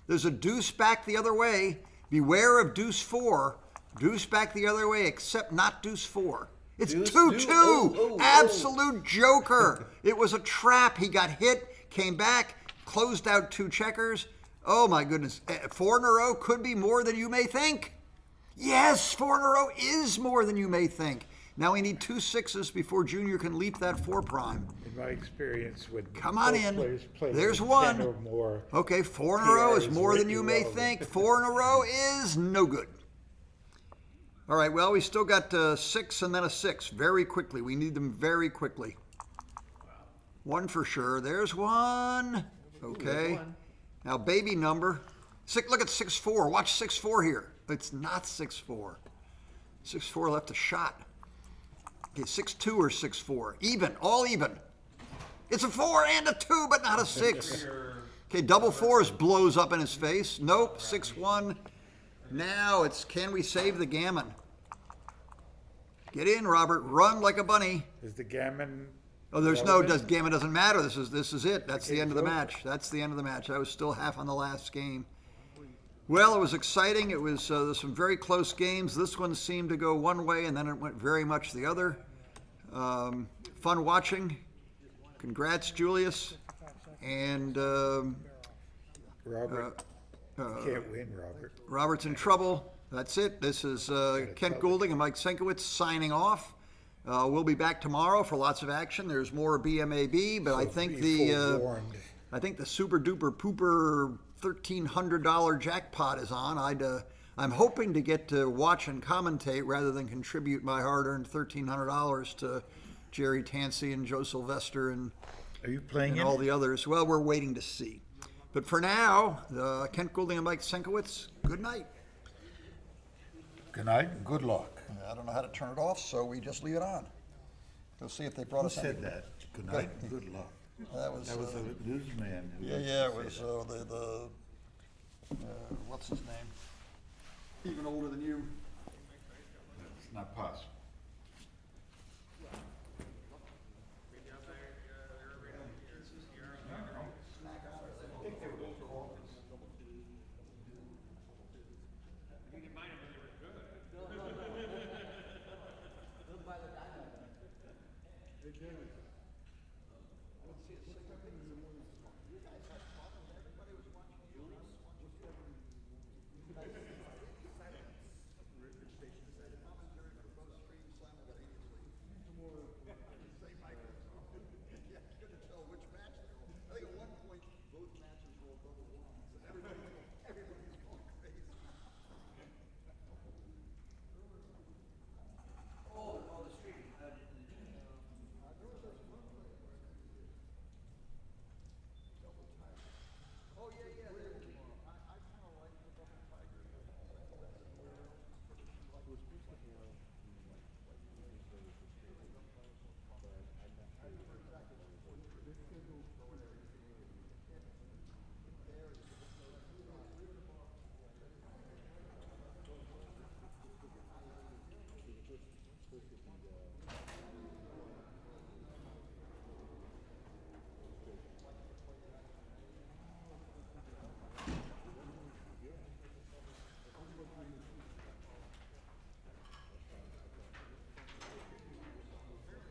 There's a deuce back the other way. Beware of deuce 4. Deuce back the other way, except not deuce 4. It's 2-2. Absolute joker. It was a trap. He got hit, came back, closed out 2 checkers. Oh, my goodness. 4 in a row could be more than you may think. Yes, 4 in a row is more than you may think. Now we need 2 sixes before Junior can leap that 4 prime. In my experience, when Come on both in. players play There's with one. 10 or more, Okay, 4 in a row PR is is more than really you may irrelevant. think. 4 in a row is no good. All right, well, we still got 6 and then a 6 very quickly. We need them very quickly. 1 for sure. There's 1. Okay. Now, baby number. Look at 6-4. Watch 6-4 here. It's not 6-4. 6-4 left a shot. Okay, 6-2 or 6-4. Even, all even. It's a 4 and a 2, but not a 6. Okay, double 4s blows up in his face. Nope, 6-1. Now it's, can we save the gammon? Get in, Robert. Run like a bunny. is the gammon? Oh, there's relevant? gammon doesn't matter. This is it. That's the end of the game's over. match. That's the end of the match. I was still half on the last game. Well, it was exciting. It was there's some very close games. This one seemed to go one way, and then it went very much the other. Fun watching. Congrats, Julius. And Robert, you can't win, Robert. Robert's in trouble. That's it. This is Kent Goulding and Mike Sienkiewicz signing off. We'll be back tomorrow for lots of action. There's more BMAB, but I think Be the forewarned. super duper pooper $1,300 jackpot is on. I'm hoping to get to watch and commentate rather than contribute my hard-earned $1,300 to Jerry Tansey and Joe Sylvester and Are you playing and it? all the others. Well, we're waiting to see. But for now, Kent Goulding and Mike Sienkiewicz, good night. Good night and good luck. I don't know how to turn it off, so we just leave it on. Go see if they brought Who us said anything. that? Good night and good luck. That was, That was a newsman. who yeah, it said was that. what's his name? Even older than you. It's not possible. Again,